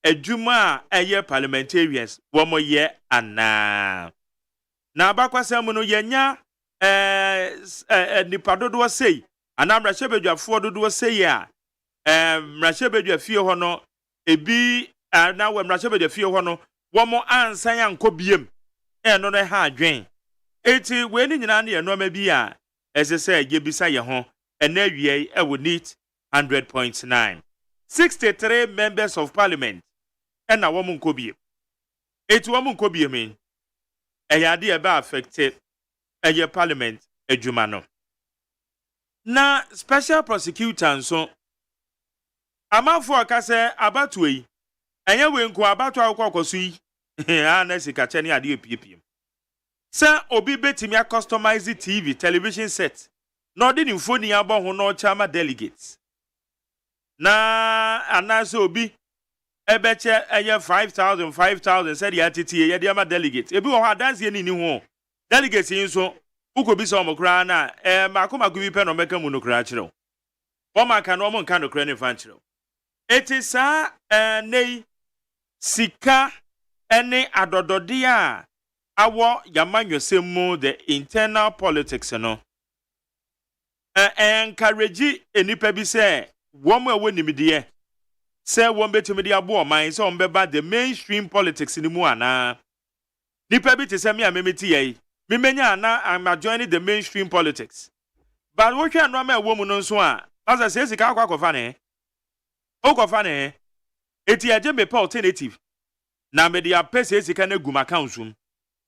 adwuma a ɛyɛ parliamentarians wɔn yɛ ana na abakwasɛm no yɛnya nipa dodoɔ sei ana mmarahyɛbadwafoɔ dodoɔ sei a mmarahyɛbadwa fie hɔ no ebi na wɔ mmarahyɛbadwa fie hɔ no wɔn ansan ankɔ biem ɛno no ha adwen eti wei ni nyinaa ne yɛ nneɛma bi a ɛsɛ sɛ yɛbisa yɛn ho ɛna awie ɛwɔ NEET 100.9 63 members of parliament ɛna wɔn nkɔ biem eti wɔn nkɔ biem yi ɛyɛ ade ɛbɛ affecte ɛyɛ parliament adwuma no na special prosecutor nso amanfo aka sɛ abatoɔ yi ɛnyɛ wei nko abatoɔ akɔkɔso yi na sika kyɛ ne ade epiepiem sɛ obi betimi a customize TV television set na ɔde ne mfoni abɔ ho na ɔkyama delegates na anaasɛ obi ɛbɛkyɛ ɛyɛ 5,000 sɛ deɛ atetie yɛde ama delegates ebi wɔ hɔ adanseɛ ni ho delegates yi nso ukobi sɛ ɔmo koraa na maako bi pɛ na ɔmɛka mu no koraa kyerɛw wɔn aka na ɔmo nka no koraa ne fa nkyerɛw eti saa nei sika ɛne adɔdɔde a awɔ yamanwɛsɛm mu the internal politics no encourage enipa bi sɛ wɔn a wɔ nimdeɛ sɛ wɔn betumi de abo ɔman sɛ wɔn bɛba the mainstream politics ni mu ana nipa bi te sɛ me a memeti yɛ memenya ana I'm joining the mainstream politics but wo hwɛ no ma ɛwɔ mu no nso a asa sɛ sika akɔfa ne okɔfa ne eti agye me alternative na me de apɛ sɛ sika na gu account sum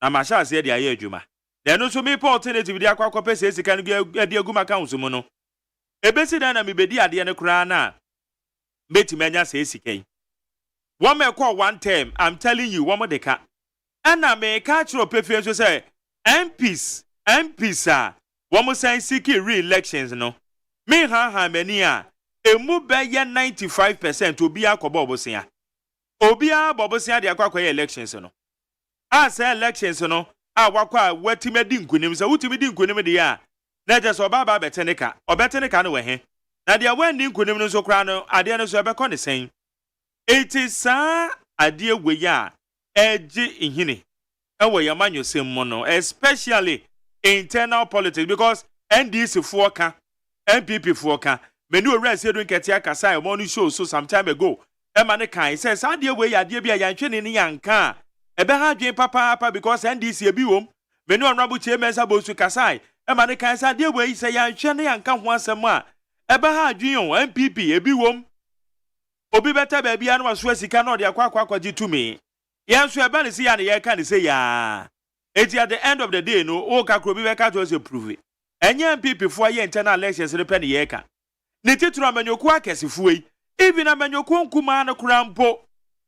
na ma hyɛ ase de ayɛ adwuma na no so me alternative de akɔpɛ sɛ sika no de agu account sum no ebesi dan na me bedi ade ne koraa na betimi anya sɛ sika yi wɔn me call one term I'm telling you wɔn de ka ɛna me ka kyerɛ pefie so sɛ MPs a wɔn san seeking re-elections no me ha mani a emu bɛyɛ 95% obi akɔbɔ obosia obi a bobosia de akɔyɛ elections no a sɛ elections no a wakɔ a watimi di nkunim sɛ wutimi di nkunim de a na gye sɛ ɔbaba bɛteneka ɔbɛteneka no wɔ he na de wandi nkunim no so kra no ade no so ɛbɛkɔ ne sɛn eti saa ade wei a ɛgye ihine ɛwɔ yamanyosem mu no especially internal politics because NDC for ka NPP for ka many owura se do nkete akasa e mo no show so some time ago e ma ne kan say saa de we ade bia yantwe ne yanka e be ha dwen papa because NDC e bi wom many honorable chairman sabosu kasa e ma ne kan saa de we say yantwe ne yanka ho asem a e be ha dwen o NPP e bi wom obi beta ba bia no aso sika na ode akwa tumi yenso e be ne se ya ne ye ka ne say ya eti at the end of the day no o ka kro bi be ka to say prove enye NPP fo ye internal elections re pe ne ye ka ne tituru amanyoku akesefo yi even amanyoku nkuma na kura mpo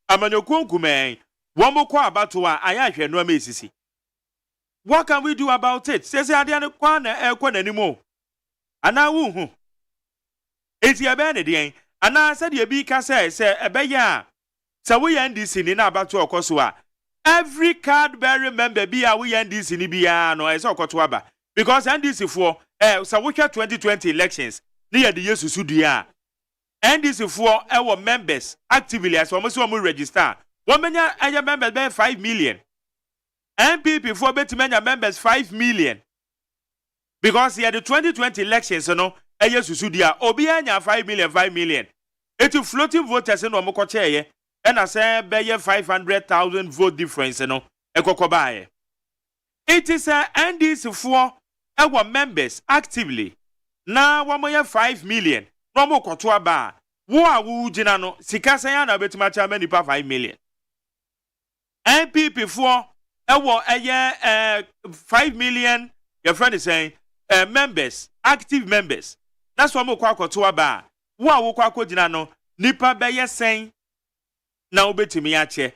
amanyoku nkumen wo kwa abato a ayahwe no amesisi what can we do about it say ade ne kwa na ekwa nanimo ana wu hu eti ebe ne den ana se de bi ka se ebe ya se wo ya NDC ni na abato okoso a every card bearer member bi a wo ya NDC ni bia no ese okoto aba because NDC for se wo hwa 2020 elections ni ye de yesusu dua NDC for our members actively as almost we register one menya aya members be 5 million NPP for betimenya members 5 million because here the 2020 elections no yesusu dua obi anya 5 million it floating voters no mo kocheye and I say be 500,000 vote difference no ekokobaye it is a NDC for our members actively na wamoye 5 million no mo koto aba wo a wo gina no sika san na betima cha mani pa 5 million NPP for ewo 5 million your friend is saying members active members that's why mo kwa koto aba wo a wo kwa gina no nipa be ye sen na obetimi a che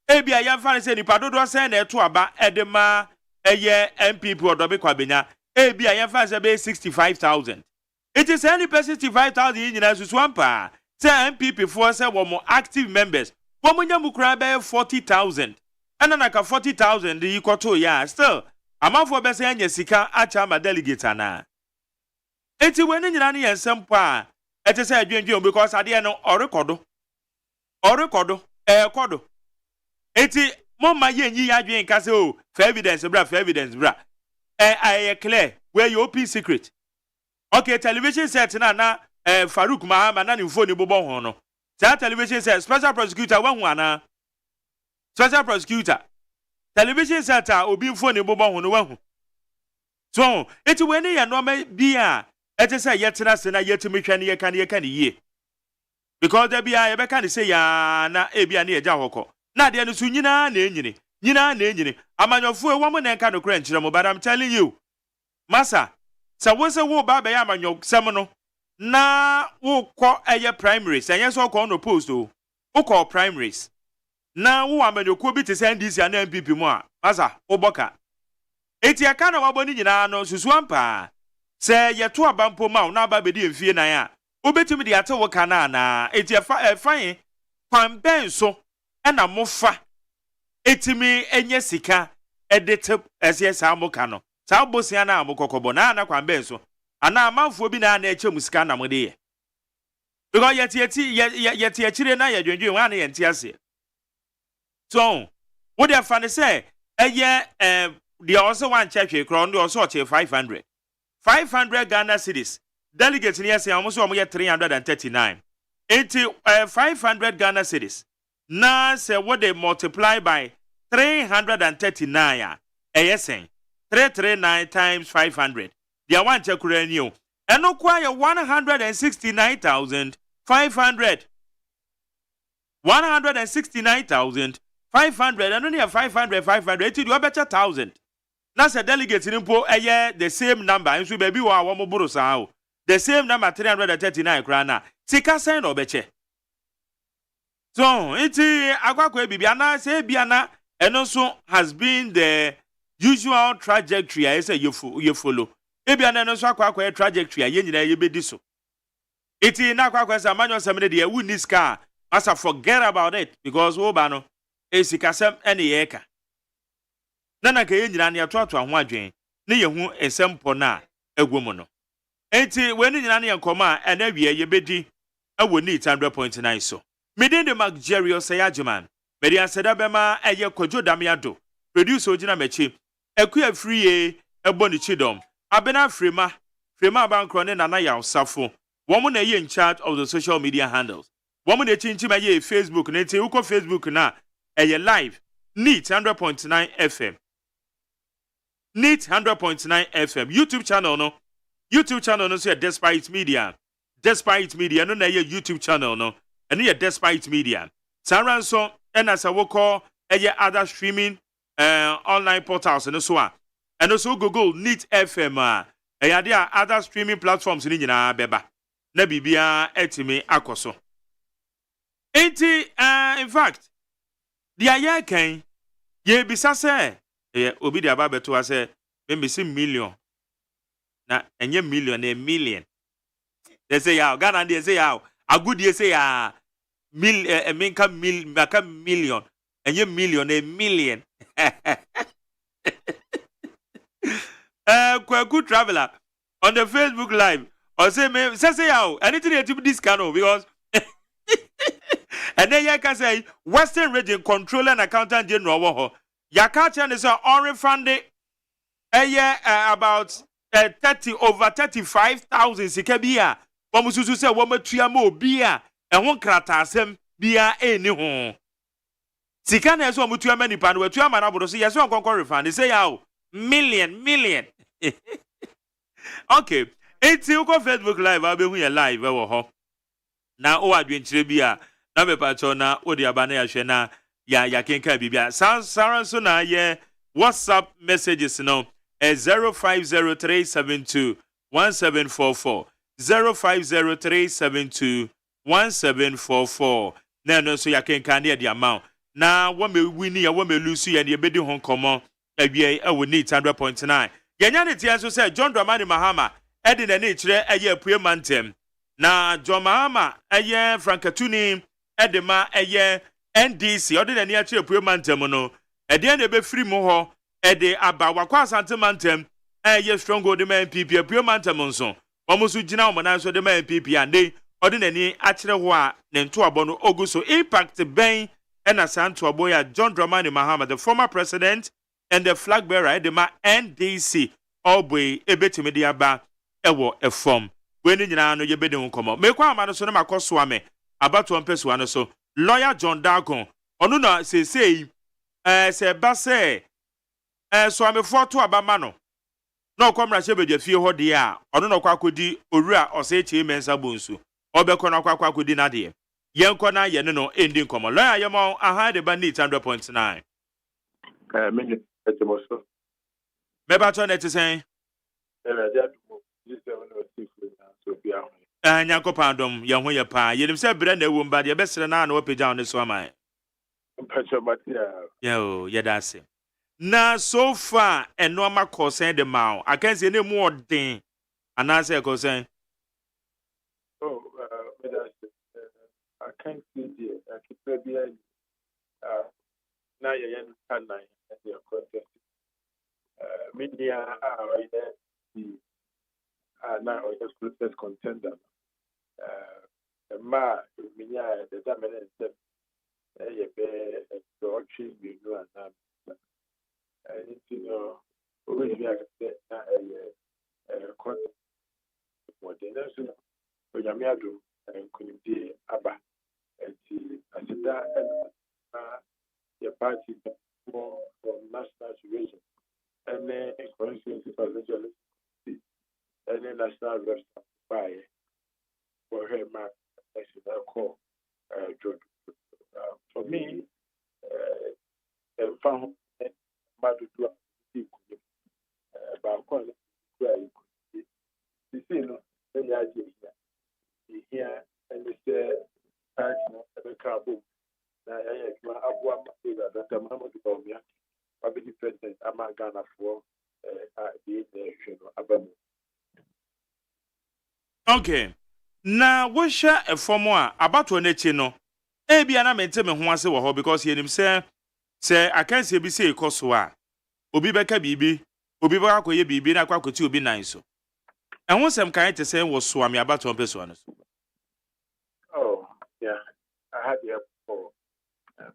ebia ya fa se nipa dodo sen na eto aba edema NPP odobe kwa benya ebia ya fa se be 65,000 it is any person 65,000 nyina susu ampa say NPP for say wo mo active members wo mo nya mukura be 40,000 ana naka 40,000 yi koto ya still amafo be say anya sika acha ma delegate ana enti we nyina ne yensem pa ete say adwenwen because ade no orekodo o record kodo eti mama yenyi adwen ka se o for evidence bra I clear where you open secret. Okay, television set na Farouk Mahama na ni phone bobo ho no. That television set special prosecutor wan wana. Special prosecutor. Television set obi phone bobo ho no wan. So, eti we ne ya no ma bia ete say yetena se na yetimi hwane ye kan ye. Because there bia ye be kan say ya na e bia na ye ja hokọ. Na de no so nyina na enyini. Amanyofo e wo mo na enka no kra nkyere mo, but I'm telling you. Masa, sa wo se wo ba be ya amanyo sem no. Na wo kọ eye primaries, enye so kọ no post o. Wo kọ primaries. Na wo amanyoko bi te se NDC na MPP mu a. Masa, wo boka. Eti aka na wabọ ni nyina no susu ampa. Se ye to abampo ma na ba bedi emfie nan a. Obetumi de ate wo kana na. Eti fan kwan ben so na mofa etimi enye sika edete esiesa amoka no sa obosia na amokokobo na kwan ben so ana amanfo bi na eche musika na mode ye because yeti achire na ye dwendwen wa na ye ntiase so wo de fa ne se eye the also one church kro ndo also che 500 Ghana cedis delegate ni ese amoso omo ye 339 500 Ghana cedis. Na say what they multiply by 339 ayesen 339 times 500 dia one check renew and no kwaya 169,500 and only 500 it do better 1,000 na say delegate ni po the same number and so baby wa wo buru sa the same number 339 krana sika sen no beche. So, iti akwakwe bibiana se biana enoso has been the usual trajectory I say you follow. Ebiana enoso akwakwe trajectory ye nyina ye bedi so. Iti na akwakwe sa manyo semene de wu ni ska asa forget about it because wo ba no esikasem ene ye ka. Nana ka ye nyina ne atoato ho adwen ne ye hu esempo na egwomu no. Iti we ni nyina ne nkoma ene wie ye bedi awo ni 100.9 so. Midin de Magerios AGYEMAN. Media Sedabema eye Kojo Damiado. Produce Ojina Mechi. Ekuya free eboni chidom. Abena Frema Bankrone Nana ya Safo. Woman a in charge of the social media handles. Woman a chinchima ye Facebook nete uko Facebook na eye live. Neat 100.9 FM. Neat 100.9 FM. YouTube channel no so Despite Media. Despite Media no na ye YouTube channel no. And here Despite Media. Saranso and as I will call other streaming online portals and so on. And also Google Neat FM. There are other streaming platforms in India beba. Na bibia etimi akoso. In fact, the aya kan ye bisa se obi de aba beto ase me si million. Na enye million a million. They say ya Ghana they say ya a good they say ya million enye million a million. Kwaku traveler on the Facebook live or say me say ya anything to this kind because and then you can say Western Region Controller and Accountant General wo ya catch and is on refunded about 30 over 35,000 sikabia bomususu say wo matua ma obia ehon kratasem bia eni ho sika na eso mutua ma nipa no watua ma na bodo so yeso konkon refund say ya million okay enti uko Facebook live abehu ye live wo ho na o adwenkyire bia na me pacho na odi abana ya hwe na ya kenka bibia saranso na ye WhatsApp messages no 0503721744 0503721744 na no so ya kenka na the amount na wo me wini ya wo me lose ya de bedi hon komo awie e wo need 100.9 yenya ne tia so say John Dramani Mahama edi na ne kire eye apue mantem na John Mahama eye Frankatuni edema eye NDC odi na ne akire apue mantem no ede na be free mu ho ede aba wakwa asante mantem eye strong old man MPP apue mantem nso omusu gina omo na so de man MPP ande ordinary achire ho a ne ntoabo no oguso impact ben and a san to John Dramani Mahama, the former president and the flag bearer, the NDC, all boy, a bit mediaba, ewo a form. When in no ye bedin come up. Make one man so na swame about one person so. Lawyer John Darkon, onuna say, say basse, swame for to abamano. No come rashe be fie ho de a, ono no kwakodi owura osechi mensa bonsu. Obekọ na kwakodi na de. Yenko na ye no ending komo lawyer yemo aha de ba need 100.9 minute etimoso meba to net sen so bia nyanko pandom ye ho ye pa yenim se bre na ewo mba de be sere na na opagya on so aman mpacho matia yo ye da se na so far eno ama concern de ma akanse ne mu odin anase concern I can't see the I keep behind now you're in Canada and your contest. Media are the now exclusive contender. Ma, Minia, the dominant step, a doctrine, you know, and you know, always be a contest. What they know, so Yamiado and couldn't be Abba. And that your party more from national situation and then for instance and then national restaurant by for her mark national call for me found madu to about calling you see no then you here and it's the cabo. Dr. Mahmoud Baumia, public president, Amagana for the nation. Okay. Na wo hwa efomo a abato na chi no e bia na mente me ho ase wo ho because yenim se akanse bi se ikoso a obi beka bibi obi ba akoye bibi na akwakwoti obi nan so ehun sem kan te se wo so ame abato peso no so. Oh yeah, I had the before.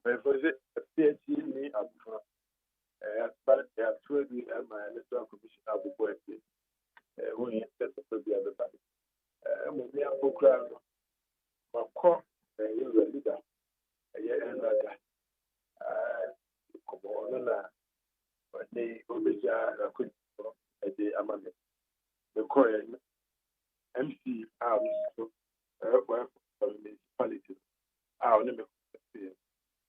But for the PhD me up for but they have told me my electoral commission abu boy when you set up the other body. Me a program makọ you leader another come on na they obeja could the amane the core MC out so municipality on the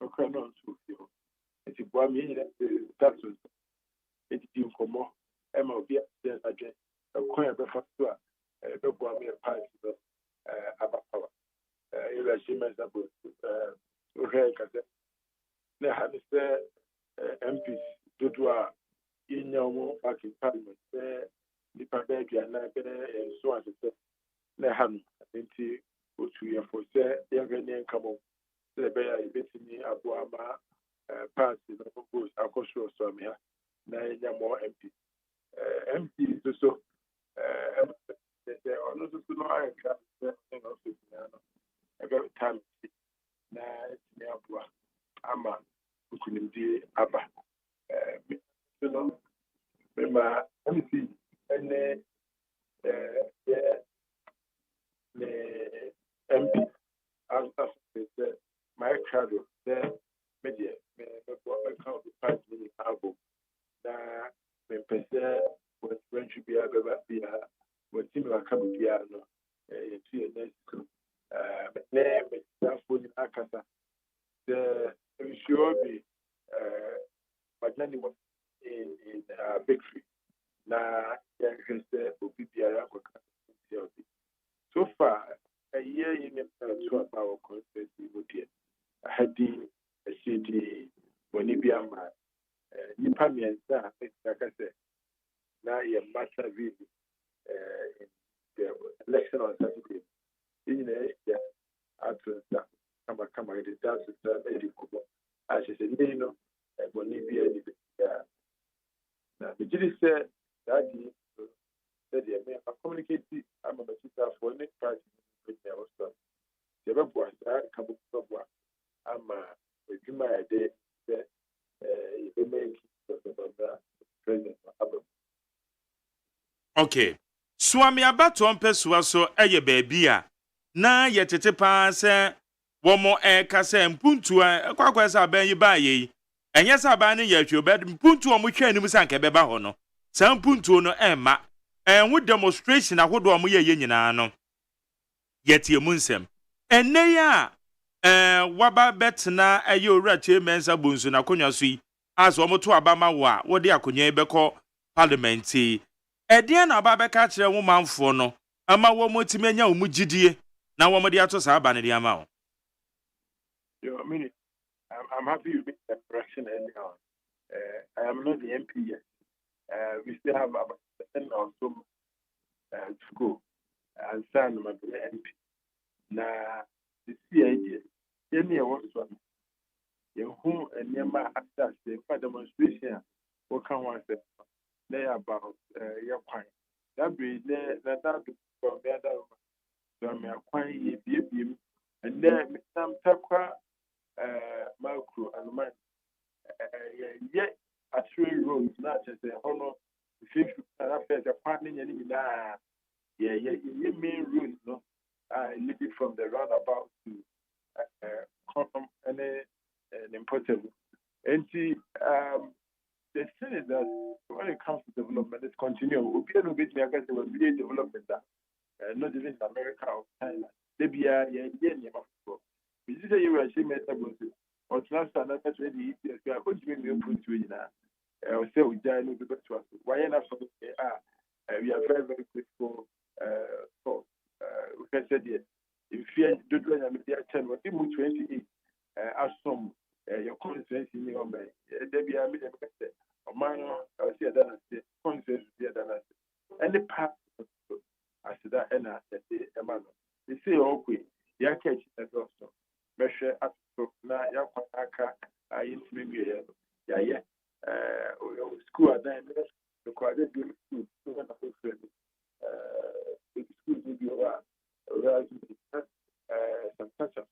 okay no so feel it's boy me that's it's in como ema obi again the core be for so be boy me party about power election about okay kaze na have say MPs do a in your back in parliament the party na be so as na have nti otu ya for say young come on the be a betini abuama party no goes akosho so me ha na nya more MP so ono so no I can no so no every time na me abua ama kunimdi aba so no me ma MP ene the MP after my shadow the media me account the party album that me pese what when should be what team la come bia no to next me that for the akasa the should be magnanimous in victory na ya hwese obi bia ko so far a year in to about concept with it I had a city when you be a man you pay me and like I said now you master visit in the election on Saturday in the after that come it does as I said you know when you be a now the jury said that I communicate I'm a teacher for next party with me also. The other was a couple of work. I'm a Juma day that you make the president. Okay. Swami abato mpesua so eye baabi a na yetete pa se womo eka se mpuntu a kwakwa se aban yi ba yi enye se aban ne yatwe obed mpuntu o mo hwa anim se anka beba ho no sa mpuntu no emma enwo demonstration ahodo o mo ye nyina no yetie mu nsem enne ya waba betna eye owura mensa bonsu na konwa so yi aso mo to abama wo a wo de akonwa beko parliament Edian ababe kachire wo manfo no ama wo motime nya wo mugidie na wo mode ato saa ba ne dia ma wo. Yo, I mean, I'm happy you made that correction anyhow. I am not the MP yet. We still have about 10 or so to go. And son, my MP. Now, the CID, any of us, you whom and near my access, the demonstration, what can one say? They about your point. That be there, that from the other. So I'm a quite and then some takwa macro and man. Yet, a 3 rooms, not just a honor. If after the partner, yeah, main room, no. I live it from the roundabout to come and important. And see, the thing is that when it comes to development, it's continuing. We can't be I guess it was really development that not even in America or China. They be a we just say you were ashamed of it. Or transfer another 20 years. We are going to be put to you now. I will say we die no be to us. Why not something we are very, very grateful for we can say yes. If you do the media channel, we move 28 as some your constituency in your mind. There be a million percent. A man, I will say that constituency that any part as that and I say a man. They say okay, you catch that also. Measure up to now, you I used to be here. Yeah. School at that the quality school, the school will be some touch up.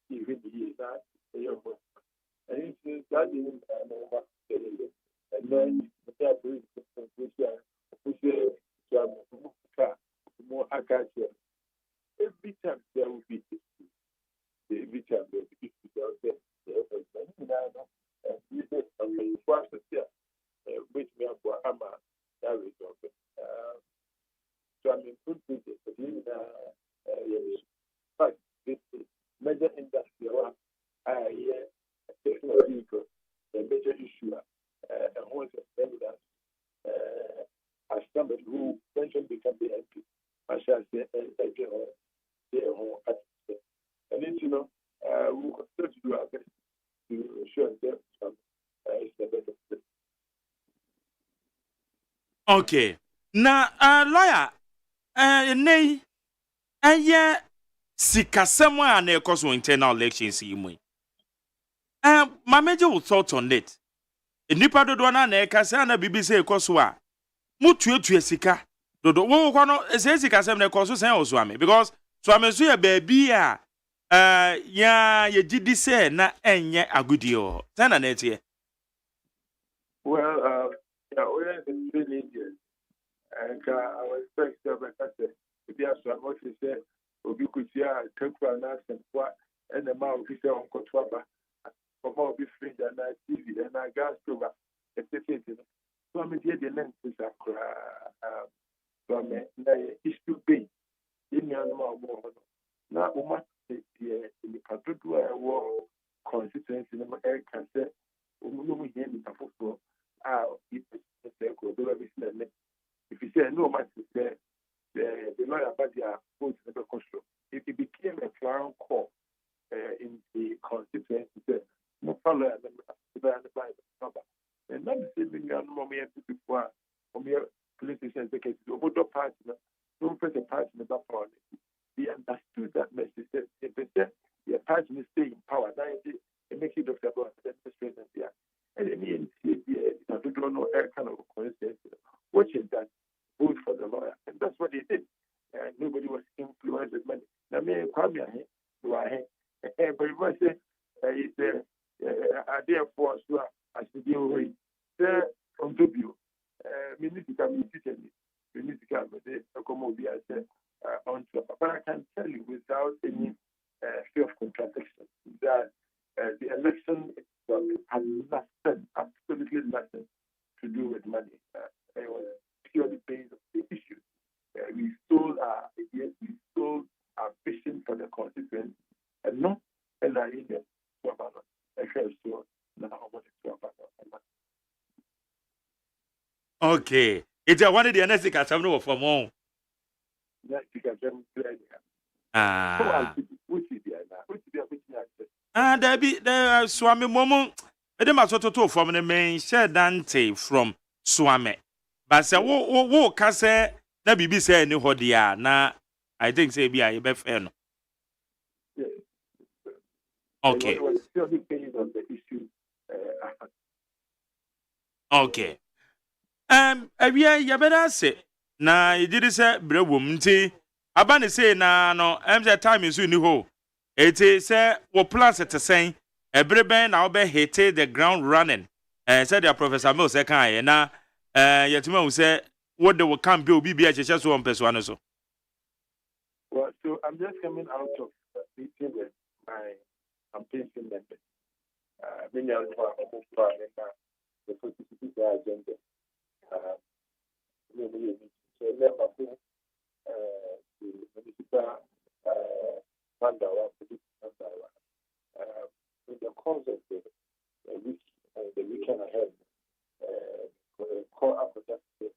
Even that, and it's that and then more every time there will be every time there will be out there. Which me up for Ama, that is okay. So I'm in good business, but this major industry, technical vehicle, a major issue, and who is that as somebody who eventually become the MP, I shall say, and then, we will continue to do our best to ensure that it's the better. Okay. Na lawyer nei eye sikasem a na ekoso internal elections yi mu. Ma meje wo thought on it. Enipa dodo na ekasa na BBC ekoso a mutuetue sika dodo wo kwa no ese sikasem na ekoso sen oso ame because so ame so ya baabi a ya yegidi se na enye agudi o. Sen na etie. Well, yeah, we're in the India. And I was expecting to be as much as said, we could see a temporal and what and the mouth is on Kotwaba. For more be free than I TV and I gas over. So I'm here the length is a cry. So I'm it's too big. In the animal more. Now, we must say, in the particular war consistency in the air can say, we hear the football. If you say no much to say the lawyer about their vote in the constitution, if it became a clown call in the constituency, no follow and not the same moment before mere police station because the other party don't press a party in the background. They understood that message. If they said the party will stay in power, now it makes it Dr. Brown administration there. And then I don't know any kind of coincidence, which is that vote for the lawyer. And that's what they did. Nobody was influenced with money. Now, therefore, so I should be away. There, on the view, Minister can be teaching me. Minister can be a commodity, I said, on top. But I can tell you without any fear of contradiction that the election itself has nothing, absolutely nothing to do with money. It was purely based on the issue. We sold our ideas, we sold our vision for the constituency, and no, and I in the okay. It's a one of the next thing I know from home. There be there Swami Momo. Ede ma to from the main shed Dante from Swami. But say wo ka say na bibi say ni hodia na I think say be be fair no. Okay. Okay. Awia ya beda say na you did say brewum nti aba ne say na no say time is ni ho. Eti say wo plus it say ebreben na obe hit the ground running. Said the Professor Mills say kan na yetima say what they will can be obi bia cheche so on person so. Well, so I'm just coming out of meeting with my campaign members. Many of them are almost the positive agenda. So never go the municipal Mandawa, in the course of the week, the weekend ahead, call up that the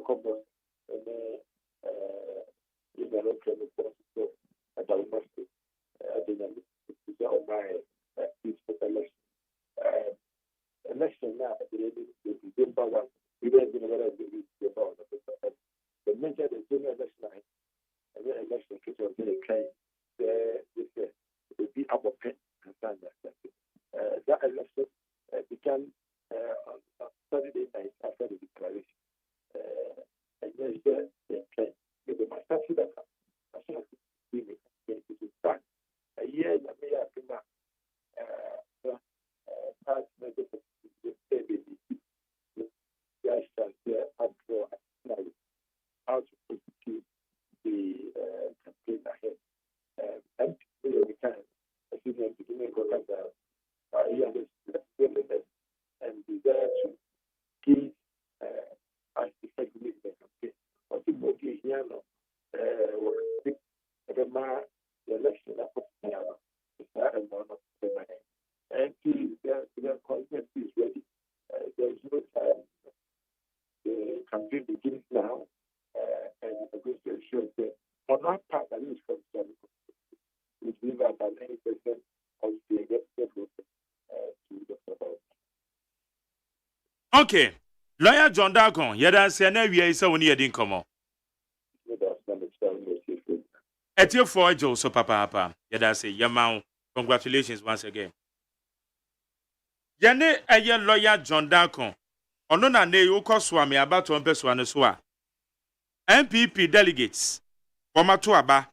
couple and the local at the university. I didn't know my peaceful election. Election now, the December one, we don't know whether the major general election, and the election was very clear. Be up of pen and that election began on Saturday night after the declaration. And then the plan. The master said that back a year and a half past the how to prosecute the campaign ahead. And we can, as you know, beginning of and desire to give as effectively the campaign. What you want to hear now, the election is not a one of the money. And the concept is ready. There's no time. The campaign begins now, and we're going to ensure that on our part, that is concerned, which means about 90% of the elected vote to the about. Okay. Lawyer John Darkon, yada say na wi is woni yedin komo. Etio for Jo so papa. Yada say yama congratulations once again. Yane eye lawyer John Darkon. Ono na ne ukoso ame abato mpeso ane so a. MPP delegates formato aba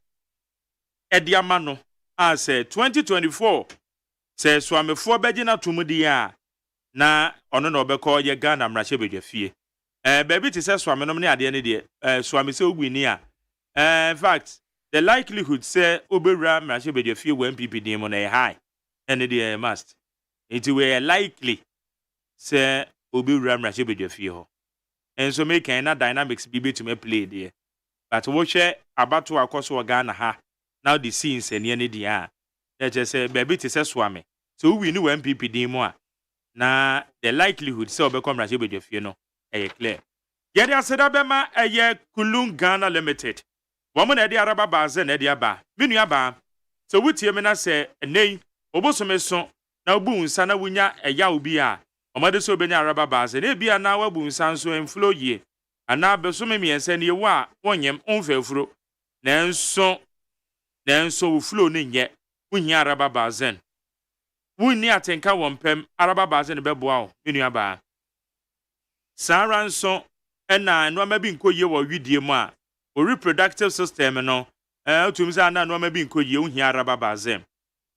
ediama no as 2024 say swamefo begina tumudi a na ono na obekọ ye Ghana mrache bedwafie baby ti say swame no ne ade ne de swame say ogwini a in fact the likelihood say obewura mrache bedwafie we MPP din mo na high and the must it we likely say obewura mrache bedwafie ho and so make na dynamics be to play there but wo hwe abato akoso Ghana ha now the scenes and any dia just say baby ti say swame so we ni MPP din mo a na the likelihood say obekọ mrache bedwafie no clear yede aseda bema Kulung Ghana Limited womo na de araba baze na de aba menu aba so wutie me na say nei obosome so na obu nsa na wunya obi a omade so benya araba baze na bia na wabu nsa nso enflo yie ana besome miensa ne yewu a wonyem onfafuro nanso uflo ne nye wunya araba bazen wunni atenka wompem araba bazen beboa o menu aba sara nso ena no amabi nkoye wo widie mu a o reproductive system no otumza na no amabi nkoye wuhia araba bazen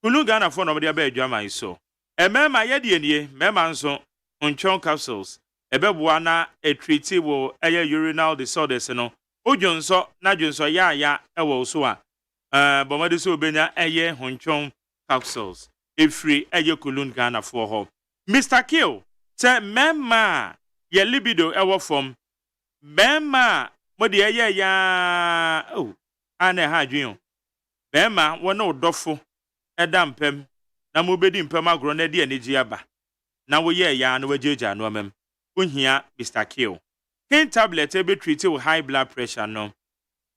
Kunu Ghana for no be adwaman so. Mema ye de nie, mema nso onchon capsules. Ebeboa na treat wo urinary disorders no. Ojonso na jonso ya ewo so a. Bomade so obenya honchon capsules. Efri Kunu Ghana for ho. Mr. Kill, say mema ye libido ewo from mema mode ya oh ana ha dwen. Mema wono dofo eda mpem na mobedi mpem agro na de anigi aba na wo ya na wajeja no amem ohia Mr. Kill kin tablet ebe treat with high blood pressure no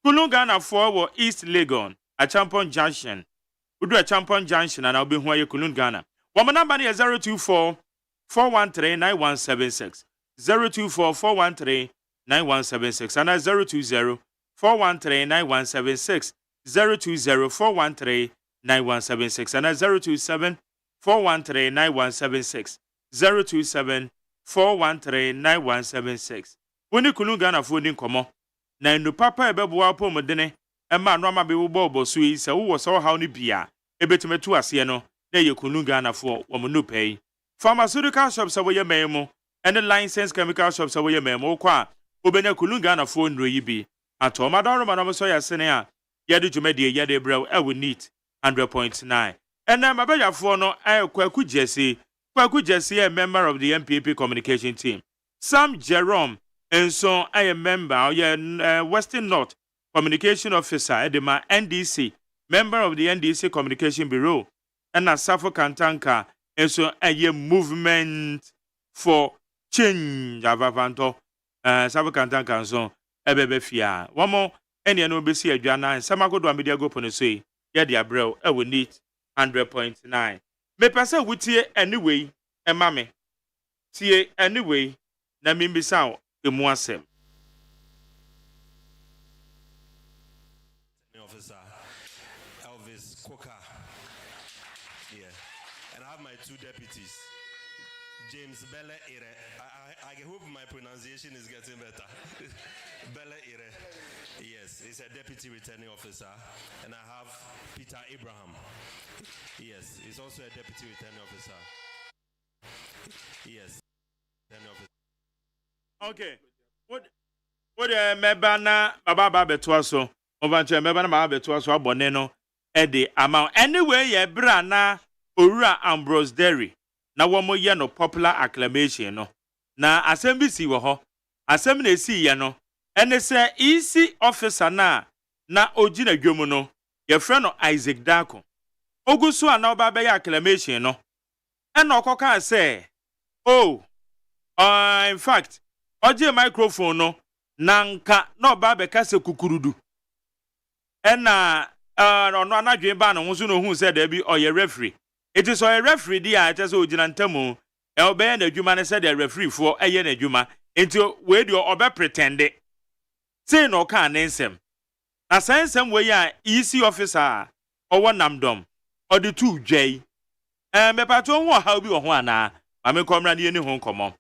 Kunu Ghana for wo East Legon a Champion Junction udu a Champion Junction na obehu aye Kunu Ghana wo mo number na 024 413 9176 024 413 9176 and 020 413 9176 020 413 9176 and 027 413 9176 027 413 9176 Woni Kunu Ghana fo ni nkomo na enu papa ebeboa pomodene ema no ama be wo bobo so yi se wo so haw ni bia ebetumetu ase no na ye Kunu Ghana fo wo mo no pay pharmaceutical shops awoye memo and licensed chemical shops awoye memo kwa obenya Kunu Ghana fo nro yi bi atoma dawro manam so ya sene a yede dwumade yede brew e neat 100.9 and mabeyafo no Kwaku Jesse a member of the MPP communication team. Sam Jerome and so I am member Western North communication officer at the NDC, member of the NDC communication bureau and Asafo Kantanka and so a movement for change avavanto Asafo Kantanka so ebebe fia one more any no be see adwana and samakodo media go pone so ye dia brew e we need 100.9 me pese wutie anyway e ma me tie anyway na me mbisa emu asem officer Elvis Coker yeah and I have my two deputies James Bella Ire. I hope my pronunciation is getting better. Bella Ire. Yes, he's a deputy returning officer. And I have Peter Abraham. Yes, he's also a deputy returning officer. Yes. Returning officer. Okay. What member na baba beto so. Ovanche member na baba beto so abone no e de amount. Anyway, ye bra na Owura Ambrose Derry. Na womo ye no popular acclamation no na asem bi si wo ho asem na esi ye no ene se EC officer na ogina dwom no ye frɛ no Isaac Dako oguso a na oba be ye acclamation no ena okoka se in fact oje microphone no nanka na oba be ka se kukurudu ena no anadwe ba no nso no hu se da bi oye referee. It is a referee dia it is ojina ntamu e obey na adwuma ne said the referee for eye na adwuma enti we do obe pretend say no ka na nsem asensem we ya EC officer owo namdom odi tu dwai me pato ho ha obi wo ho ana ma me komra ne ni ho nkomo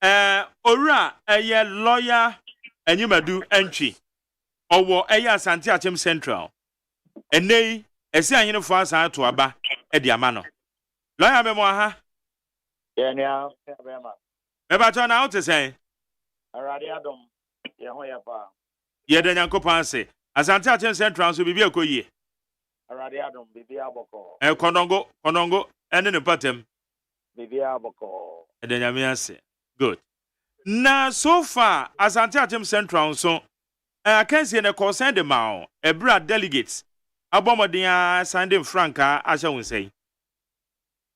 Owura eye lawyer Anyimadu entry owo eye Asante Achem Central enei esi anyine fo asa to aba e di ama no lawyer me mo ha ye nia be ma me ba to na out say arade adom ye ho ye pa ye de Nyankopon ase Asante Achem Central so bibi ekoyie arade adom bibi aboko konongo ene ne patem bibi aboko e de nyame ase good na so far Asante Achem Central so akansi ne concern the ma e bra delegates abomodia Sunday Franka asha wunsei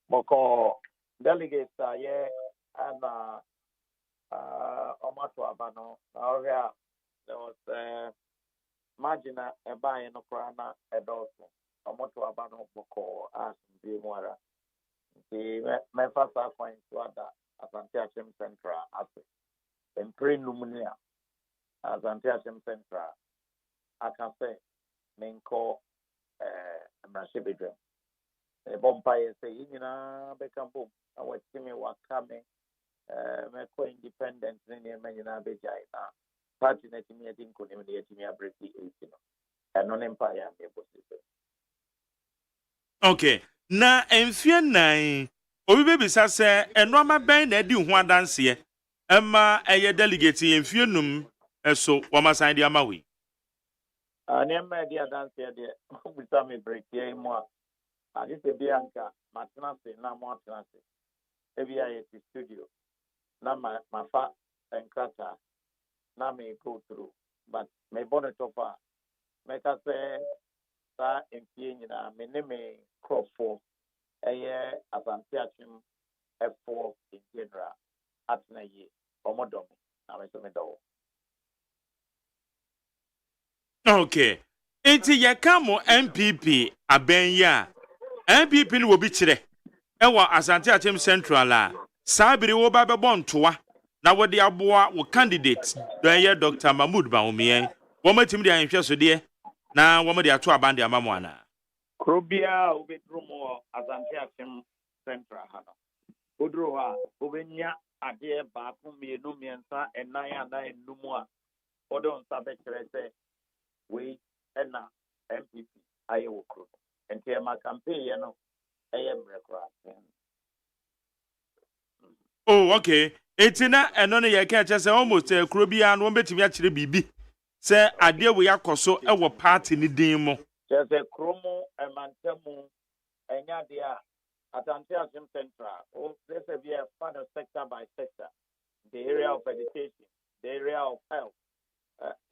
boko delegates ye ana omato abano now there was margina e buy no krana edoso omato abano boko as bi mwara the me fasa point to ada Asante Achem Central ase empre numunia Asante Achem Central aka say menko Mrashibidre. Bompire say, Yina Becambo, I was Timmy Wakame, Meko independent, Nina Bejaina, party netting me, I think, could immediately break the 18, and non empire. Okay, na emfie nan obi bebisa sɛ enoma bɛn na edi ho adanse ɛma ɛyɛ delegate emfie num ɛso wɔmasan de ama we nneɛma a ɛdi adanseɛ deɛ bisa me break yɛ mu a ade sɛ bi anka matena ase na mo atena ase ebi ayɛ ti studio na mafa nkrataa na me go through but me bɔ ne tɔfo a mɛka sɛ saa mfie nyinaa me ne me nkurɔfoɔ ɛyɛ asante akyem ɛfoɔ in general atena yie ɔmo dɔ me na me nso me dɔ wɔ. okay enti yɛka mo MPP abɛn yi a MPP no wɔ bi kyerɛ ɛwɔ asante akyem central a saa bere wo ba bɛbɔ ntoa na wɔde aboa wo candidate dɔyɛ Dr. Mahmood Bawumia wɔn matimi de ahwɛ so deɛ na wɔn de ato aban de ama mo ana kuro biara wobɛduru mu wɔ asante akyem central ha no woduru hɔ a wobɛnya adeɛ baako mmienu mmiɛnsa ɛnan anan enum a wɔde wɔn nsa bɛkyerɛ sɛ wei ɛna MPP ayɛ wɔ kuro no nti ɛma campaign yɛ no ɛyɛ mmerɛ koraa. oh okay enti na ɛno no yɛ ka kyerɛ sɛ almost kuro biara no wɔn bɛtumi akyerɛ biribi sɛ adeɛ wo yakɔ so ɛwɔ party ni din mu kyerɛ sɛ kuro mu ɛmanta mu ɛnyɛ adeɛ a Asante Akyem Central there's a be a final sector by sector, the area of education, the area of health.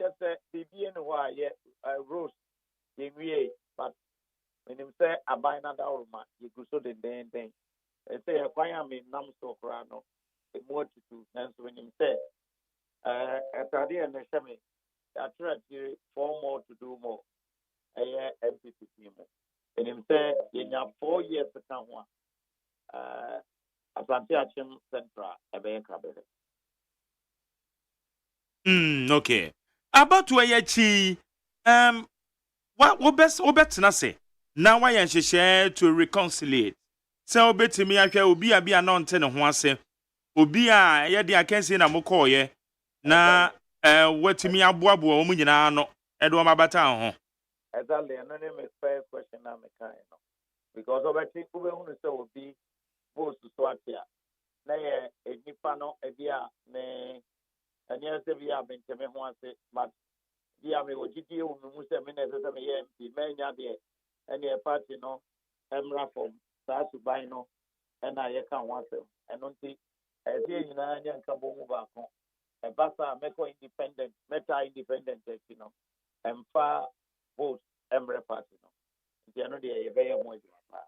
Just a BBN why rose in VA, but when him say a bina daurma, you go so the thing. They say a choir me nam so crano, a more to do, and when him say at the end of the semi, I try to 4 more to do more. A MPP team. And him say in your 4 years to come one. Asante Akyem Central ebe kabere. Okay. About where you chi what obetena say na why nhyehyɛ to reconcile sɛ obetimi ahwɛ obi a bia na ɔnte ne ho ase obi a yɛ de akansi na mokɔɔyɛ na watimi aboaboa wɔn nyinaa no ɛde wɔn abata ho. Exactly, and then my first question na me kan no because obeti wobɛhunu sɛ obi post so atia na yɛ nipa no ebi a me ɛnyɛ sɛ bi a bɛntɛmɛ ho ase but bi a me wɔgyidie wɔ mu sɛ me na ɛsɛ sɛ meyɛ MP mɛnya deɛ ɛne party no ɛmmra fam saa suban no ɛna yɛka ho asɛm ɛno nti ɛsɛ nyinaa nyɛ nka bɔ mu baako ɛba saa mɛkɔ independent mɛta independent akyi no ɛmfa vote ɛmrɛ party no nti ɛno deɛ yɛbɛyɛ mo adwuma paa.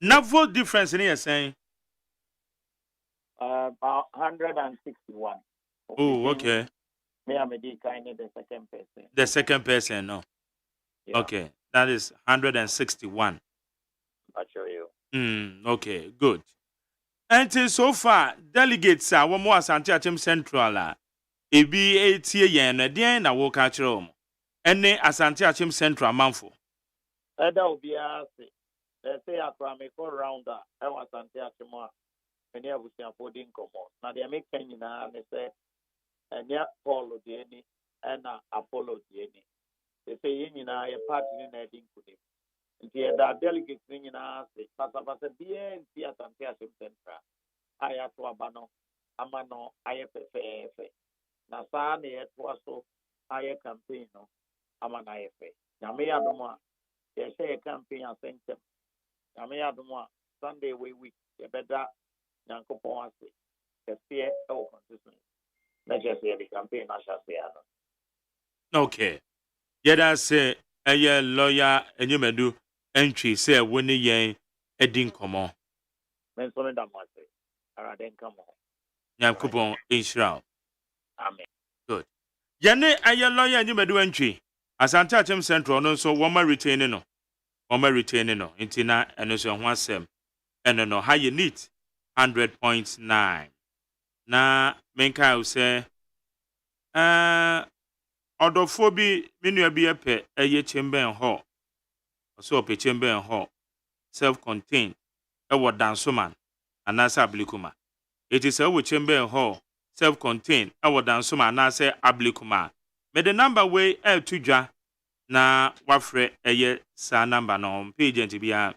Na vote difference in here saying? 161. Oh, okay. Me, I'm the second person. The second person, no. Yeah. Okay, that is 161. I'll show you. Okay, good. And so far, delegates are one more Asante Akyem Central. Ebi etie yen na den na wo ka kire o. Ene Asante Akyem Central manfo. Eda obi ase. They say akwa me call round a e wa Asante Akyem a many abusiafo di nkomo. Na de make nyina ne say enya Paul de ni na Apollo de ni. They say yin nyina ye party ni na di nkunim. Nti da delegates ni nyina ase pasa bien ti Asante Akyem Central. Aya to abano amano aye pefe. Na saa na yɛtoa so ayɛ campaign no ama na ayɛ fɛ. Nyame yɛ adom a yɛhyɛ yɛ campaign asɛnkyɛm. Nyame yɛ adom a Sunday week yɛbɛda Nyankopɔn ase. Kɛseɛ ɛwɔ constituency. Na kyerɛ sɛ yɛde campaign no ahyɛ ase ano. Okay. Yɛda sɛ ɛyɛ lawyer Enyimadu entry sɛ wo ne yɛn adi nkɔmmɔ. Me nso ne da mo ase. Awurade nka mo ho. Nyankopɔn nhyira wo. Amen. Good. Yene aye lawyer Enyimadu entry. Asante Akyem Central no so woma retain no. Woma retain no. Nti na eno so ho asem. Eno no ha ye neat 100.9. Na menka say odofo bi menua bi epe eye chamber hall. So ope chamber hall. Self-contained. Ewo dansoman. Anasa ablikuma. It is a chamber hall. Self-contained, our dansoma na say ablikuma. Me the number way to dwa na wafre eye sa number no page nti bia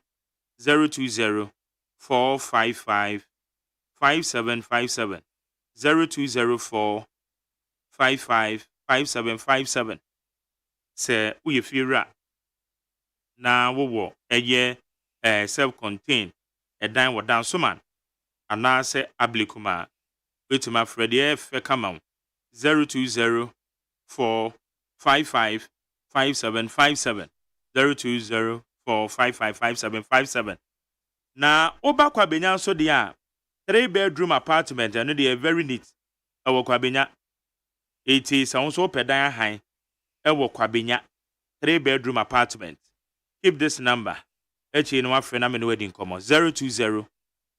020 455 5757 0204 55 5757 sɛ woyɛ fiewura na wowɔ ɛyɛ self-contained ɛdan wɔ dansoman anaasɛ ablikuma wetuma frɛ deɛ ɛfɛ kama wo 020 455 5757 020 455 5757 na woba kwabenya nso deɛ a 3-bedroom apartment ɛno deɛ very neat ɛwɔ kwabenya eti sɛ wo nso wopɛ dan ahan ɛwɔ kwabenya 3-bedroom apartment. Keep this number. Echi no afre na me no wedding nkɔmmɔ 020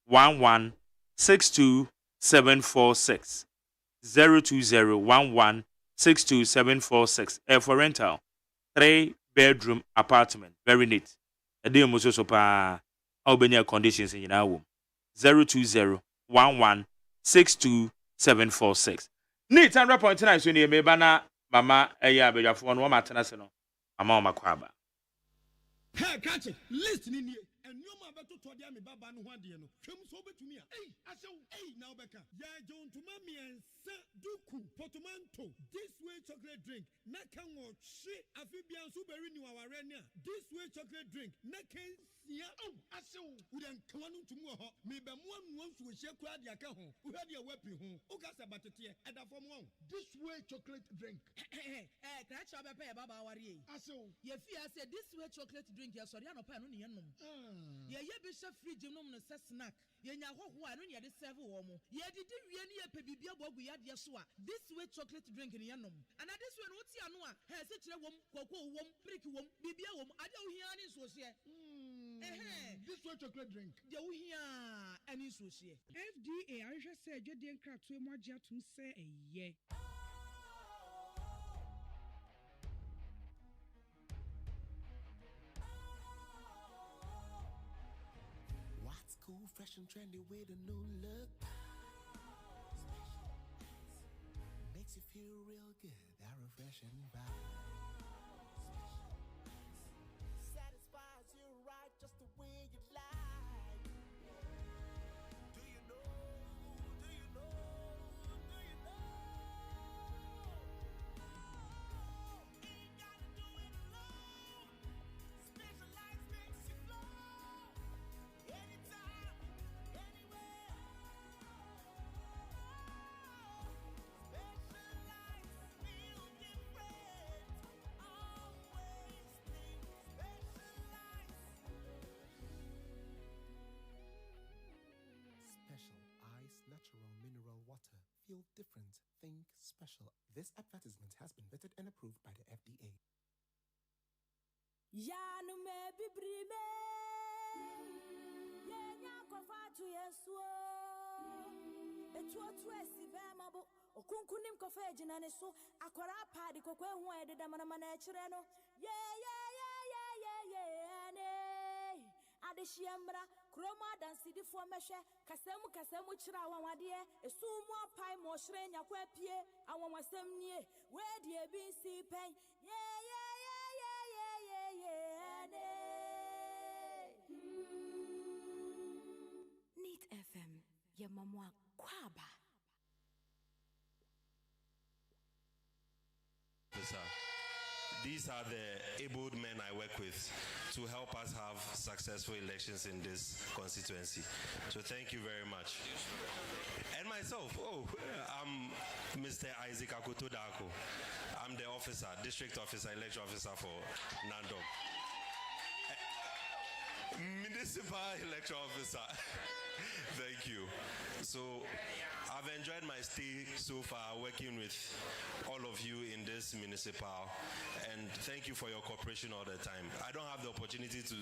11 62 746 020 11 62 746 for rental 3-bedroom apartment very neat. Ɛde mu so pa obenya conditions nyinaa wɔ 020 11 62 746 neat 100.9 so ne meba na mama ɛyɛ abadwafoɔ no wɔma atena se no mama wɔma kɔ aba. Hey, catch it. Listen in here. And you ma beto to dia me baba no ho ade no. Twem so betumi a. Hey, asew. Hey, now beka. Ya jon to ma me ensa duku potomanto. This way chocolate drink. Na kan wo hwe afibia so beri ni waware ne a. This way chocolate drink. Na kan sia. Oh, asew. Udan kan no tumu ho. Me be mo anu nsu hye kura de aka ho. Wo hade a wapi ho. O ka sa batete. Eda fo mo. This way chocolate drink. Ka cha be pe baba ware yi. Asew. Ye fi ase this way chocolate drink ya sori anopa no ne yenom. Ye bi chef fridge nom no se snack. Ye nya hoho a no ne de serve wo mo. Ye didi wie ne ye pe bibia bogu ya de so a. This way chocolate drink ne yenom. Ana this way no ti ano a, he se kire wom, koko wom, prick wom, bibia wom, ade wo hia ne so hye. This way chocolate drink. De wo hia ani so hye. FDA ahwehwe se adwede nkratoe mo agye atum se eye. Cool, fresh and trendy with a new look. Makes you feel real good, that refreshing vibe. Satisfies you right just the way you like. Do you know? Do you know? Do you know? Ain't gotta do it alone. Specialized makes you flow. Anytime, anywhere. Specialized, feel different. Always think specialized. Special ice, natural mineral water. Feel different. Think special. This advertisement has been vetted and approved by the FDA. Yanu me bibrime. Yenya kofatu yesuo. Etuo tuesi vemabo. Okunkunim kofa ejina ne so. Akwara padi kokwe hu ededa mana ekire no. Ne. Adeshiamra kroma dansidi fo mehwe kasemu kira awawade esumu apai mo hire nya kwa pie awawasem nie we de ebinsi pen ne. Neat FM ya mamwa kwaba. These are the abled men I work with to help us have successful elections in this constituency. So thank you very much. And myself, I'm Mr. Isaac Akutodako. I'm the officer, district officer, election officer for Nandom. Municipal election officer. Thank you. So I've enjoyed my stay so far working with all of you in this municipal, and thank you for your cooperation all the time. I don't have the opportunity to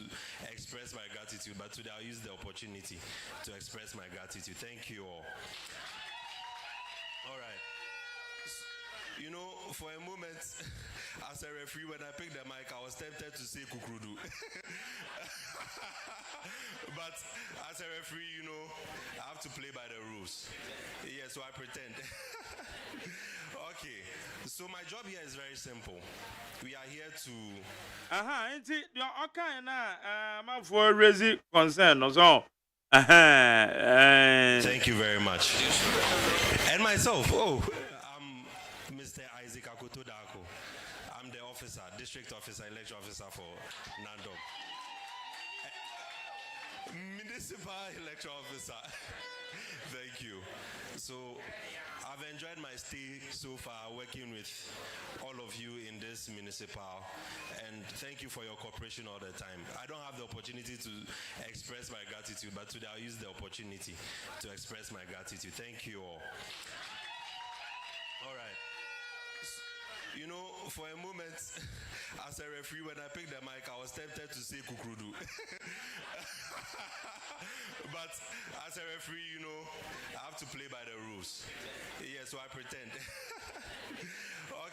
express my gratitude, but today I'll use the opportunity to express my gratitude. Thank you all. All right. You know, for a moment, as a referee, when I picked the mic, I was tempted to say Kukrudu. But as a referee, you know, I have to play by the rules. Yeah, so I pretend. Okay, so my job here is very simple. We are here to. Auntie, your okay na man for raising concern or so. Thank you very much. And myself, I'm Mr. Isaac Akutodako. I'm the officer, district officer, election officer for Nandom. Municipal election officer. Thank you. So I've enjoyed my stay so far working with all of you in this municipal, and thank you for your cooperation all the time. I don't have the opportunity to express my gratitude, but today I'll use the opportunity to express my gratitude. Thank you all. All right. You know, for a moment, as a referee, when I picked the mic, I was tempted to say Kukrudu. But as a referee, you know, I have to play by the rules. Yeah, so I pretend.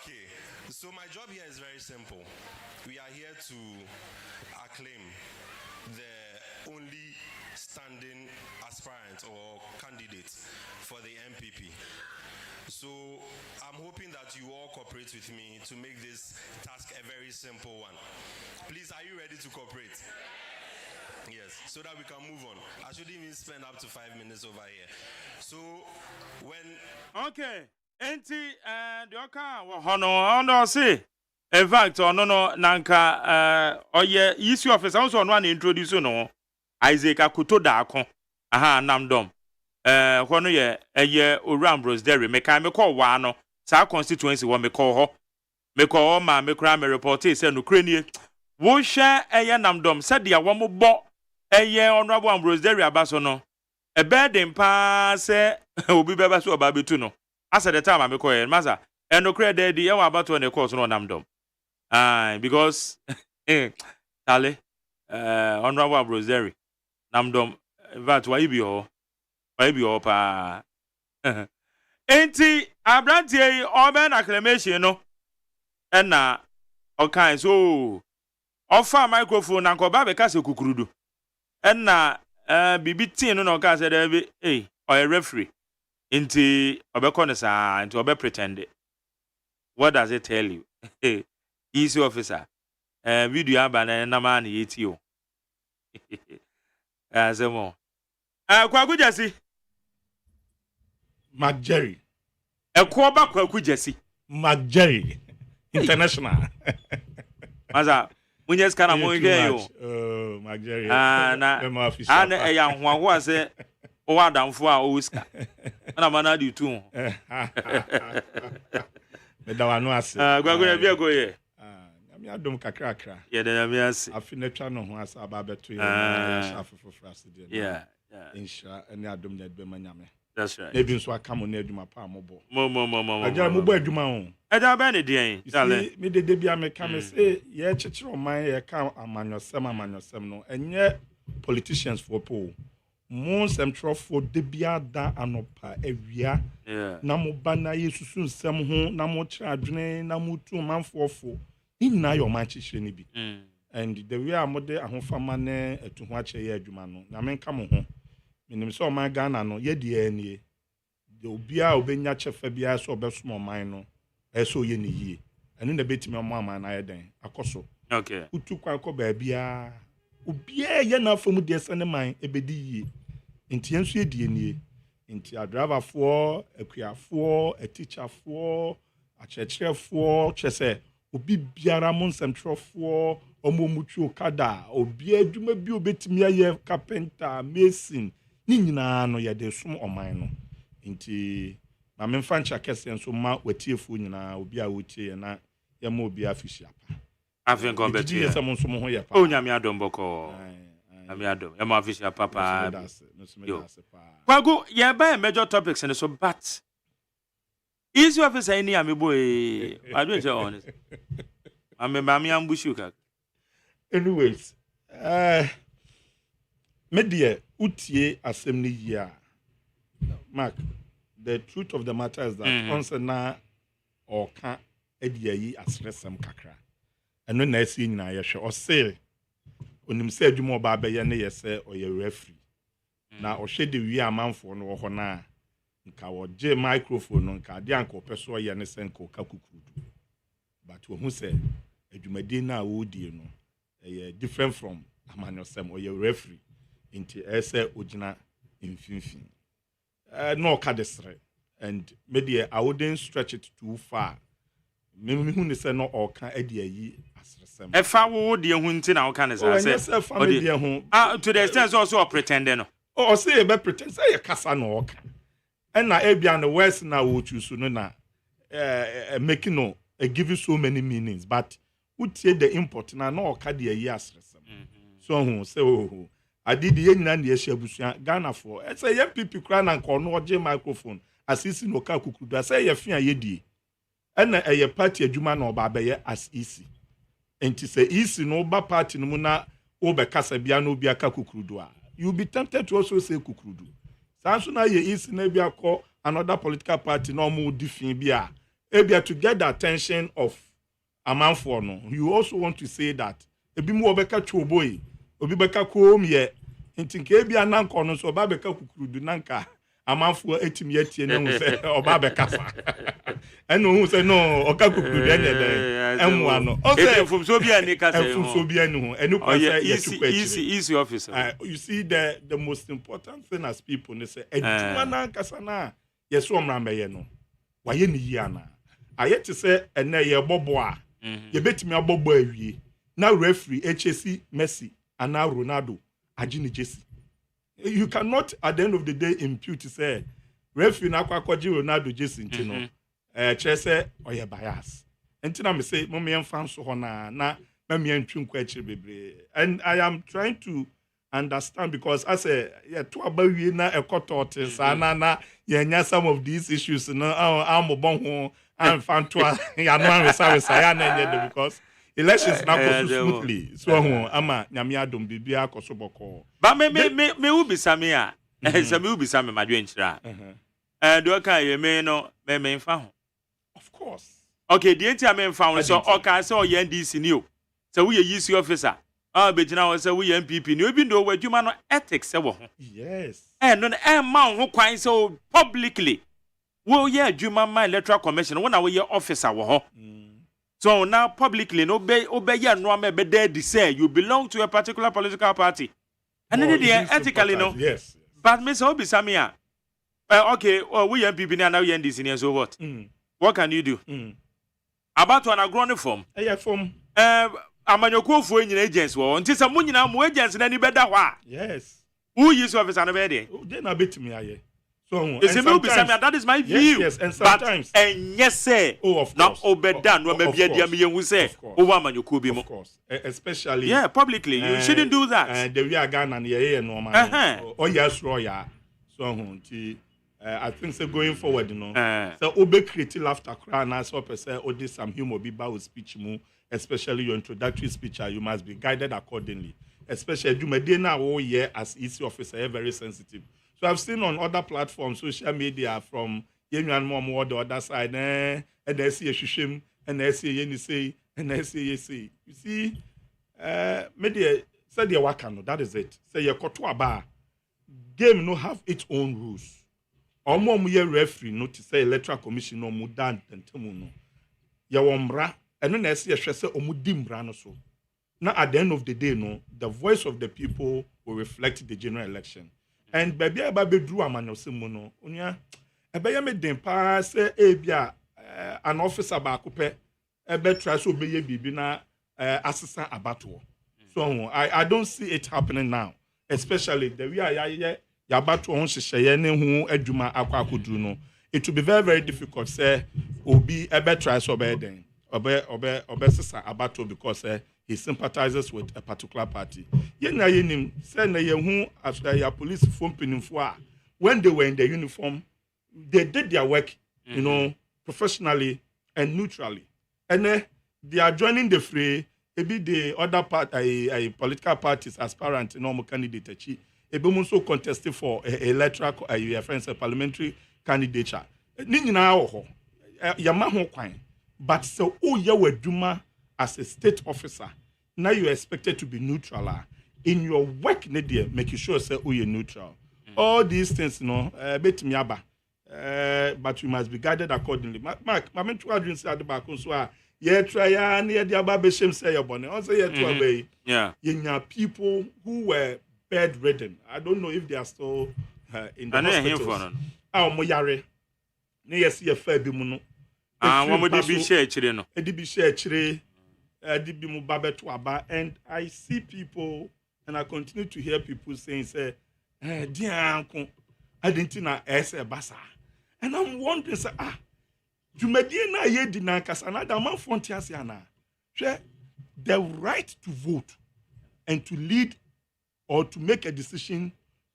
Okay, so my job here is very simple. We are here to acclaim the only standing aspirant or candidate for the MPP. So I'm hoping that you all cooperate with me to make this task a very simple one. Please, are you ready to cooperate? Yes, so that we can move on. I shouldn't even spend up to 5 minutes over here. So when Okay, Auntie, the Hono, see. In fact, no, Nanka, yeah, issue officer also one introduce no Isaac Akutodako. Aha, Namdom. Hono ye, Urambros Derry, me call one, sa constituency, what me call ho. Me call ma, me cry, me report, say no crane. Wo share Namdom, said the one more bo. Honorable Ambrose Derry Abasono. A bed in pa say, Obi Bebasu Babituno. As at the time, I call Maza, and no credit the about when the course no Namdom. Because, Tale, Honorable Ambrose Derry, Namdom, that why be all pa. Ain't he a brandy or man acclamation, no? And now, okay, so offer microphone and call Babacas Kukurudu. And now, BBT no case there or a referee into Obeconesa into Obe pretended. What does it tell you? Easy officer. Video banana naman eat you. As a more. Kwaku Jesse. Mark Jerry. A quarter Kwaku Jesse. Mark Jerry. International. Maza. Munyes kana monge oh, Mark Jerry. Na a young one was a Owadam for our Oscar. And I'm another too. But that one was Gwaguna be go ye. I don't kakra. Yeah, then I see. I feel the channel who has about to for frosted. Yeah. Insha and I don't need be manyame. That's right. Maybe so I come on edge my palm mobile. Mo. I just move edge my own. I don't bend it, darling. Me the debut I make come say, yeah, chichi on my account, I'm on your sem no, and yet politicians for poor. Most central for debia da anopa ewia. Yeah. Namo bana yesusu nsem ho, namo chadwene, namo tu manfofo. Inna your manchichi ni bi. And the way amode ahofama ne etu ho ache ye adwuma no. Na menka mo ho. Minim so man Ghana no ye de anie. De obia obenya chefa bia so obeso man no. Eso ye ne yie. Enu na betimi omo aman na ye den. Akoso. Okay. Utu kwa ko ba bia. Obia ye na afamu de sene man ebedi yie. Nti enso ye die nie. Nti a driver for, akuafo, a teacher for, a church for, chese obi biara mon central for omo mutu okada obi adwuma bi obetimi aye carpenter mason ni nyina no ye de som oman no nti ma memfa ncha kese nso ma watiefu nyina obi a wotie na ye ma obi afishia pa Afin combetie ye samo nso mo ho ye pa o nyame adom boko nyame adom ye ma afishia papa Kwagu ye ba major topics and so but easy officer any boy I don't say honest I'm ambushuka. Anyways, media utie assembly year. Mark, the truth of the matter is that once na or can edia yi asresem kakra. And when I see na yesho or say onim say adwuma oba be ye ne ye say oye referee na ohwe de wi amanfo no ho na nka wo je microphone no nka de anka opeso ye ne senko ka kukurudu but wo hu say adwumadi na wo die no different from amanyosem oye referee inti ese ogina mfimfin no ka desre and maybe I wouldn't stretch it too far. Maybe who say no or can edi ayi asresem. E fa wo de hu nti na wo kan say. To the extent also of pretending no. Oh say be pretend say you kasa no oka. And na ebia no words na wo choose no na making no giving so many meanings but who tie the import na no oka de ayi asresem. So who say oh I did the nyina na ehia busua Ghana for. E say young people cry na nko no oje microphone. Asisi no ka kukudu say ye fia yedie ena eye party adwuma na oba beye as easy enti say easy no ba party no mu na obekasa bia no bia ka kukudu a you be tempted to also say kukudu sanso na ye easy na bia call another political party no mu difin bia e bia to get the attention of amanfo no you also want to say that ebi mu obeka twoboy obi beka kom ye enti nke bia na nko no so oba beka kukudu nanka amanfo etimi atie ne hu se oba be kasa eno hu se no oka kukudu ene den enwa no o se from so bia ni kasa from so bia ni hu enu kwa say easy officer you see the most important thing as people ne say eduma na kasa na yeso omra meye no waye ni yi ana aye te se ene ye bobo a ye betimi abobo awie na referee HC Messi ana Ronaldo agini Jesse. You cannot at the end of the day impute to say referee na kwakoji Ronaldo Jason ntino say oye bias entina me say mo me enfan so ho na me antwi nkwa akire bebre and I am trying to understand because I say yeah to abawie na ekotot sana ye nya some of these issues no amobon ho amfan to ya no ansa ya na nye because elections na go smoothly so ama nyame adom bibia akoso boko ba me ubisa me a se me ubisa me madwenchira do ka ye me no me mfa ho of course okay the enti me mfa ho so oka se o ye NDC ni o se wo ye UC officer begina wo se wo ye MPP ni obi ndo wadwuma no ethics se wo ho yes no ma ho kwan se publicly wo ye adwuma ma electoral commission wo na wo ye officer wo ho. So now publicly obey no me be say you belong to a particular political party. And then ethically no. Yes. But Miss Obisamia. Okay, we MPP now you NDC so what? What can you do? About an agrone form. Yeah, form. Amanyoko for any agents wo. Until some nyina mo agents na ni beda hwa. Yes. Who use office and be there? They na bet me aye. So that is my view. Yes, and sometimes. But, and yes, sir. Oh, of course. Now, obeda no me bia dia me yen say. Over amanyoko bi mo. Of course. Especially. Yeah, publicly. You shouldn't do that. The we are Ghana na ye normal. Oh yes, roya. So I think so going forward, you know. So obe create laughter cry na so person or this some humor be ba speech mu, especially your introductory speech, you must be guided accordingly. Especially you may na oh yeah as EC officer very sensitive. So I've seen on other platforms, social media from Yenyan Mom the other side, and I see a shushim, and I see any say, and I see you see. You see, media said your wakano, that is it. Say your kotwa bar. Game no have its own rules. Or more year referee, not to say electoral commission no mudan and temuno. Yawambra, and then I see a shese omudim brano so. Now at the end of the day, no, the voice of the people will reflect the general election. And baby ababe drew amanyosemu no onya ebeye me den pa se ebia an officer ba kope ebe try so obeye bibi na assistant abato. So I don't see it happening now, especially the way ya abato on hyehyeye ne hu adwuma akwakoduru no. It will be very very difficult say obi ebe try so obeye den obe sisa abato because he sympathizes with a particular party. Yena yenim say na yehu as ya police form pinimfo when they were in the uniform, they did their work, you know, professionally and neutrally. And they are joining the fray. Maybe the other part, political parties aspirant, normal candidate, maybe also contested for a electoral, a parliamentary candidature. Nina ho, yamaho kwan. But so, oh, you were Duma as a state officer. Now you are expected to be neutral. in your work, Nadia, make sure say you're neutral. All these things, bet me aba. But you must be guided accordingly. Mark, my mentor didn't say at the back, so try near the Ababe Shem say your bonnet. Also, yeah, people who were bedridden. I don't know if they are still in the hospitals. Moyare. Near see a fair bimuno. One would be share children. A DB share chire, a DB mubabe to aba, and I see people, and I continue to hear people saying, say, dear uncle, I didn't know a basa. And I'm wondering, say, you may be na ye dinakas another man frontiasiana. The right to vote and to lead or to make a decision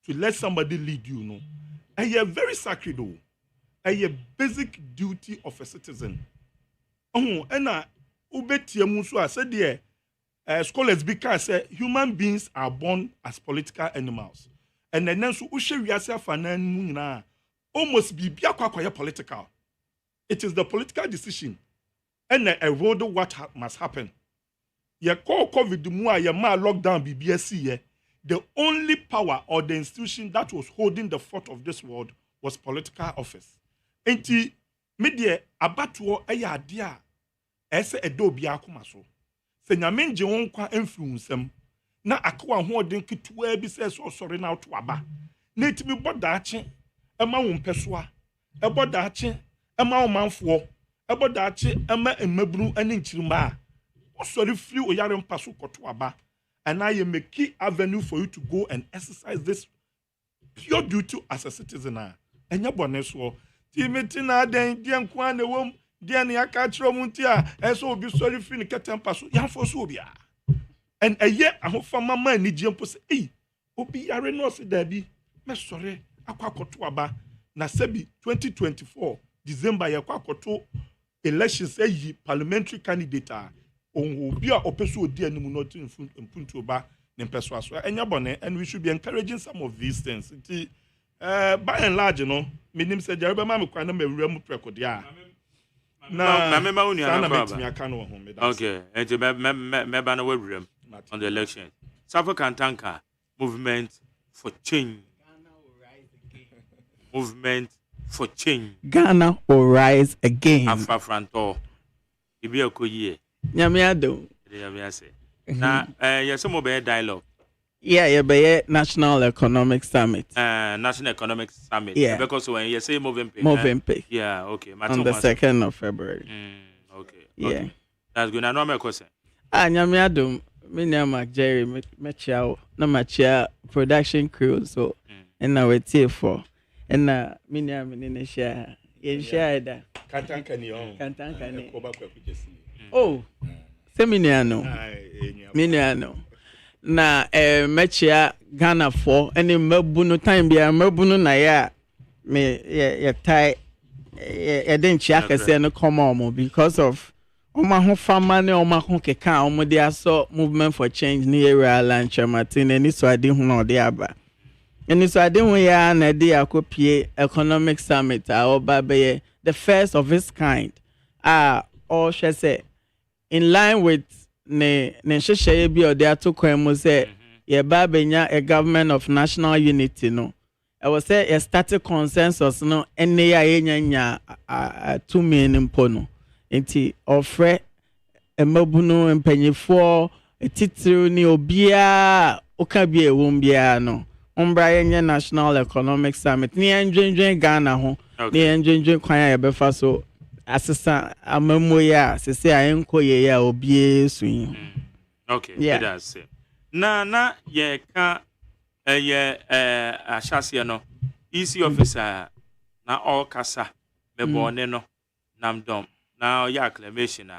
to let somebody lead you, a very sacred, a basic duty of a citizen. And ubeti musu said there, scholars because say human beings are born as political animals, and then so ushe wiase afanan mu almost be political. It is the political decision and a road what must happen. Ye call COVID mu ye ma lockdown BBSC. The only power or the institution that was holding the fort of this world was political office. Enti media abatuo eya dia ese edo bia akoma so. Se nyame nje won kwa influence na akwa ho den ketua bi se so sori na to aba. Na etimi bodaache ema wo mpesoa. Ebodaache ema wo manfo. Ebodaache ema emabunu ane nchirima. Osori free oyare mpaso koto aba. And I am a key avenue for you to go and exercise this pure duty as a citizen. And your bonus war. Timetina den dian kwane wom dian ya kachro muntia eso be sorry free ketem paso ya for so bia. And a year ahofa mama ni jempo say obi yare no se da bi me sorry akwakoto aba na sebi 2024 December ya kwakoto elections eyi parliamentary candidate obi a opeso odi animu not impuntu ba ne peso aso enya bone, and we should be encouraging some of these things. By and large, minim say Jeremy ma me kwa na mewura mu preko dia na me ma uni ana ba. Okay, and me ba na wewura on the election. South African tanker movement for change. Movement for change. Ghana will rise again. Afa franto. Ibi akoyie. Nyame ado. Na yes some be dialogue. Yeah, be National Economic Summit. National Economic Summit. Yeah. Because when you say moving pay. Yeah, okay. On the 2nd of February. Okay. Yeah. Okay. That's good. I know my question. Nyame ado. Me name Jerry Mechia na machia production crew so and now we take for and me name ni share. Ye share da. Kantanka ni on. Kantanka ni. Ko ba kwa kujesi. Oh, Seminiano. Miniano. Na mechia Ghana for any mabunu time bia mabunu na ya me ya tai ya den chiaka say no come on because of oma ho fama ne oma ho keka omo de aso movement for change ni area land Martin any so ade hu na ode aba. Any so ade hu ya na de akopie economic summit oba be the first of its kind. Or she say in line with ne sheshe bi ode atokwan mu say ye ba benya a government of national unity no I was say a static consensus no ene ya yenya 2 million mpo no enti ofre emabunu empanyefo etitiru ni obia oka bi ewom bia no ombra yenye national economic summit ni enjwenjwen Ghana ho ni enjwenjwen kwan ya befa so asesa amamoya sese ayenko ye ya obie suin. Okay, yeah. That's it. Na ye ka ashase no EC officer na all kasa me bone no nam dom na ya acclamation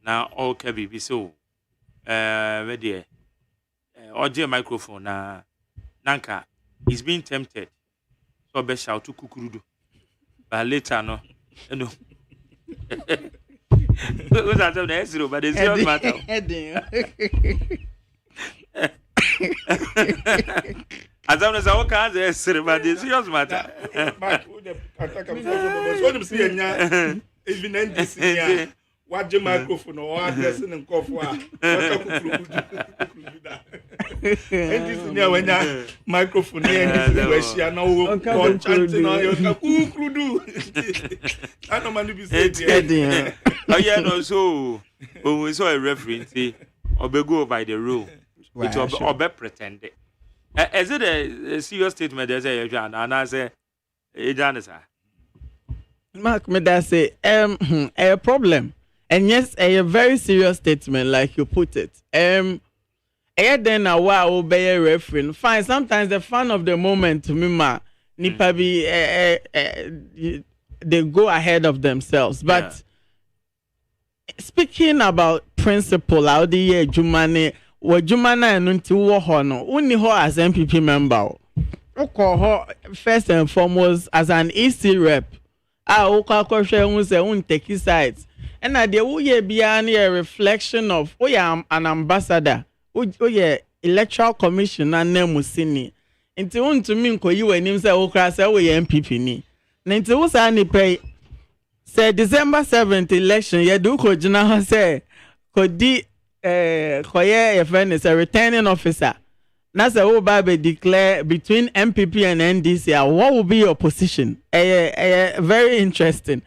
na all ka bibi so we there oje microphone na nanka is being tempted so be shout to kukurudu but later no no what's that on the zero but the zero matter as long as our cars are zero but the serious matter back with the attack of so see even NDC What the microphone or addressing and coffee? And this is when that microphone and this where now chanting on your I don't mind to be saying. Oh yeah, no. So when we saw a referee, go by the rule, which obe pretended. Is it a serious statement? There's a say, Mark, me that say, a problem. And yes, a very serious statement, like you put it. Then a while obey a referee. Fine, sometimes the fun of the moment to me, nipa be they go ahead of themselves. But speaking about principle, how the year Jumane, what Jumana and Nunti Hono, only her as MPP member. Call her first and foremost as an EC rep. Won't take his sides. And I did be a reflection of an ambassador, electoral commissioner name Musini. Into to me, you and him say, MPP ni. Ninety was any pay. Say December 7th election, ye do ko jina say, could koye a friend is a returning officer. That's a Babe declare between MPP and NDC. What will be your position? Very interesting.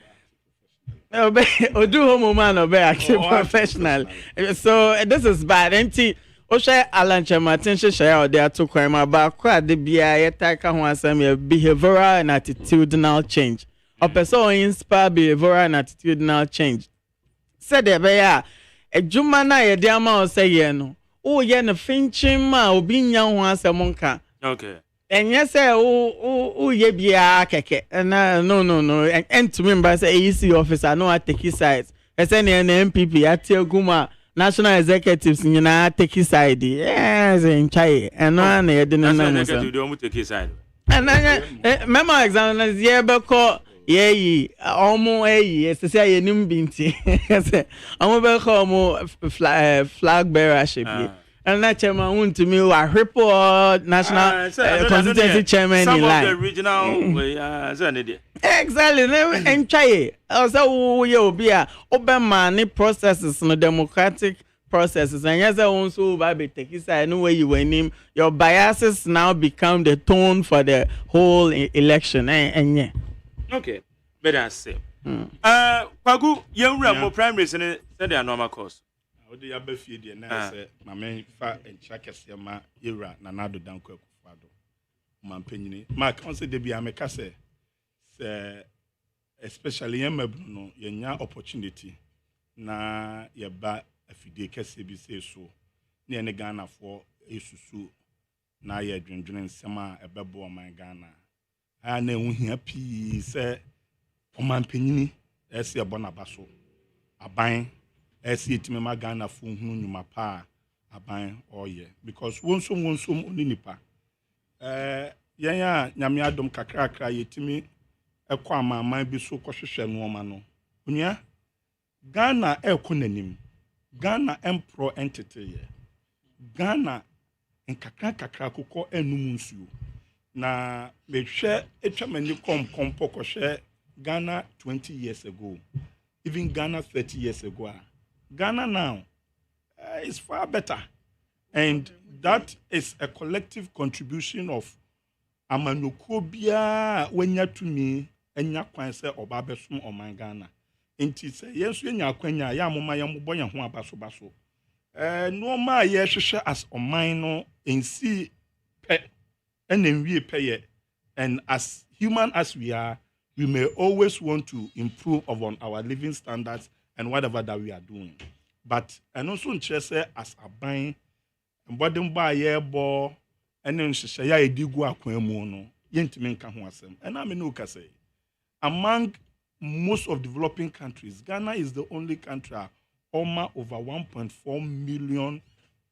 Odu homo man obe actually professional. So this is bad. Enti Osha Alan Martin share there to crime about kwa de bia yetaka ho asem behavioral and attitudinal change. A person inspire behavioral and attitudinal change. Said there be a juma ye de ama o say ye no. Oh, yeah, no finching ma obi nya ho asem nka. Okay. And yes, ye be a keke. No. And to me, say EC officer, no, I take his sides. As any MPP, I tell Guma, national executives, you know, take his side. Yes, in Chai. And no, I didn't know. You don't take his side. And then, memo examiners, yeah, but ye, almost yes, to say, you binti. I'm over flag bearer ship. And that chairman went to me, a report national constituency chairman some in of line. the regional Exactly. And try also you be a open money processes no democratic processes. And yes, I also baby take it. I know where you were him. Your biases now become the tone for the whole election. And yeah. Okay. Better say. Kwagu, you run more primaries and said they are normal course. Odi ya befie de na se ma men fa encha kese ma yewra na nado danko akufado ma mpanyini ma kan se de bia me ka se especially yam mabnu no yenya opportunity na ye ba afide kese bi se so na ene Ghana fo esusu na ye dwendwen nsem a ebebo o man Ghana a na ehu hia pi se o ma mpanyini ese ebona baso aban esi etime ma Ghana fo hu nyuma pa aban oye because wonsom oni nipa yen ya nyame adom kakra yetimi ekọ amaman bi so kwohwehwe no ma no onua Ghana ekonanim Ghana empro entity ye Ghana nkakra kokọ enum nsuo na mehwe etwamani kompo kohwe Ghana 20 years ago even Ghana 30 years ago Ghana now is far better. And that is a collective contribution of amanokobia wenya to me enya kwan se obabesum oman Ghana. Enti se yesu enya kwanya ya moma ya mboya ho abaso. No ma ye hwehwe as oman no ensi pe enenwie pe ye. And as human as we are, we may always want to improve upon our living standards and whatever that we are doing. But and also say as a buying and bottom by year ball and then she say ya edigu akwamu no yentimi nka ho asem and I mean no ka say among most of developing countries Ghana is the only country over 1.4 million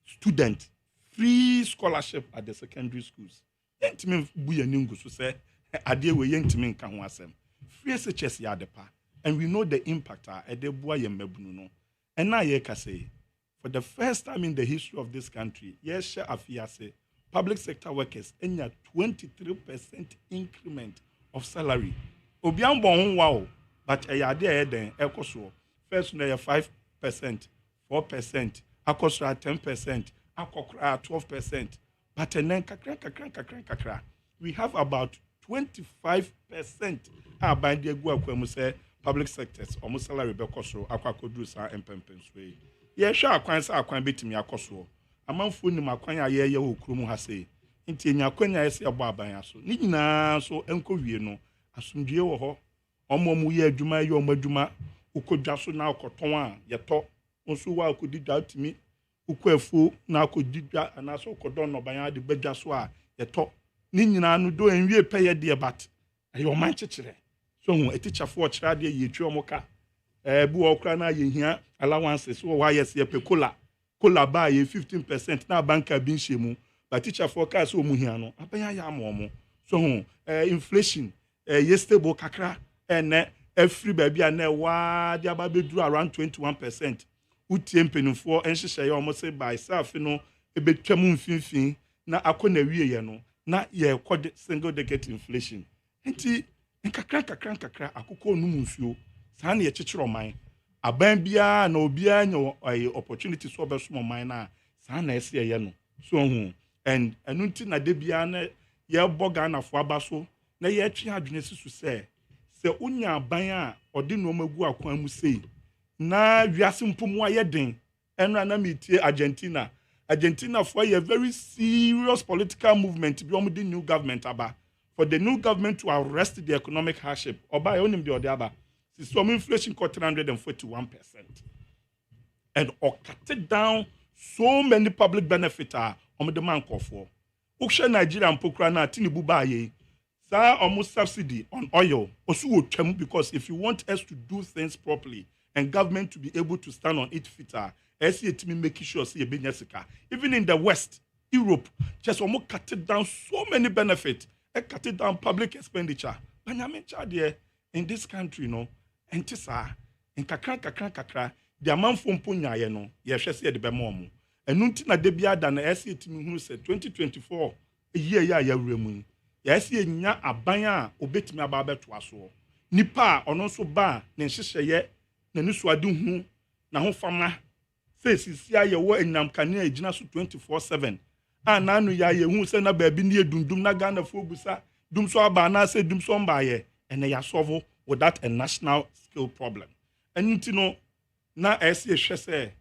students free scholarship at the secondary schools yentimi bu yaningu so say ade we yentimi nka ho asem free SHS ya depa. And we know the impact no. And now you can say, for the first time in the history of this country, yes, Afiase, public sector workers, and a 23% increment of salary. Obian bon wow, but a yade then echoso first na 5%, 4%, akosra 10%, akokra 12%, but then kakra. We have about 25% aban de gu akwam say public sectors almost salary be koso akwakodu sa empempenswe. Ye hwa akwan sa akwan betimi akoso. Amanfo nim akwan a ye wo kurom ha sei. Nti enya kwanya ye se abo aban aso. Ni nyina so enko wie no asumdue wo ho. Omo ye adwuma ye omo adwuma ukodwa so na okoton a ye to. Nso wa akodidwa timi ukwafu na akodidwa anaso okodon no ban ade badwa so a ye to. Ni nyina no do enwie peye de bat. Ayo man chechire. So hu etichafo okira de ye twa omoka. Bu okra na ye hia allowances so wa yes ye pe kola ba ye 15% na banka bi nhemu. But teacher forecast o mu hia no abanya ya amomo. So hu inflation ye stable kakra ene every baby na wa de ababeduru around 21%. Utie mpenufo enhyehyɛ ye omo say by self no ebetwam mfinfin na akona wie ye no na ye kode single digit inflation. Enti nkakra akoko onum nsuo saa na ye kyekere man aban bia na obia nya opportunity so obeso man na saa na ese ye no so hu and enunti na de bia na ye boga na fo aba so na ye twe adwene sisu se unya aban a ode no magu akwan mu sei na wiase mpom aye den eno na metie Argentina for a very serious political movement beyond the new government aba. For the new government to arrest the economic hardship, or by onim the other, some inflation cut 341%. And or cut down so many public benefits on the man call for. Uksha Nigeria and Pokrana Tinibu Baye, sa almost subsidy on oil, also because if you want us to do things properly and government to be able to stand on its feet, making sure even in the West, Europe, just almost cut it down so many benefits. Cut it down public expenditure. But in this country, no, and tisa, in kakra, the amount from Punya, no, yes, the Bemomo. And Nuntina debia than the SAT who said 2024, a year, remu. Yes, ye nya abaya, obet me about to us. Nipa, or no so ba, Nenshisha ye, Nenuswadu, Naho Fama, says, see, I were in Namkania, Jinasu 24/7. Nanu ya ye hu se na baby ne dundum na Ghana fo busa dum so aba na se dum so mba ye ene ya solve without a national skill problem enti no na ese hwe se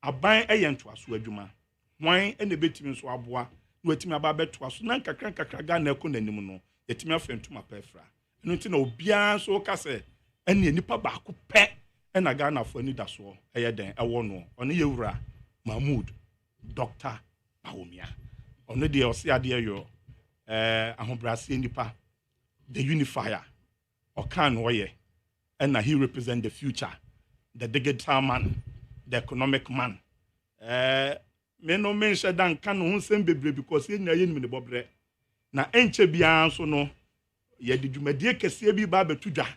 aban eyento aso adwuma hwan ene betimi so aboa na wetimi aba beto aso na kakra Ghana ko nanim no yetimi afentuma pefra enti na obia so ka se ene nipa ba ko pe ena Ghana fo ani da so eye den ewo no one yewura Mahmoud Dr. Baumia. Ono de ose ade yo ahobrase nipa the unifier okan oye and he represent the future, the digital man, the economic man. Me no mention dan kan ho nsem bebre because ye nya ye nim ne bobre na enche bia so no ye de dwumadie kese bi ba betudwa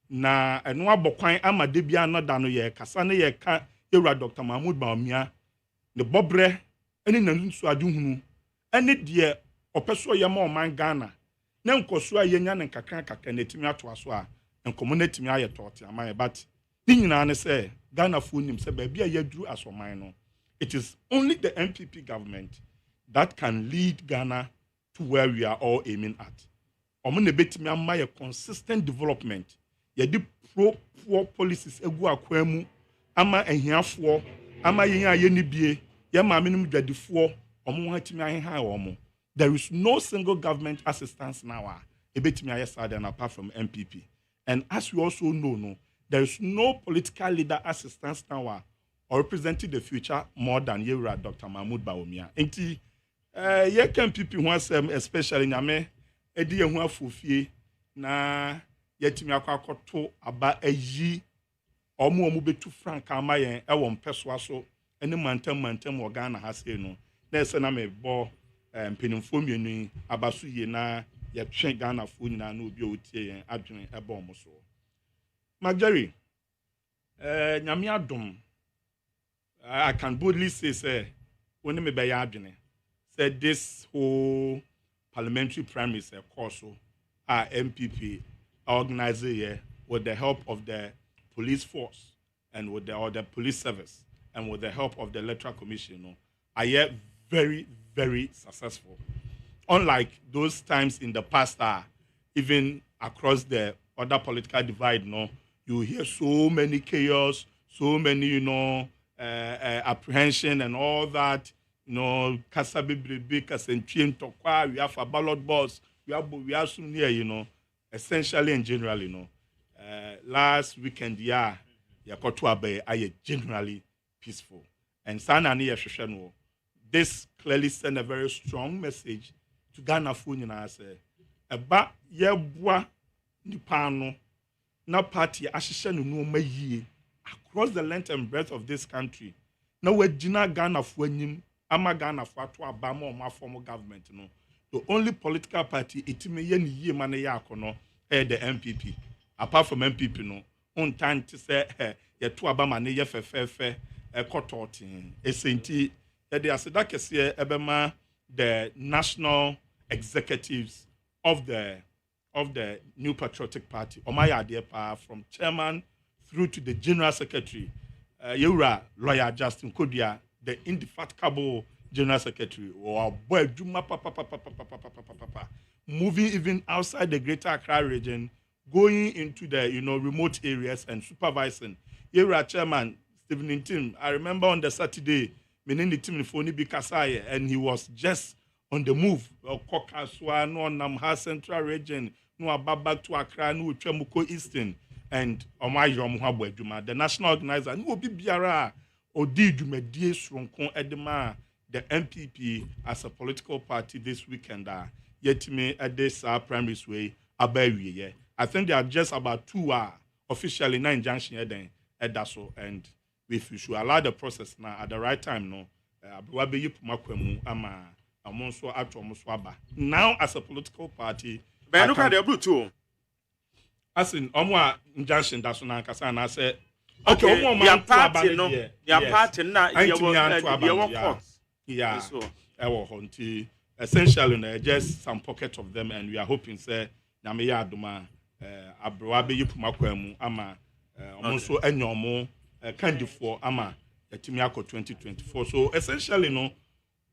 na eno abokwan amade bia no da no ye kasa ne ye ka ewura Dr. Mahmoud Baumia ne bobre eni na nsu adwuhunu eni de opeso ye ma oman Ghana na nkoso a yenya ne kakra na etimi ato aso a nkomo na etimi aye tote aman but ni nyina ne se Ghana fu nim se ba bia yaduru asoman no it is only the MPP government that can lead Ghana to where we are all aiming at. Omo na betimi ama ye consistent development ye di pro policies egu akwamu ama ehiafo ama yen aye ni bie ye ma menum dwadifo omo hatimi aheha omo. There is no single government assistance now ebetimi aye side and apart from MPP. And as we also know, there is no political leader assistance now or representing the future more than Yewura Dr. Mahmoud Baumia. Enti ye can MPP who especially nyame edi ye hu afofie na yetimi akwakoto aba ayi omo betu frank amayen e wo mpeso so ene mantam wo Ghana ha sei no na ese na me bo mpenimfo mienu abaso ye na ye twen Ghana fo nyina na obi otie yen adwene e bo mo so Magari nyame adom I can boldly say when me be ya adwene say this whole parliamentary primaries course MPP organize here with the help of the police force and with the police service and with the help of the electoral commission, are yet very, very successful. Unlike those times in the past, even across the other political divide, you hear so many chaos, so many, apprehension and all that, kasabibribi, kasentien tokwa, we have a ballot box, we have soon here, essentially and generally, last weekend, are generally peaceful. And this clearly sent a very strong message to Ghana Funyana say, "Eba yebwa nipano na party ashisha no mayi across the length and breadth of this country. Na wajina Ghana Funyim ama Ghana Fatu Abama or my former government no. The only political party itime yen ye mane yakono the MPP. Apart from MPP no, on time to say ye to Abama ne ye fe kototin. Esenti the asedakese ebema the national executives of the New Patriotic Party, Omaya Adepa, from chairman through to the general secretary, Yura lawyer Justin Kodia, the indefatigable general secretary, or boy Juma moving even outside the Greater Accra region, going into the remote areas and supervising. Yura chairman Stephen Intim, I remember on the Saturday, meaning team Foni Bikasai, and he was just on the move. Kokaswa, no Namha Central Region, no Ababa to Accra, no Chemuko Eastern, and Omayo Muhabwe Juma, the national organizer, no Bibiara, Odi Jumedie Sronkon Edema, the MPP as a political party this weekend, yet me at this primary way, Abawi. I think there are just about 2 officially 9 junction at Daso, and if you should allow the process now at the right time, now as a political party, but look at the blue too. As in injunction that's on Kasana I said, okay, your party no, your party now, your court. Yeah, essentially just some pocket of them, and we are hoping say Nameya Duma Abroabe Yupumakwemu ama also enyomo candy for ama Timiako 2024. So essentially,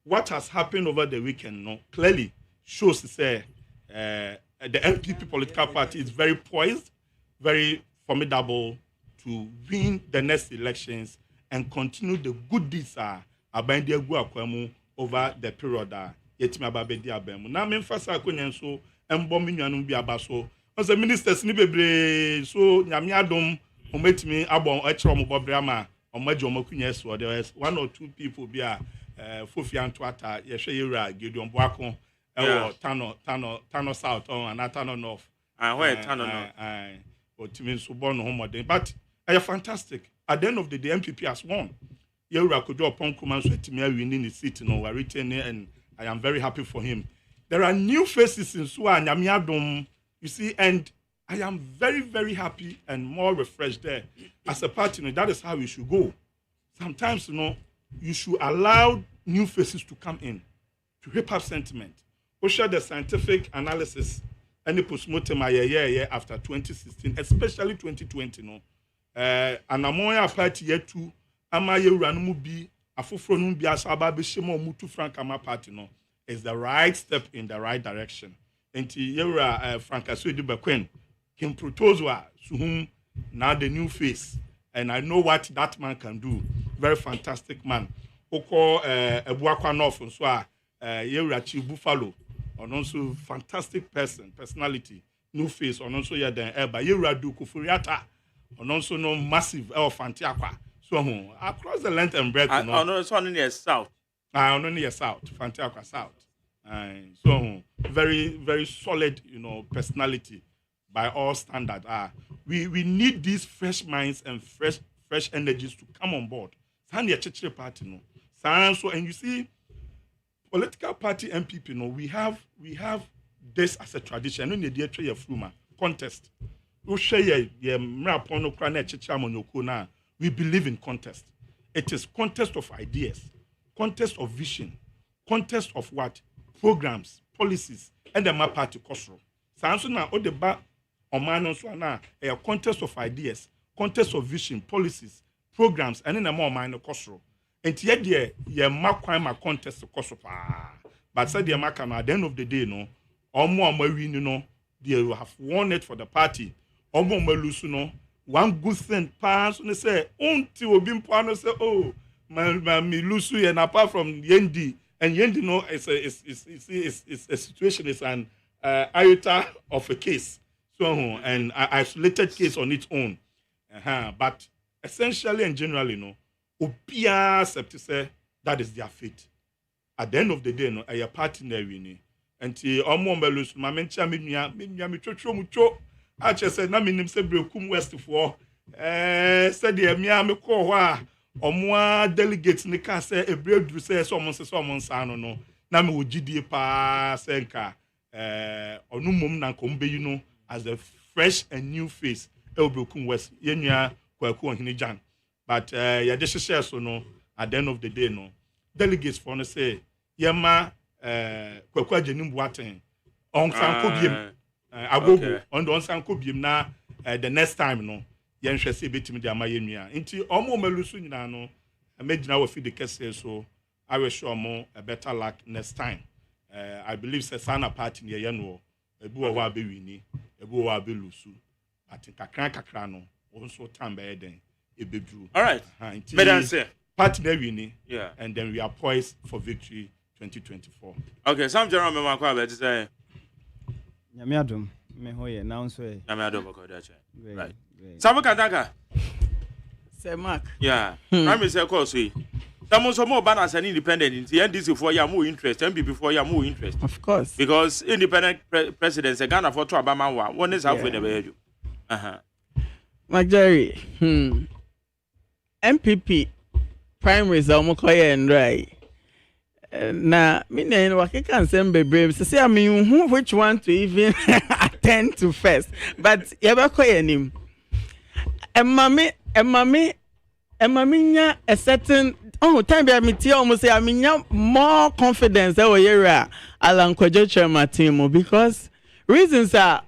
what has happened over the weekend, clearly shows say the NPP political party is very poised, very formidable to win the next elections and continue the good deeds over the period yetimi ababedi abemu. Na me mfasa akonya so embo minwanum bi abaso. As the ministers ni bebre so nyame adom ometimi abon ekiro mo bobrama omajo makunya so there was 1 or 2 people bi Fofi Antoata yehwe yura Gideon Boako Tano South and Tano North. Where Tano North? Otimi so born homodin, but are fantastic. At the end of the day, MPP has won. Yura could do upon command so Timi winning the seat, we're retaining, and I am very happy for him. There are new faces in Sua and Yamiadom, you see, and I am very, very happy and more refreshed there. As a party, that is how we should go. Sometimes, you should allow new faces to come in to hip hop sentiment. We share the scientific analysis and the postmortem after 2016, especially 2020. And Amoya party yet to Amaye Ranubi, Afufronum Biasaba Bishimo Mutu Frankama party is the right step in the right direction. And Yera Francasu de Bequen, Kim Protozwa, to whom now the new face. And I know what that man can do. Very fantastic man. Oko Ebuakwa North, and so Yerachi Buffalo, and also fantastic personality, new face, and also Yaden Eba, Yeradu Kufuriata, and also no massive Fantiaqua. So across the length and breadth. I know it's only near South. Only near South, Fantiaqua South. So very, very solid, personality by all standards. We need these fresh minds and fresh energies to come on board. Party, So, and you see, political party MPP, we have this as a tradition. No need to fruma contest. We believe in contest. It is contest of ideas, contest of vision, contest of what? Programs, policies, and the map party kosro. So now a contest of ideas, contest of vision, policies, programs and then more minor kosro. And yet ye ma contest kosro pa. But said the at the end of the day no, or more win no, they will have won it for the party. Or more lose no. One good thing pass when they say until we been plan say oh me lose and apart from Yendi and Yendi no it's a situation, it's an iota of a case. So an isolated case on its own. But essentially and generally, no, Opia accept say that is their fate. At the end of the day, no, a party there winning. Until Omo Melus, my mencha me mucho. I just said, na minim se brekum west for said the me call wa Omo delegates ni can say a brave do say someone sano no. Na me wo GDA pa senka onumum na kombe you know as a fresh and new face. Elbrokum West, Yenya, Kwaku and Hinijan. But ya just share so no, at the end of the day, no. Delegates for to say, Yama Kwaku Jenim Waten, on San Kobium, Agogo, on the San Kobium na the next time, no. Yen shall see bit me the Mayemia. Into Omo Melusunina, no. I made now feed the case so I will show more a better luck next time. I believe Sesana party near Yano, a bua wabi wini, a bua wabi lusu. I think a crank no also time by then a bedroom. All right, party winning, yeah, and then we are poised for victory 2024. Okay, some general member to say Yamiadum, me hoye now so Yamiadum right. Sabukataka. Say Mark. Yeah. I'm say course we. Some more banners and independent in the NDC for your more interest, MB before your more interest. Of course. Because independent presidents are Ghana for Obama one is halfway the Majority, MPP primaries are more and right. Now, me can send baby. So say I mean, which one to even attend to first? But you ever call him? And mommy, a certain time be me almost say I mean more confidence that we are Alan Kwajoche Matimo because reasons are.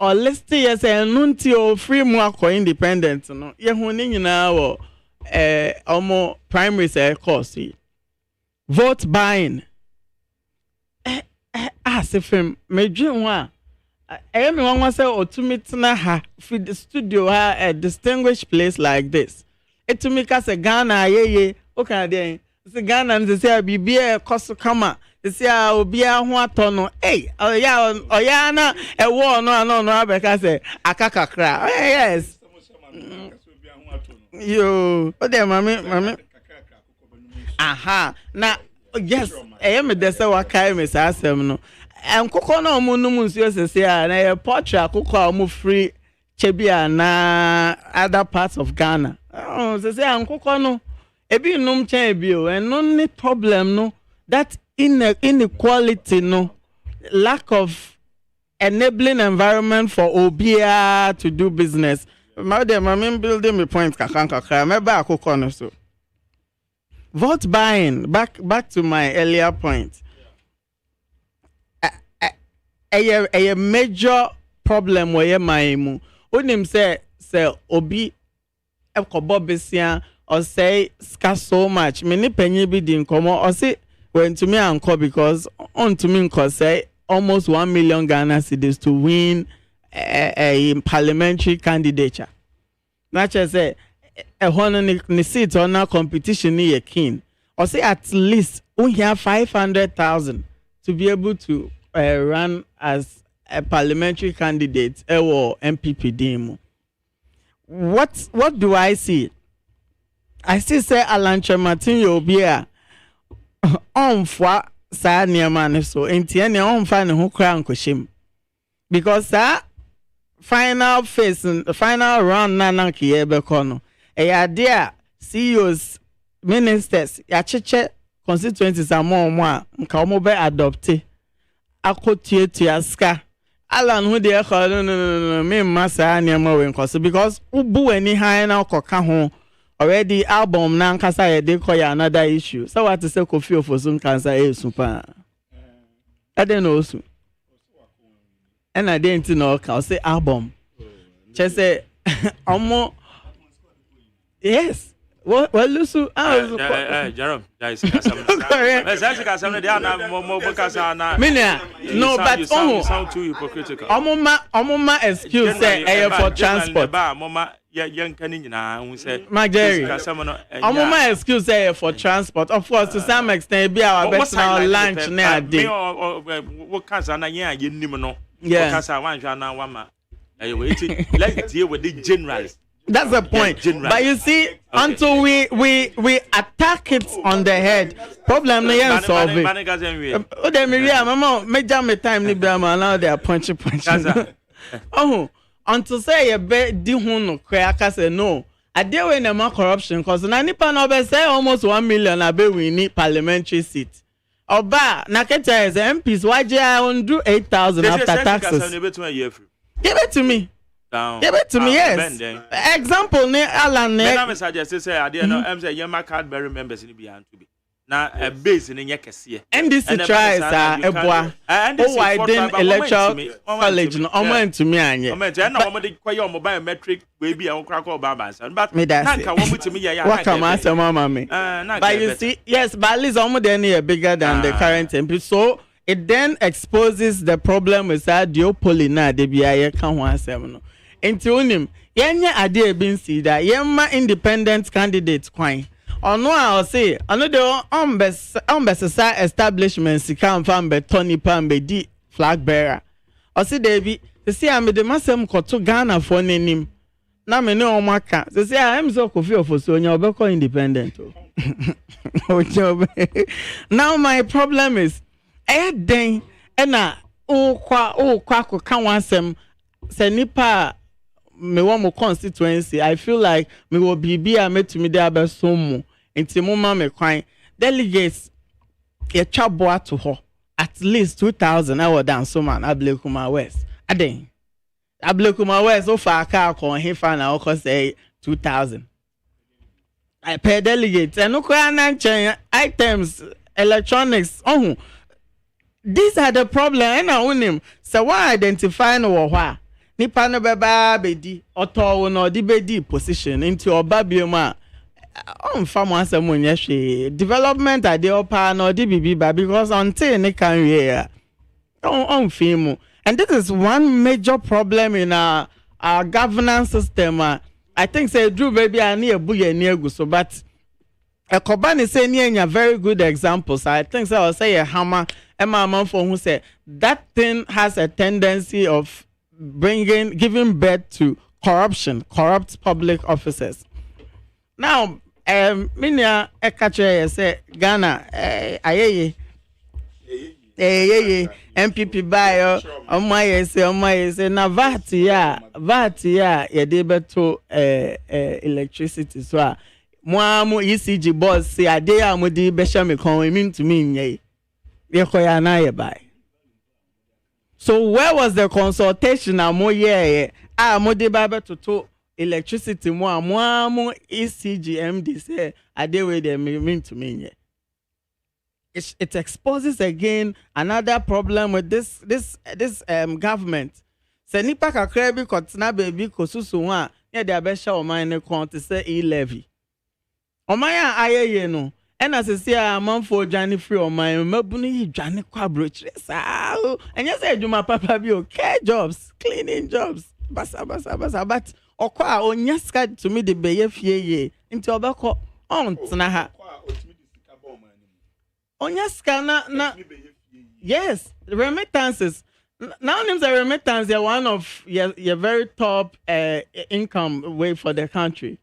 Or let's say yes, nunti o free more independent no. Ye huni nyina wo omo primary say course. Vote buying. Sefem medwin wa. Me wan say otumit na ha fi the studio ha a distinguished place like this. Etumi ka se Ghana yeye o kan dey. Se Ghana nze say bibia koso kama. See how be a no. Hey, oya na a war no abeka say akaka kra. Yes. Yo, what there mami. Aha. Na yes, me dey say wakai me say asem no. Enkoko na omo no nsuo say na e portrait akoko omo free chebia na other parts of Ghana. Oh, say enkoko no. Ebi num chen ebi o, and no ni problem no. That inequality, no, lack of enabling environment for Obia to do business. Madam, I'm building my point. So, vote buying. Back to my earlier point. A major problem where my mu. Unim say Obi ekobobesia or say scarce so much. Many penny bidding come or say. When to me anchor because on to me say almost 1 million Ghana cedis to win a parliamentary candidature. Not just say a one seat on a competition near king. Or say at least we have 500,000 to be able to run as a parliamentary candidate or MPP demo. What do I see? I see say Alan Martin Yobia. Onfwa sa niamane so enti ene onfa ne ho kra nkohyem because that final round na kiye beko no ade a CEOs ministers ya cheche constituencies amon a nka omo be adopte akotie aska Alan who dey call no me masa niama we nkoso because ubu ani han na okoka ho already album na nkasa ye dey call another issue. So what to say Kofi Ofosum cancer e super. I don't know so. And I didn't know can say album. Che say omo yes. Well, Lusu, Jerome, guys, no, but you sound too hypocritical. Omoma excuse say for transport. My Jerry, Omoma excuse say for transport. Of course, to some extent, be our best now lunch near day. What cancer na you know? Yeah, let's deal with the generals. That's the point. But you see, until we attack it on the head, problem no yan solve it. Oh, them area, mama, me jam me time ni be ma now they are punch. Oh, until say you be di hu no kra ka say no. I deal with the more corruption cause na nipa no be say almost 1 million abe we need parliamentary seat. Oba na keta is MPs waje on do 8,000 after taxes. Give it to me. Give it to me, yes. Example, ne Alan ne. I suggest say I no am say Yema Cadbury members in be to be. Na a base in Yakasi. NDC tries Eboa. Oh, widen electoral college no went to me anye. No one biometric baby and crack or babas. But me that to me what come answer mama me. But you see, yes, but at least almost then bigger than the current MP. So it then exposes the problem with that duopoly na de biaye kan ho asem no. Enti onim yenye ade ebinsi da yemma independent candidate kwan. Ono a say ono de ombesa establishment sika mfam be Tony Pambe di flag bearer. O say David, say am de masem koto Ghana for nenim. Na me ne o maka. Say am so Kofi Ofosu onya obekọ independent o. Now my problem is den na okwa ko kan wansem se nipa me want mo constituency. I feel like me will be a me to me there be so mo enti mo ma me kwan delegates ye twabo to ho at least 2,000 I down so man Ablekuma West aden Ablekuma West so far car kon he fa na o say 2,000 I pay delegates and no kwa na chen items electronics these are the problem and I own him so why identify no ho nipa no beba bedi oto no di bedi position into oba bioma on farm answer mo nyehwe development ade opa no di bibi ba because until ne can here on film and this is one major problem in our governance system. I think say Drew baby ani ebu ye ni egu so but Ekobani say ni very good examples. I think so I'll say a hammer Emma man for who say that thing has a tendency of giving birth to corrupt public officers. Now, minya ekache say Ghana, ayeye, MPP bayo, omaye say na VAT ya, ye debe to electricity so mo ECG boss say ade ya mo di besha me kon mean to me nye. Ye koya na ye buy. So where was the consultation mo ye mo de ba to electricity mo ECG MD say ade we dey mean to me nye. It exposes again another problem with this government. Se nipa kakra bi kotena baby kosusu ho a ye de abesha o man ne kon to say e-levy. O man ayeye no and as I say amanfo dwane free o man mabunu yi dwane kwa brochire sa enye say adwuma papa bi o care jobs cleaning jobs basa but okwa onya ska to me de beye fie ye nti obekọ on tena ha onya ska na yes remittances now names are remittance they're one of your very top income way for the country.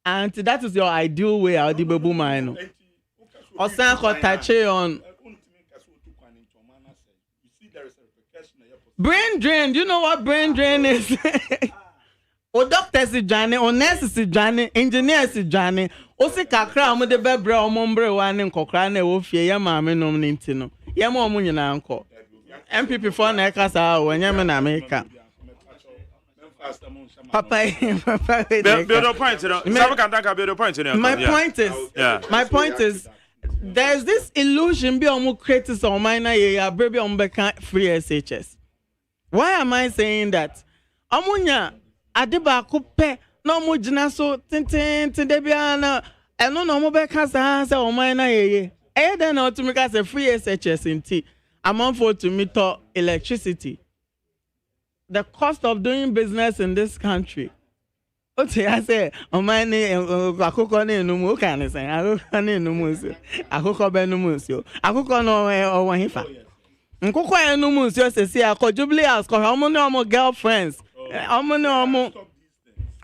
And that is your ideal way out the babu mine. Osan ko touch on brain drain. Do you know what brain drain is? O doctors is journey, o nurses is journey, engineers is journey. O si kakra omo de bebre omo mbre wa ne nkokra na wo fie ya maame nom ne ntino. Ye ma omo nyina nko. MPP for na ekasa o nya me na America. Papa, my point is, there's this illusion be on creators on mine ya baby on free SHS. Why am I saying that? Amunya adeba kupe no mo gyina so tintin de bia na eno no mo be ka sa o man na yeye e den na to me ka say free SHS nti amount for to meet electricity. The cost of doing business in this country. Okay, I say, on my name, Akoko ne numu can say, Akoko ne numu, Akoko be numu, Akoko no or one hifa. Nkoko e numu say, Ako Jubilee House, how many girlfriends? How many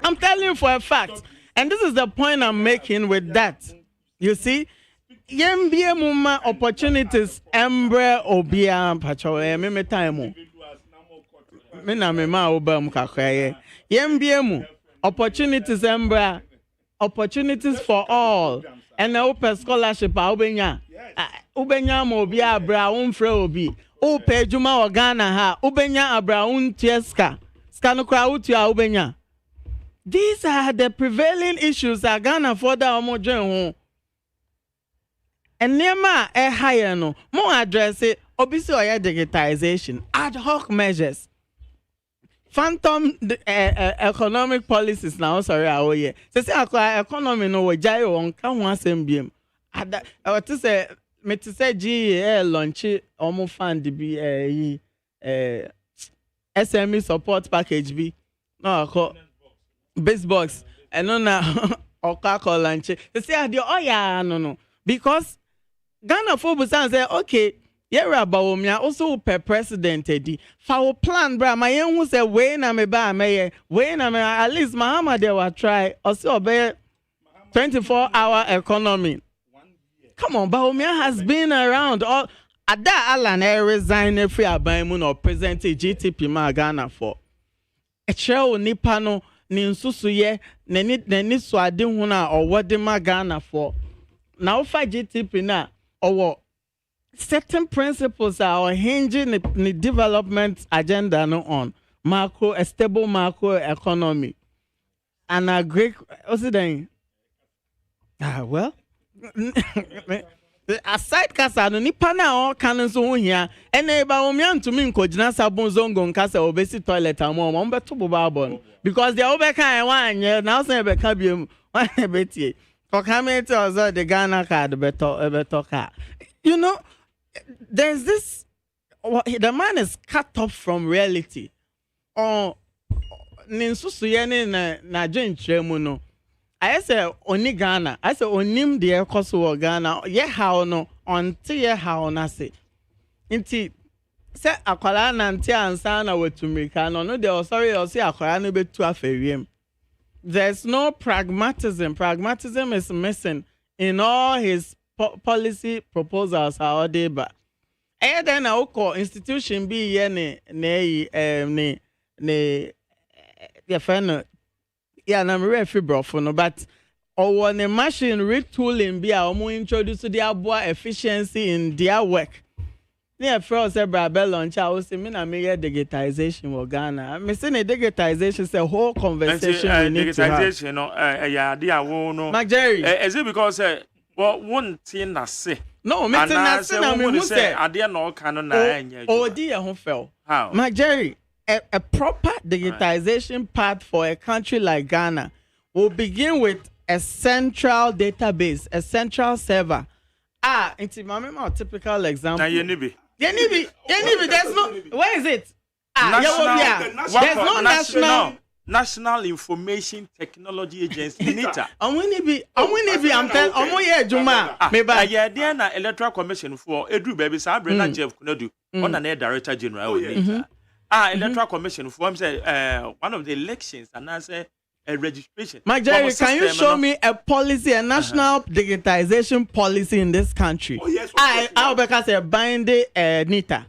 I'm telling you for a fact. And this is the point I'm making with that. You see? Yembie muma opportunities embre obia pacho me time. Me na me ma oba mu kakra yembie mu opportunities embra opportunities for all and open scholarship ubenya mo obi abra unfre obi o pe adwuma o Ghana ha ubenya abra untieska ska no kra utu a ubenya. These are the prevailing issues that Ghana for that omodwen ho. And nema higher no more address it obviously digitization ad hoc measures phantom economic policies now sorry awoye say economy no we jai won ka ho asembiem ada what say me to say GEA launch omo fund bi SME support package bi no ko base box eno na okako launch say ade oya no because Ghana for busan say okay yera bawomia also per president edi fa plan bra ma yen hu say we na me ba meye we na me at least Muhammad they will try also obey 24-hour economy. Come on, bawomia has been around all ada Alan resign every aban no present GTP ma Ghana for e chere nipa no ni nsusu ye nani so ade hu na owode ma Ghana for now for GTP na or certain principles are hinging the development agenda no on a stable macro economy and a great what's it then? Well aside kasa no nipa na o kan so here eneba o mian to me nkojina sabon zongo nkasa obesi toilet amom o beto bobabon because they obeka e wan now say be ka biem wan betie for coming to us the Ghana card beto car. You know, there's this the man is cut off from reality. Oh, ninsusu ye na dwentremu no. I say oni Ghana. I say onim de ekoso Ghana. Ye how no onti ye how na say. Inti say akwala na nti ansa na wetumika no de sorry o say akwala no betu afewiem. There's no pragmatism. Pragmatism is missing in all his policy proposals. How they ba? And then I call institution be ne your friend. Yeah, na me refi brofo no, but our ne machine retooling be a introduce to their boa efficiency in their work. Yeah, for say Brabel launch I was saying na me digitization in Ghana. Me say digitization is a whole conversation we need to have. Digitization no yeah dia wo no. Jerry. Is it because one thing na say. No, me thing na say na me who say ade na o kan na anya. Oh, dear who fell. How? Jerry, a proper digitization path for a country like Ghana will begin with a central database, a central server. It's my typical example. Na yenibi. Yenibi, there's no, where is it? There's no National Information Technology Agency, NITA. I'm telling you, Juma. Maybe yeah, na Electoral Commission for Edu baby, Sabrina Jeff Kunedu, on an Director General. Electoral Commission for one of the elections, and I say a registration. Jerry, can you show me a policy, a national digitization policy in this country? I'll because a binding NITA.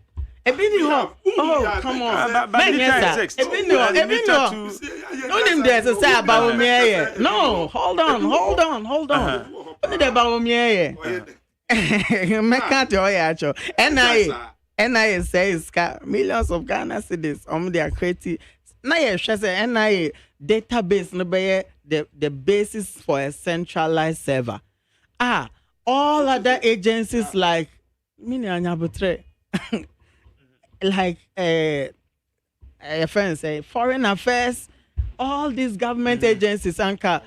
Oh, come on. No, hold on. Only about me. NIA says millions of Ghana citizens they are creating. NIA says NIA database no be the basis for a centralized server. All other agencies like like friends say foreign affairs, all these government agencies anka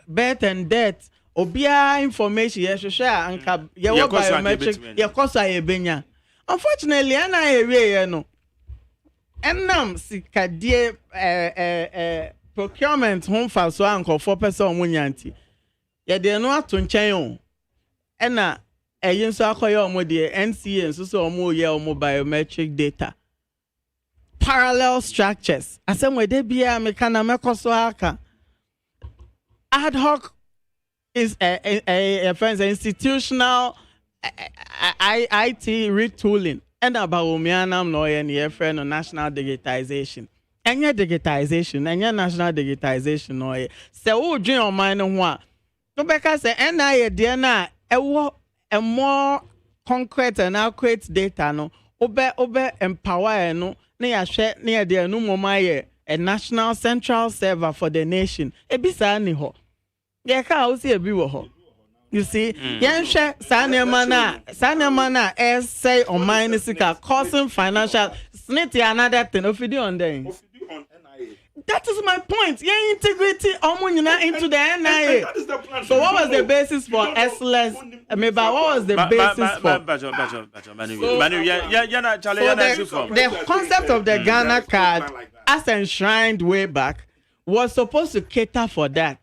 birth and death obia information yehwehwe anka yewo biometric yekoso ayebenya unfortunately ana ewie no enam sikadie procurement home fa so ankofo person omunyanti ye de no ato nchen o ena eyin so akoye omo de NCA nso so omo ye omo biometric data parallel structures asem we de bia me kana mekoso aka ad hoc is a institutional IT retooling and about umianam no ye friend no national digitization enye digitization enye national digitization no ye se wo dwen o man no ho a no beka se NIA de na ewo a more concrete and accurate data no obe empower no na ya hwe na ya de no moma ye a national central server for the nation ebisa ni ho ye ka o si ebi wo ho. You see, Yansha Sanemana say on mine sika causing financial snitty another thing of video on there. That is my point. Yeah, integrity into the NIA. So what was the basis for S-less? What was the basis for? The concept of the Ghana card as enshrined way back was supposed to cater for that.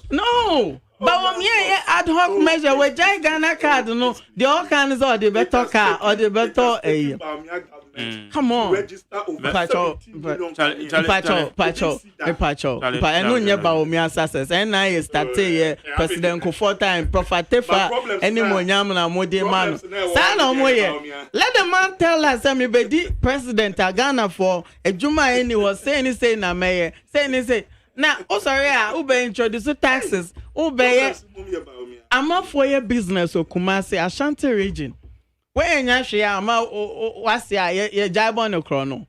No. But when ad hoc measure with Ghana card, no, the all kinds of the better car or the better come on, Pacho. I know never about me success. And I started President Kufuor time, Prophet Tefa, any more Yamana Modi man. Let the man tell us, I'm be President Ghana for a Juma any was saying, na mayor, saying, now, sorry, Ube introduce taxes. Ube, I'm up for your business or Kumasi, Ashanti region. Where in Yashia, Wasia, ye jabon o chrono.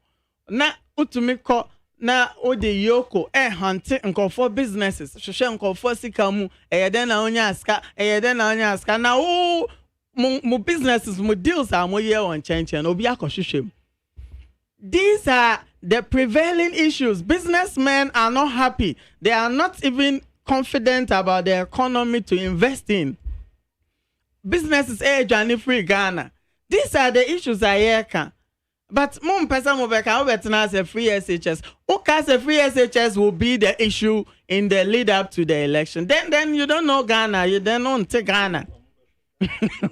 Na utumiko, na odi yoko, hunting and for businesses. Shoshan call for sikamu, then onya aska, now, mo businesses, mo deals are more year on change and obiako shishim. These are the prevailing issues. Businessmen are not happy. They are not even confident about the economy to invest in. Businesses age and free Ghana. These are the issues I hear. But mom person will be a free SHS. Okay, free SHS will be the issue in the lead up to the election. Then you don't know Ghana. You don't know Ghana.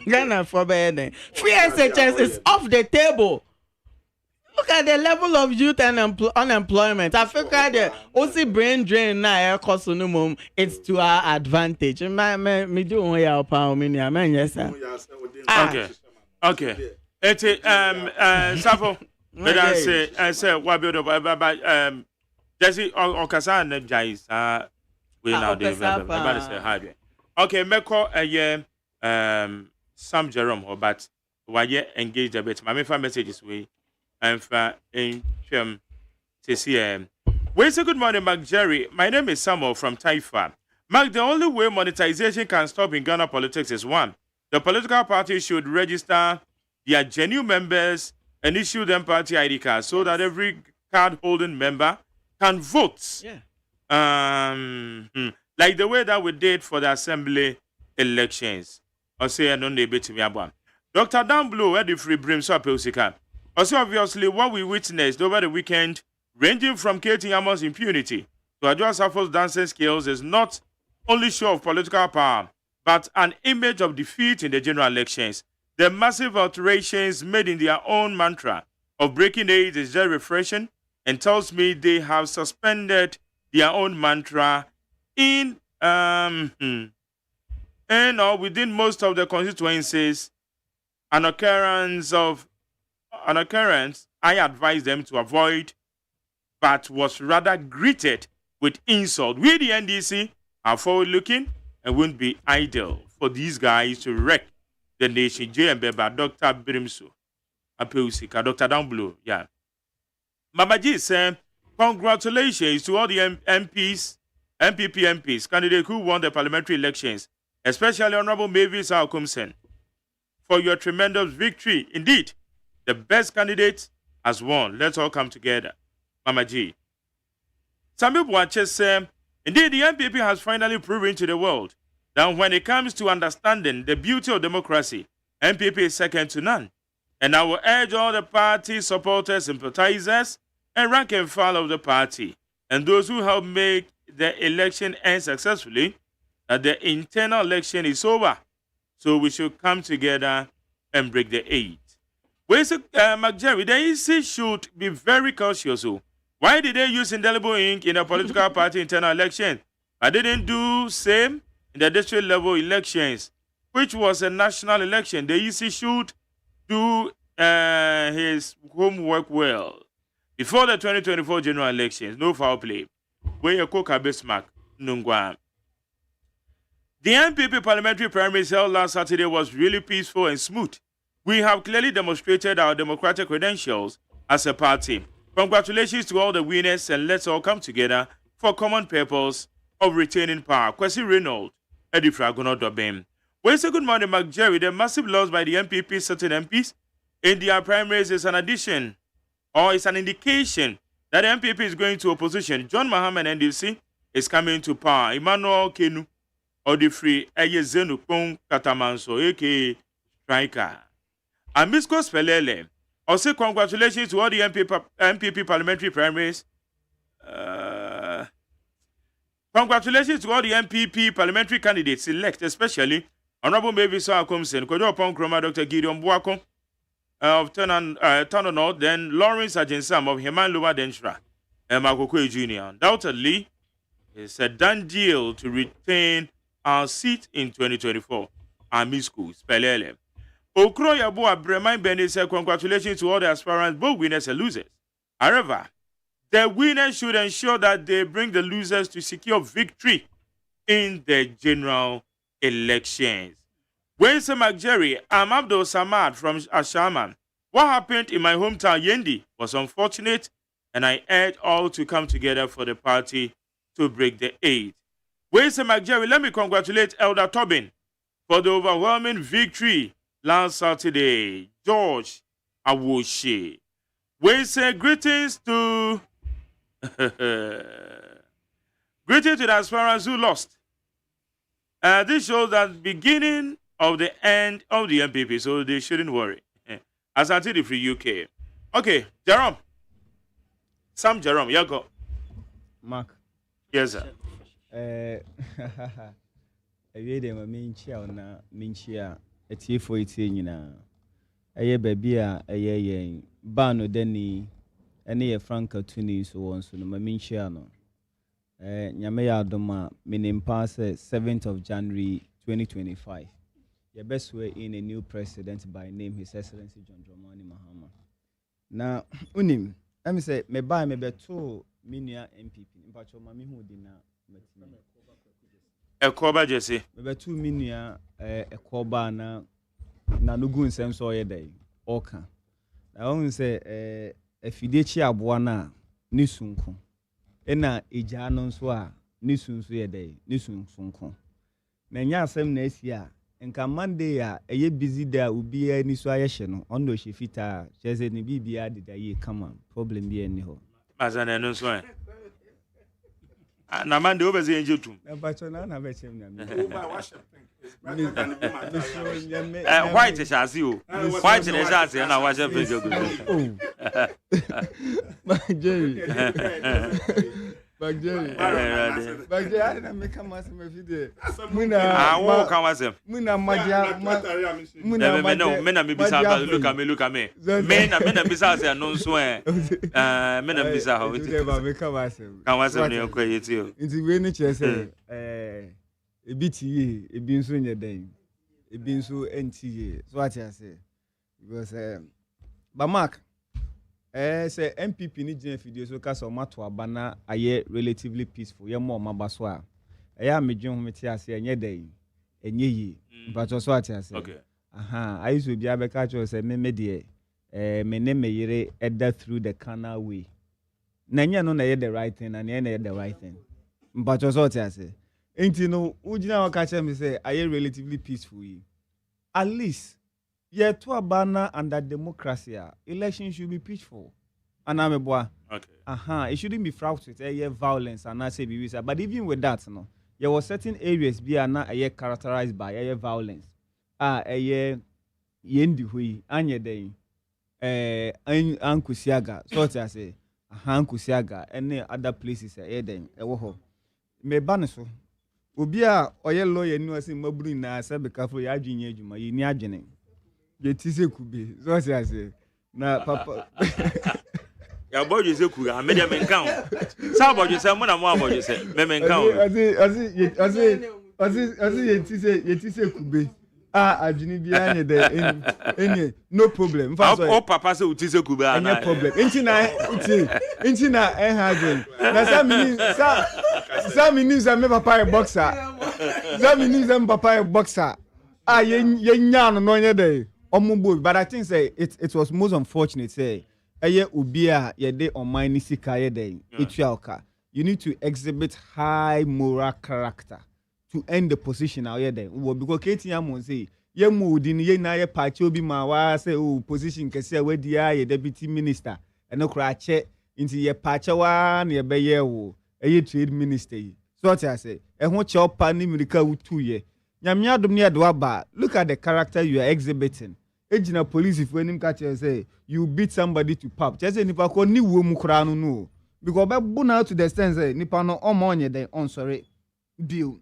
Ghana for bad. Free SHS is off the table. Look at the level of youth and unemployment. Africa, the OC brain drain now, it's to our advantage. Me do yes, sir. Okay. Safo, I say, what build up, Jesse or Casan and Jais, we now do about say hi. Okay, Meko a year, Sam Jerome, but why you engage a bit. My messages we. And for in we say good morning, Mark Jerry. My name is Samuel from Taifa. Mark, the only way monetization can stop in Ghana politics is one. The political party should register their genuine members and issue them party ID cards so that every card holding member can vote. Yeah. Like the way that we did for the assembly elections. Or say I don't debate me about. Dr. Dan Blue, where the free brim so appeal. Also, obviously, what we witnessed over the weekend, ranging from Katie Amon's impunity to Adjoa Safo's dancing skills, is not only show of political power, but an image of defeat in the general elections. The massive alterations made in their own mantra of breaking age is very refreshing and tells me they have suspended their own mantra in and within most of the constituencies. An occurrence I advised them to avoid, but was rather greeted with insult. We, the NDC, are forward-looking and won't be idle for these guys to wreck the nation. J. and Beba, Dr. Brimso, Apeusika, Dr. Downblow, yeah. Mama G said, congratulations to all the MPs, MPP MPs, candidates who won the parliamentary elections, especially Honorable Mavis Alcomsen, for your tremendous victory. Indeed, the best candidate has won. Let's all come together. Mama G. Some people are just saying, indeed, the NPP has finally proven to the world that when it comes to understanding the beauty of democracy, NPP is second to none. And I will urge all the party supporters, sympathizers, and rank and file of the party, and those who help make the election end successfully, that the internal election is over. So we should come together and break the 8. Where's McJerry? The EC should be very cautious. Why did they use indelible ink in a political party internal election? I didn't do same in the district level elections, which was a national election. The EC should do his homework well. Before the 2024 general elections, no foul play. Where a coca Bismarck, Nungwa. The NPP parliamentary primaries held last Saturday was really peaceful and smooth. We have clearly demonstrated our democratic credentials as a party. Congratulations to all the winners, and let's all come together for common purpose of retaining power. Kwesi Reynolds, Eddie Fragono Dobem. Well, it's a good morning, McJerry. The massive loss by the NPP certain MPs in their primaries is an addition, or it's an indication that the NPP is going to opposition. John Mahama NDC is coming to power. Emmanuel Kenu, Odifri Eyezenu Kong Katamanso, aka Striker. And Misko Spelele, also congratulations to all the NPP parliamentary primaries. Congratulations to all the NPP parliamentary candidates elect, especially Honorable Mavis Akomsen, Kojo Pong Kroma, Dr. Gideon Buako of Tono North, then Lawrence Ajinsam of Heman Luma Denshra, and Makokwe Jr. Undoubtedly, it's a done deal to retain our seat in 2024. Amisku, Spelele. Okroya Boa Breman Benny said congratulations to all the aspirants, both winners and losers. However, the winners should ensure that they bring the losers to secure victory in the general elections. Where's McJerry? I'm Abdul Samad from Ashaman. What happened in my hometown, Yendi, was unfortunate, and I urge all to come together for the party to break the 8. Where's McJerry? Let me congratulate Elder Tobin for the overwhelming victory last Saturday. George Awoshi. We say greetings to greetings to the aspirants who lost. This shows that beginning of the end of the MPP, so they shouldn't worry. As until the free UK. Okay, Jerome. Sam Jerome, you go. Mark. Yes, sir. Ewie de ma menchia na menchia etiefo etie nyina. Eye baby a eye yen ba no dani ene ye franka tuni so won so no ma menchia no. Nyame ya adoma menimpa say 7th of January 2025. Ye best swear in a new president by name His Excellency John Dramani Mahama. Na unim, I say me buy me beto minia MPP. Mpacho ma mi hu di na metime. Ekoba Jesse. Me beto minia ekoba na nugu nsem so ye dai. Oka. Na won say efidechi aboa na ni sunku. Ena eja no nso a ni sunsu ye dai, ni sunsunku. Na nya asem na asia nka Monday a eye busy day obi ani so ayehye no ondo hye fita cheze ni bibia de da ye kama problem bi ani ho azana no so na Monday obeze enjetum na bacho na be chem na me white shazi o white ne shazi na wa she page go Bagje na make am asem video muna wo kan wasem muna magia muna me na me bisa ba look at me me na bisa say no so me na bisa how it is make am asem kan wasem ne ko yeti o nti we ni che say ebi tie ebi nso nye den ebi nso entie so what I say because ba mark say MPP ni gene video so ka so mato abana aye relatively peaceful ye mo mabaso a eya medwen ho meti ase enye dai enye yi but so ati ase okay ayiso bia be ka cho say me de me ne meyire either through the canal way na nya no na ye the right thing and ye na the right thing but so ati ase enti no ugina wa ka che me say aye relatively peaceful yi at least yeah, to abana under democracy, election should be peaceful. Anameboa. Okay. It shouldn't be fraught with violence and not say be but even with that, no, there were certain areas be not characterized by violence. Yendi hui anye day Ankusiaga, sort I say, Ankusiaga, and other places then me baniso. Ubia oye lawyer no say mabru na say be careful ya adwinye adwuma ye ni adwene. Ye ti se kube. So I say na papa ya bojo se ku ha me de men kan sa bojo se mo na mo abojo se me men kan ye ti se kube. Adwene bi anye de any no problem. O papa say uti se kube ana. No problem. Inti na hadwen. Na sa mi news am papa boxer. Sa mi news am papa boxer. Ye nya no nye de. Omugbo, but I think say it was most unfortunate say ubia ye de online sika ye de etualka. You need to exhibit high moral character to end the position out here then. Because KTM say ye moodi ni ye na ye party obi ma wa say position kese we dia ye deputy minister and no kra che into ye party wa na ye be ye wo trade minister. So what I say ho che opa ni mirika wutu ye. Nyame adom ne do aba. Look at the character you are exhibiting. Ejina police if when him catch you say you beat somebody to pub. Just say nipa ko ni wo mu kra no. Because be buna to the extent say nipa no omonye den on sorry bill.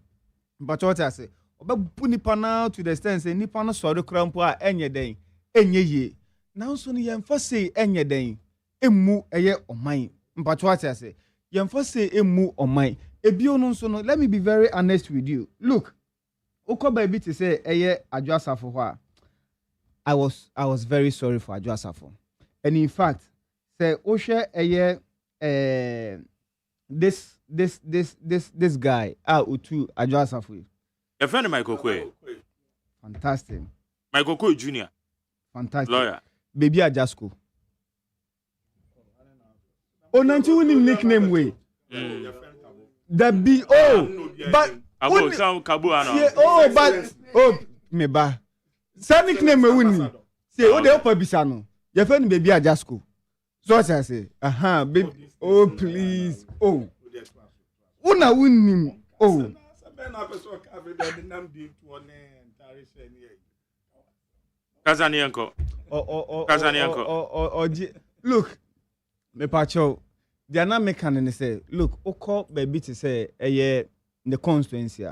But what I say obe bu nipa na to the extent say nipa no sorry kra mpo a enye den enye ye. Now so ni yemfa say enye den emu eye oman. But what I say yemfa say emu oman. Ebio no so no let me be very honest with you. Look, Oko baby to say eye Adwasafo ho a I was very sorry for Adwasafo. And in fact, say Oshe this guy Utu Adwasafo. Your friend Michael Kwe. Fantastic. Michael Kwe Jr. Fantastic. Lawyer. Baby Ajasko. Oh, nanti wini nickname way. The B but me ba. Sa nickname we win. Say o de opa bisa no. Your friend baby Ajasko. So what I say? Baby. Oh please. Oh. Una win. Oh. Kazanienko. Look, me pacho. They are not making any say. Look, Oko baby to say the constituency.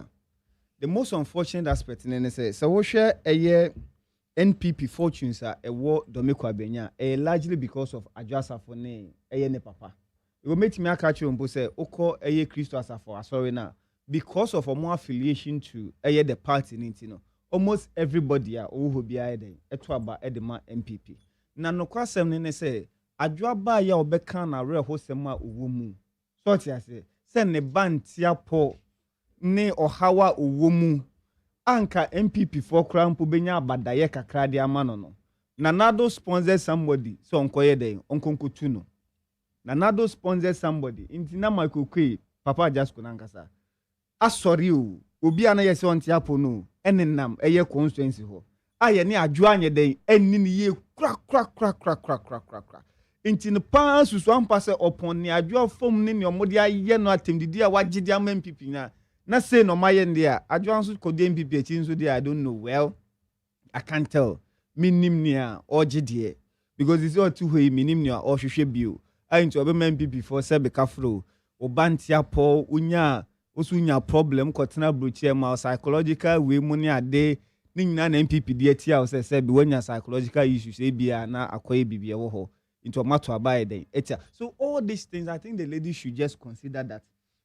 The most unfortunate aspect in any say so we share NPP fortunes are a war domiko abenya largely because of Adwasafo ne papa. It will make me catch you and say Oko Christo Asafo sorry now because of a more affiliation to the party in almost everybody who be etwaba edema MPP. Na no kwasem ne say Adwaba ya obeka na re hosema owomu. So what I say ne bantia po ne ohawa owomu anka MPP for crampo benya abadaye kakra de amano no. Nanado sponsor somebody so onkoye den onkonkotu no. Nanado sponsor somebody intina makokwe papa just kunankasa. Asori o obi ana yese ontia po no enenam eye constituency ho. Aye ne adwo anye den enni ne ye kra. Inti ne pa susu ampa se opon ne adwo fom ne omode aye no atemdidi a wagide am MPP na say no maye ndia adwo anso kode MPP echi nso dia I don't know well I can't tell minim nia ogide because it's all too hwe minim nia o hwehwe bio ainto obe MPP for se be kafro obantia po unya osunya problem kotena brochie ma psychological we mu ne ade ni nyina na MPP dia tia o se be wanya psychological issues e bia na akoye bibia wo ho into matter about then. So all these things, I think the lady should just consider that.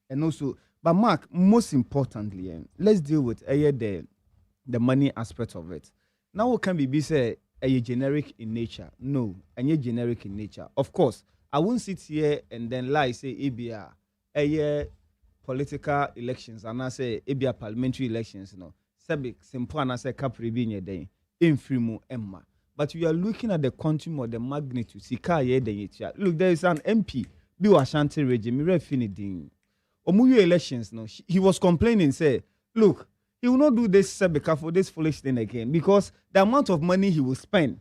And also, but Mark, most importantly, let's deal with the money aspect of it. Now, what can be said a generic in nature? No, and generic in nature. Of course, I won't sit here and then lie say ABR a political elections and I say ABR parliamentary elections. No, Sabic simple and I say capri being a day in Frimu Emma. But we are looking at the quantum or the magnitude. Look, there is an MP, Bill Ashanti regime, Refiniding. Omuyo elections, no, he was complaining, say, look, he will not do this for this foolish thing again because the amount of money he will spend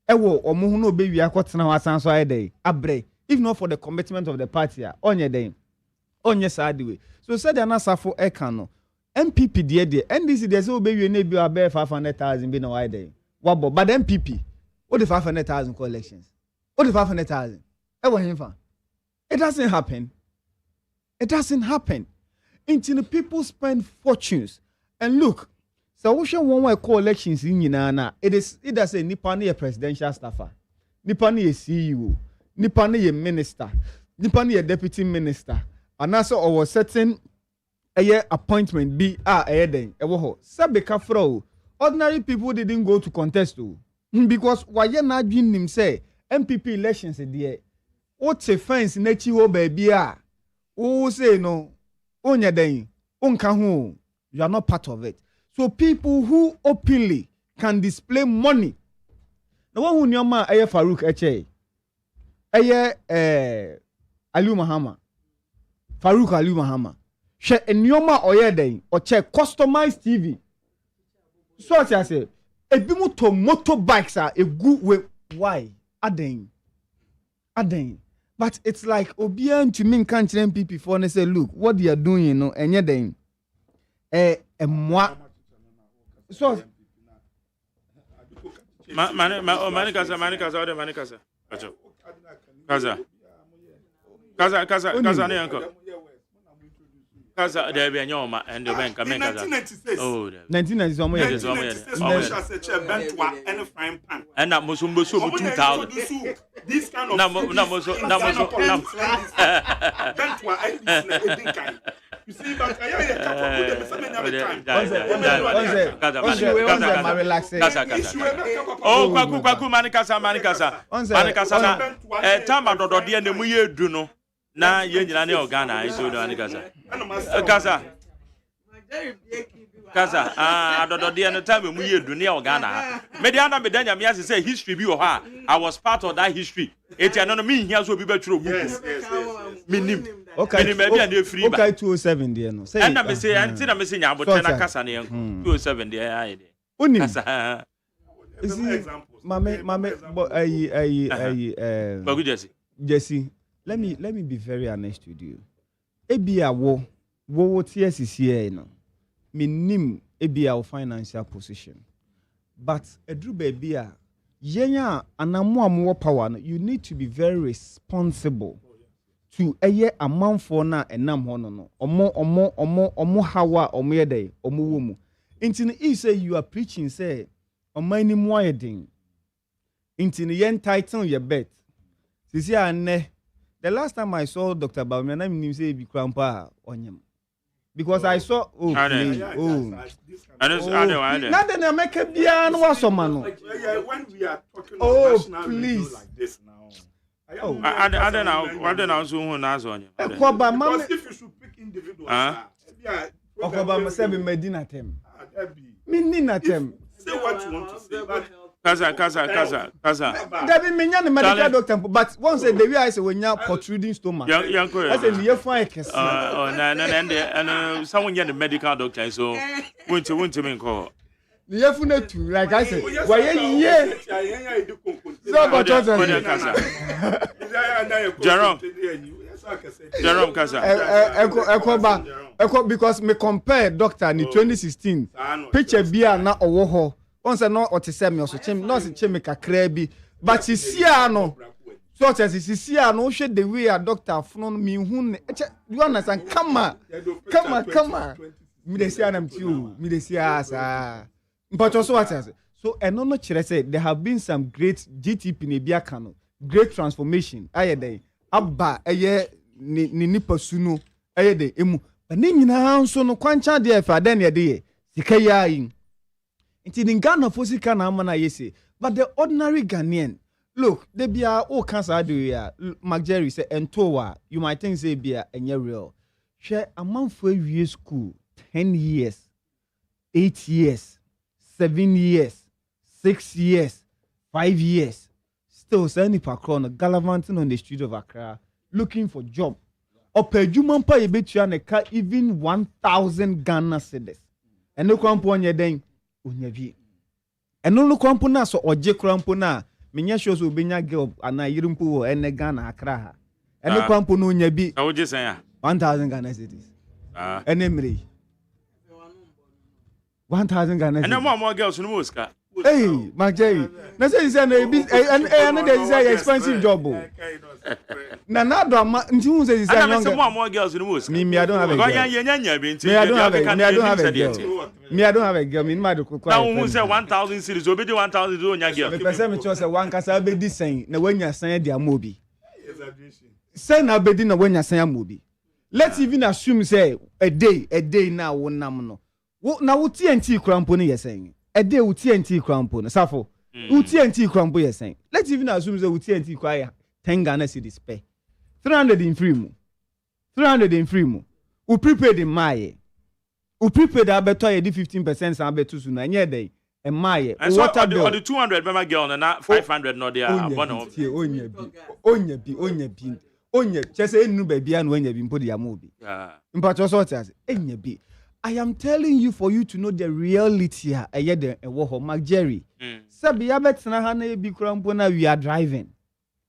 Ewo omo hu no be wi akotena ho asan so ayede abre if not for the commitment of the party onye den onye sad way so said an asafo eka no MPP de NDC de say obewie na bi abe 500,000 bi na why dey wabo but MPP what the 500,000 collections what the 500,000 ewo himfa it doesn't happen until the people spend fortunes and look so we show one way elections in nyina it does a nipa na presidential staffer nipa na CEO nipa na minister nipa na deputy minister and also our certain appointment be den ewo ho sabeka fro ordinary people didn't go to contest because why na adwin nim say MPP elections there what a fence na chi ho ba bia who say no onya den onka ho you are not part of it so people who openly can display money na one who nyoma Farouk eche Ali Mahama Farouk Ali Mahama she nyoma oyeden o check customized TV so what I say ebi moto motorbikes are a good way why aden but it's like obian to me can't MPP for and say look what they are doing you know enye den moi so Manikasa ne yanko Kaza there be nyoma and the bank kamen kaza 1996 omo ye and na musumbo 2000 this kind of you see but I kwaku manikasa na tama dodode na mu ye du no na ye nyina ne organa iso do manikasa Kaza adodode no time mu ye du ne organa me dey na me danya me say history bi wo ha I was part of that history eti no me hia so bi betwero buku minim okay me bia na free ba okay 207 there no say na me say anti na me say nya abote na kasa ne 207 there aye there unim kasa mame Jesse let me be very honest with you ebia wo TSCA no minim ebia financial position but edru baby a yenya anamo amwo power no you need to be very responsible to amanfo na enam ho no omo hawa omo yedey omo wo mu intini if say you are preaching say omani mu ayedin intini yen title your bet sisi ane the last time I saw Dr. Bawumia na me say bi krampa onyem because I saw I don't nothing na make bia no wasoma no when we are talking national please like this now I don't know so who na so onyem because if you should pick individuals Okoba say be Medina tem Medina tem say what you want to say but Kaza. Dabi menya the medical doctor, but once the way I say when you protruding stomach. Yanko. I say you fine kesi. And someone get the medical doctor, so won't me call. The yefune too, like I said. Why ye? So but Jerome Kaza. Eko because me compare doctor in 2016. Picture bia na owo ho. Once no otise me also chem no se chem kakra bi but sisia no so otise sisia no hwe the way a doctor funu me hu you understand come on me dey see am too me dey see asa but also what so eno no kire say there have been some great GTP ne bia ka no great transformation ayede abba eye ni nipa sunu ayede emu ni nyina nso no kwancha de fa den ye de sika ya yin Inti Ghana fosika na amana yese, but the ordinary Ghanaian, look, they be all cancer do ya. McJerry say entowa, you might think say be a real. Share a month for year school, 10 years, 8 years, 7 years, 6 years, 5 years. Still sending per corner, gallivanting on the street of Accra, looking for job. Or per Jumampa you bet you an even 1,000 Ghana cedis. And no cramp on your dang. Unyavi. And no crampo na so or je crampo na menya shows obenya girl ana yirimpo ene Ghana Accra ha ene kwampo no nya bi na wo je san ya 1000 Ghana cedis ene mre 1000 Ghana cedis ene mo girls no mo ska hey majay na say na bi ene dey say expensive job na do ama nti hu say say young mo girls no mo ska me I don't have a girl nya bi nti me I don't have a girl me ma do kwa na hu say 1000 series obedi 1000 do nya girl me person me cho say one kasa obedi sen na wanya san dia mobi sen na obedi na wanya san amobi let's even assume say a day na wo nam no na wo TNT krampo no yesen a day wo TNT krampo no safo wo TNT krampo yesen let's even assume say wo TNT kwaya 10 Ghana cedis pay 300 in free mu we prepaid in my we prepaid abeto ye di 15% san abeto su na nye dey e my water bill the 200 be my girl na 500 no there abono onya chese enu ba bia no onya bi mpo de amobi mpacho so tia enya bi I am telling you for you to know the reality a eye de ewo ho Mark Jerry sabi ya betena ha na ebi kura mpo na we are driving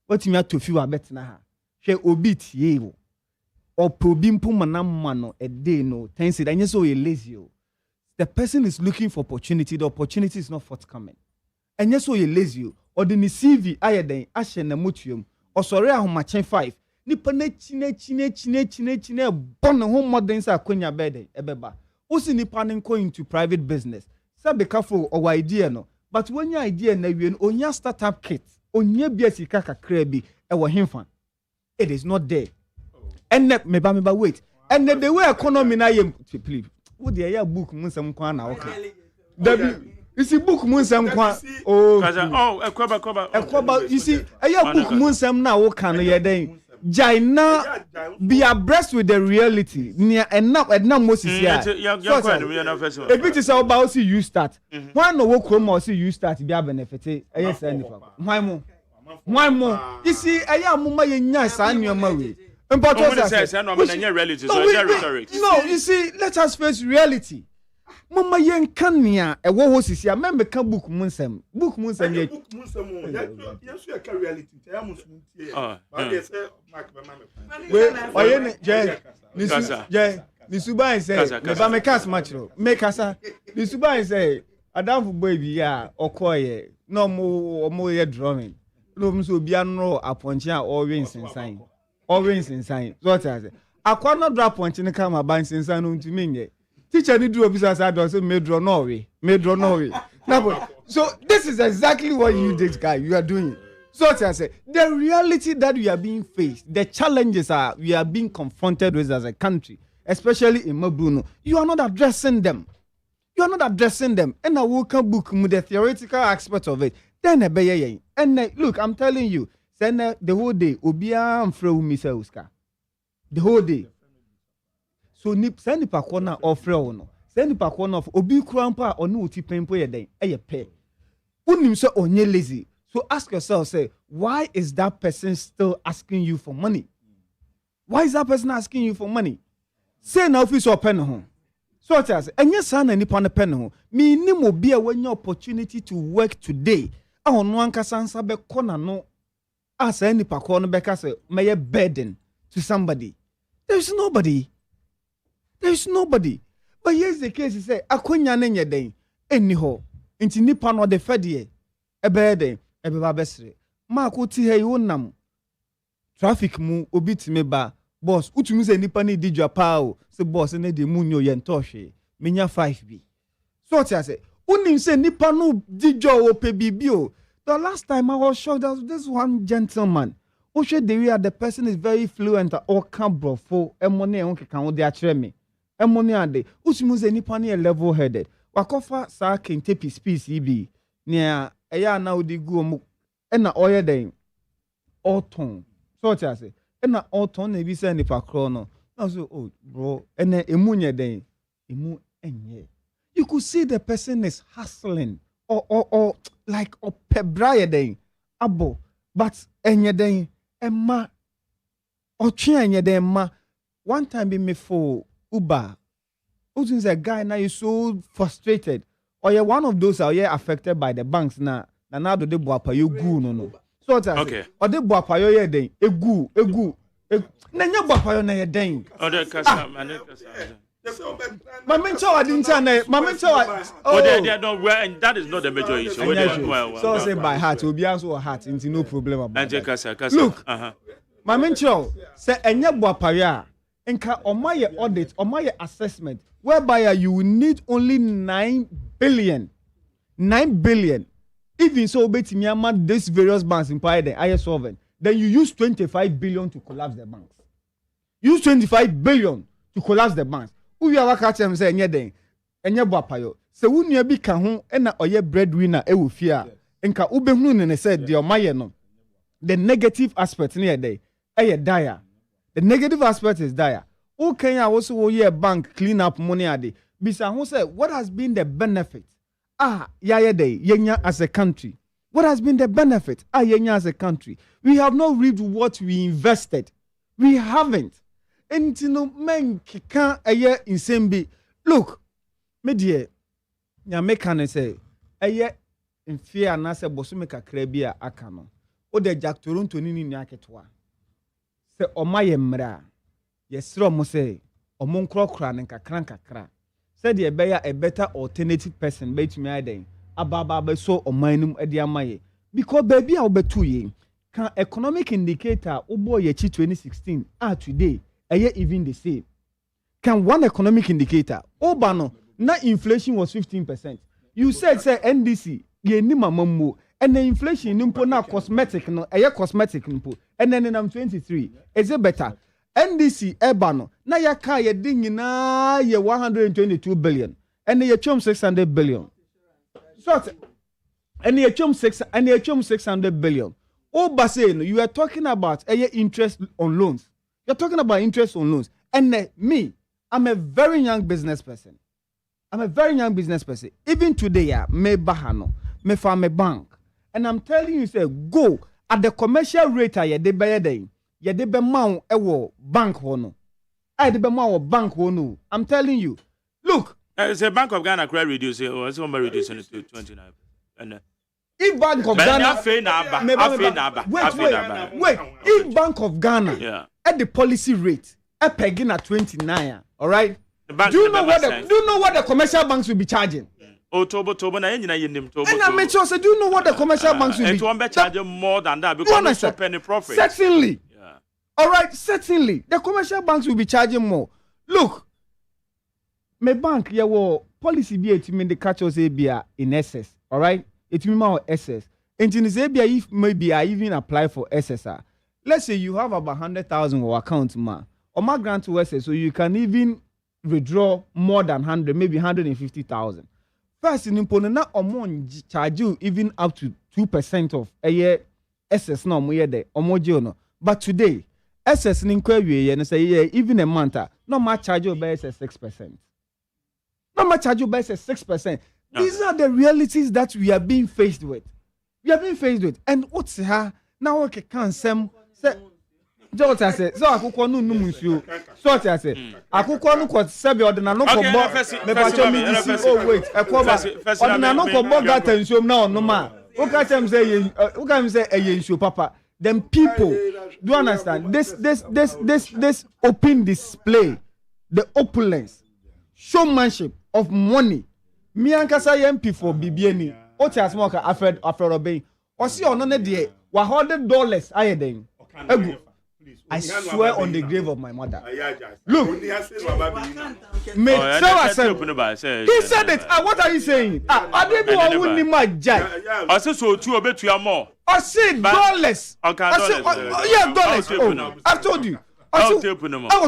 what me atofi wa betena ha hwe obi tie wo oprobi mpo manamma no a day no thanks it anya so you lazy o the person is looking for opportunity the opportunity is not forthcoming anya so you lazy o or the CV ayeden ahye na motuom osore ahomachen 5 nipa na chine bon ho modern sa akonya bede ebeba usi nipa nen go into private business sabe kafo o idea no but when your idea na wie no onya startup kit onya bia sika kakra bi e wo hemfa it is not there and me ba wait and the way economy na yem please wo de ya book mun sam kwa na okay you see book mun sam kwa ekoba you see ya book mun sam na wo kan ye den Jaina be abreast with the reality near enough Moses here. A bit is about see you start. Why no work home or see you start be a benefit? Yes, why more? You see, I am mama nya san your way. No, you see, let us face reality. Mama yen kania e wo hosisi a membe ka book munsem ye yes you can reality tell am so tie but they say mark we oye ne je ni suban say me ba me cast match ro me kasa ni suban say adamfo boy bi ya okoye no mo ye drumming no mo so bia no aponche a owen sensan so tell say akwa no drop ponche ne kama ban sensan no ntumi nye teacher ni do officer say do say me draw no way now so this is exactly what you did guy you are doing so I say the reality that we are being faced the challenges we are being confronted with as a country especially in Mabruno you are not addressing them and I will come book with the theoretical aspect of it then and look I'm telling you send the whole day obia amfre me say Oscar the whole day so send the pakona offer no send the pakona of obi krampa onu oti pempo ye den eye pe unim so onye lazy so ask yourself say why is that person still asking you for money say na office open ho so it as enye san na nipa na pen ho me nim obi a wanya opportunity to work today a ono ankasa nsa be kona no asa ni pakona be ka say meye burden to somebody there's nobody but here's the case say akonya na nye den eni ho nti nipa no de fede ebe den ebe ba besre ma ko ti he wonam traffic mu obi ti me ba boss utumi se nipa ni dijwa pa o se boss na de munyo ye ntohwe menya 5b so ti say unim se nipa no dijwa o pe bibi o the last time I was shocked that this one gentleman the person is very fluent or can brofo emone on keka wo de a kire me emone ade utumi se nipa na level headed wakofa sa kente peace ibi nia eya na odi gu omu na oye den oton so ti say na oton na bi se nipa kro no na so oh bro ene emunye den emu enye you could see the person is hustling or like pebraye den abo but enye den emma otwe enye den ma one time be me for Uber a guy now is so frustrated or you're one of those are affected by the banks na na na do de boapayo gu no so what I okay say o de boapayo ye den egu na nya boapayo na ye den o de kasa mane kasa Mama Chow didn't tell Mama Chow. Oh, they don't wear, and that is not the major issue. So say by heart, will be also a heart, into no problem about that. Look, Mama Chow say enya boapaya, enka omaye audit, omaye assessment, whereby you will need only 9 billion. 9 billion. Even so, betting Myanmar, these various banks in the IS solvent, then you use 25 billion to collapse the banks. Use 25 billion to collapse the banks. Who are catch them say enye boapayo se wunua bi ka ho na oye breadwinner e wo fia nka ubehunu ne say de omaye no the negative aspect ne dey dire. The negative aspect is dire. Who can ya also wo ye bank clean up money ade bisa who say what has been the benefit yenya as a country, what has been the benefit yenya as a country? We have not reaped what we invested. We haven't. And you know, men can't a year in same be. Look, me dear, ya make can say a year in fear and I say Bosumeka Krebia Akano. O de Jack Toronto Nini Naketwa. Say o my emra. Yes, Romo say, o mon crocran and cranka cra. Said ye bear a better alternative person, bait me adding. Ababa so o minum ediamaye. Because baby I'll be 2 years. Can economic indicator Ubo Yechi 2016 today. Even the same. Can one economic indicator? Obano, na inflation was 15%. You said say NDC, ye ni mamammo, and the inflation nimpo na cosmetic no, cosmetic nimpo, and then in 23. Is it better? NDC ebano, na ya ka ye ding na ye 122 billion, and ye chum 600 billion. So, and ye chum 600 billion. Obaseno, you are talking about interest on loans. You're talking about interest on loans. And me, I'm a very young business person. Even today, me bahano, me farm a bank. And I'm telling you, say, go at the commercial rate, ye de be mount ewo bank hono. I de be mount bank hono. I'm telling you. Look. It's a Bank of Ghana credit reducing, or it's only reducing it to 29. And if Bank of Ghana, wait, if Bank of Ghana, at the policy rate, at pegging at 29, all right? Do you know what the commercial banks will be charging? And I make sure say, do you know what the commercial banks will be charging more than that because they penny profit? Certainly. Yeah. All right, certainly. The commercial banks will be charging more. Look, my bank, policy be to mean the catch us in excess, all right? It means more excess. And in Zambia, if maybe I even apply for SSR, let's say you have about 100,000 or account or my grant to SS, so you can even withdraw more than 100, maybe 150,000. First, in Imponena, charge you even up to 2% of a year SS no more there or more jono. But today, SS in inquiry and say even a month, no more charge you by SS 6%. No more charge you by SS 6%. These are the realities that we are being faced with. And what's her now? Okay, can't say. Just I say, so akukọ no num nsuo. So what I say, akukọ no ko sebe odina no ko bo. Me pa cho me disi. Oh wait, ekoba. Odina no ko bo gata nsuo na onoma. Who can say eye nsuo papa. Them people, do you understand? This open display, the opulence, showmanship of money. Me ankasa MP for BBN. O ti asmoka afred obey. O si ono ne de $100 ayeden. Egu. I swear on the grave of my mother. Look. He said it. What are you saying? I didn't want to my judge. I said so two obey to your more. I said dollars. Yeah, dollars. Oh, I told you. I will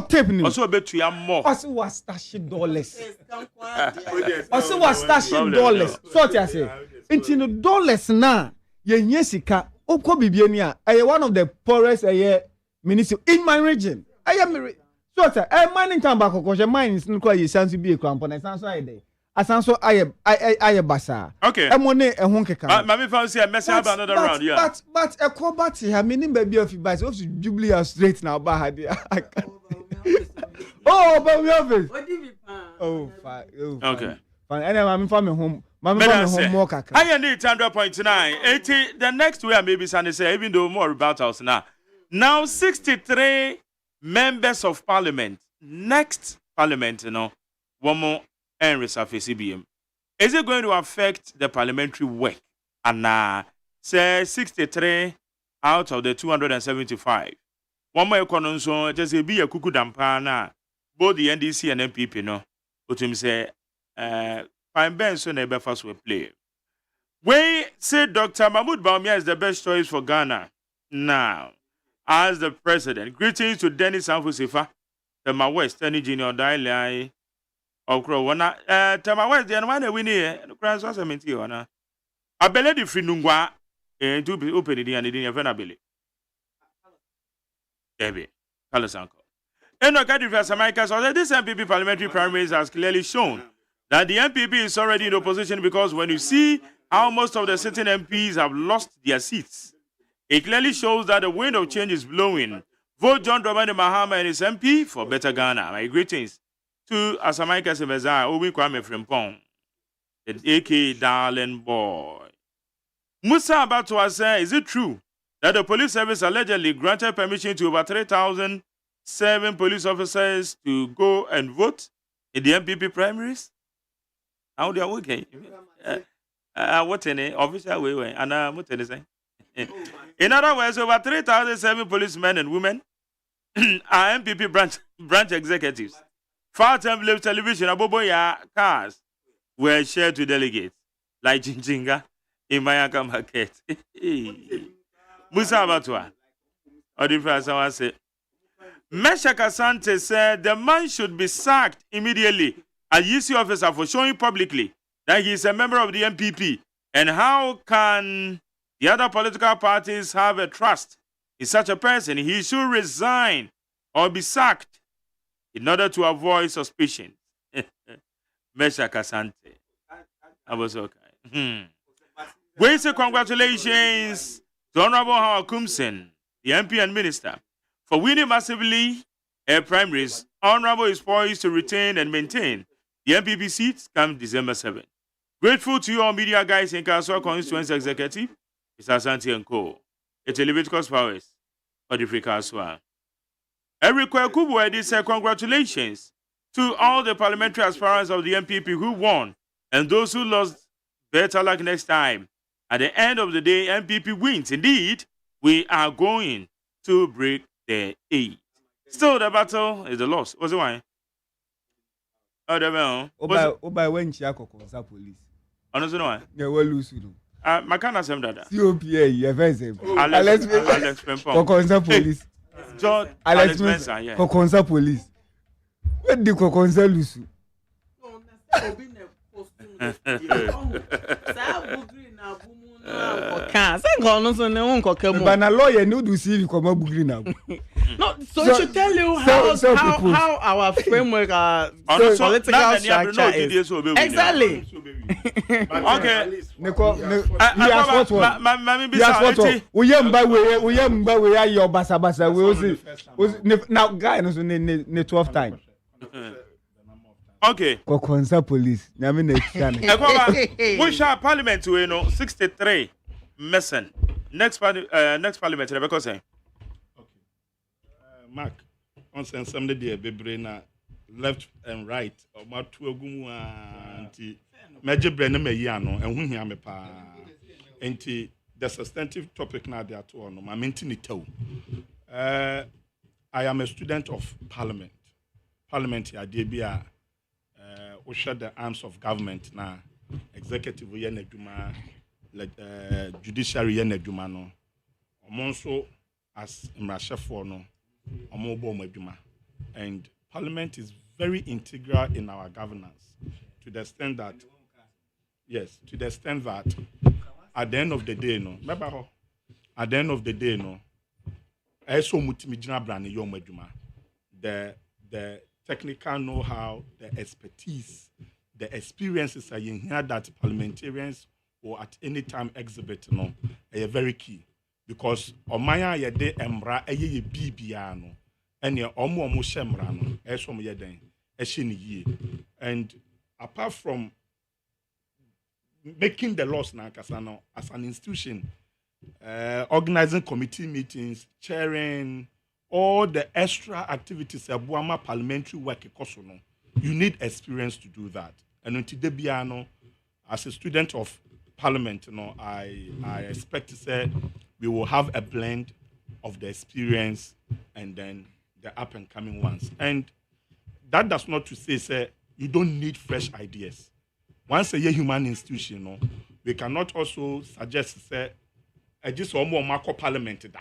tape him. Also bet to your more. I said was stashing dollars. I said was stashing dollars. So what I say? Into the dollars now. Yesika. Oko bibiania. I am one of the poorest minister in my region. I am so what I mining time back because mine is not quite chance to be a crampon. I sound so I sound so I basa. Okay. I'm on a honkeka. Mammy found say a message about another round. Yeah. But a combat here, meaning baby of by so Jubilee straight now. Bahad. Oh, but we have it. Oh, fine. Okay. Fine. And I'm from home. I need 100.9. 80. The next way I maybe say, even though more about us now. Now 63 members of parliament. Next parliament, one more and resurface CBM. Is it going to affect the parliamentary work? And say 63 out of the 275. One more economy, so just be a cuckoo dampana. Both the NDC and MPP, But him say, Fine Benson never first will play. We say Dr. Mahmoud Bawumia is the best choice for Ghana. Now, as the president, greetings to Dennis Anfusifa, the West, any junior dial. Okro wana tema west the one we need cross was menti wana abele di finungwa to be open the and the venabele ebe kalosanko eno kadi for America so this MPP parliamentary primaries has clearly shown that the MPP is already in opposition because when you see how most of the sitting MPs have lost their seats, it clearly shows that the wind of change is blowing. Vote John Dramani Mahama and his MP for better Ghana. My greetings to Asamaika Sebeza, Obi Kwame Frimpong, the AK Darling Boy. Musa Abatwa said, is it true that the police service allegedly granted permission to over 3,007 police officers to go and vote in the MPP primaries? How they are working? What any official way? And what any say? In other words, over 3,007 policemen and women are MPP branch executives. 5 envelopes, television, aboboya cars were shared to delegates, like Jinjinga in Mayaka Market. Musa Abatwa. Or the first one said, Mesha Kasante said the man should be sacked immediately as UC officer for showing publicly that he is a member of the MPP. And how can the other political parties have a trust in such a person? He should resign or be sacked in order to avoid suspicion. Mesha Kasante. I was okay. We say congratulations to Honorable Howard Kumsen, the MP and Minister, for winning massively a primaries. Honorable is poised to retain and maintain the MPP seats come December 7th. Grateful to you all media guys in Kaswa Constituency Executive, Mr. Asante and Co. It's Leviticus Powers for the Free Kaswa. Eric Kwakubu said congratulations to all the parliamentary aspirants of the MPP who won and those who lost. Better luck next time. At the end of the day, MPP wins. Indeed, we are going to break the 8. Still, the battle is the loss. What's the one? Oh, the man. Oba when Chiako consa police. Honestly, no. Yeah, well, lose you. Makana sem dada. COPA, you have said. Alex Pempong. Consa police. George Alex Mensa, yeah. Consa police. When the Consa lose? But a lawyer knew to see you come up now. No, so it should tell you how our framework, political structure is. Exactly. Okay. Now, guy, no 12 times. Okay. Kokonsa police. We shall parliament to 63 missing. Next parliament, Rebecca say. Okay. Mark, on some day bebrena left and right. Or two anti major brenna me yano and when he pa anti the substantive topic now they are to on my maintenance. I am a student of parliament. Parliament here, DBA. We share the arms of government now. Executive yeneduma, judiciary yeneduma no. Also as Mrasha for no, omobo meduma. And Parliament is very integral in our governance to the extent that, yes, to the extent that at the end of the day, no, at the end of the day, no, also mutimijina brand yo meduma. The technical know-how, the expertise, the experiences are in here that parliamentarians or at any time exhibit no, are very key. Because omaya yede emra eye bibia no, and ye omo shemra no, esom yeden, eshini ye. And apart from making the laws now as an institution, organizing committee meetings, chairing all the extra activities, Buama parliamentary work, you need experience to do that. And until Debiano, as a student of parliament, I expect to say we will have a blend of the experience and then the up and coming ones. And that does not to say you don't need fresh ideas. Once a year human institution, we cannot also suggest say just one more Marco parliament da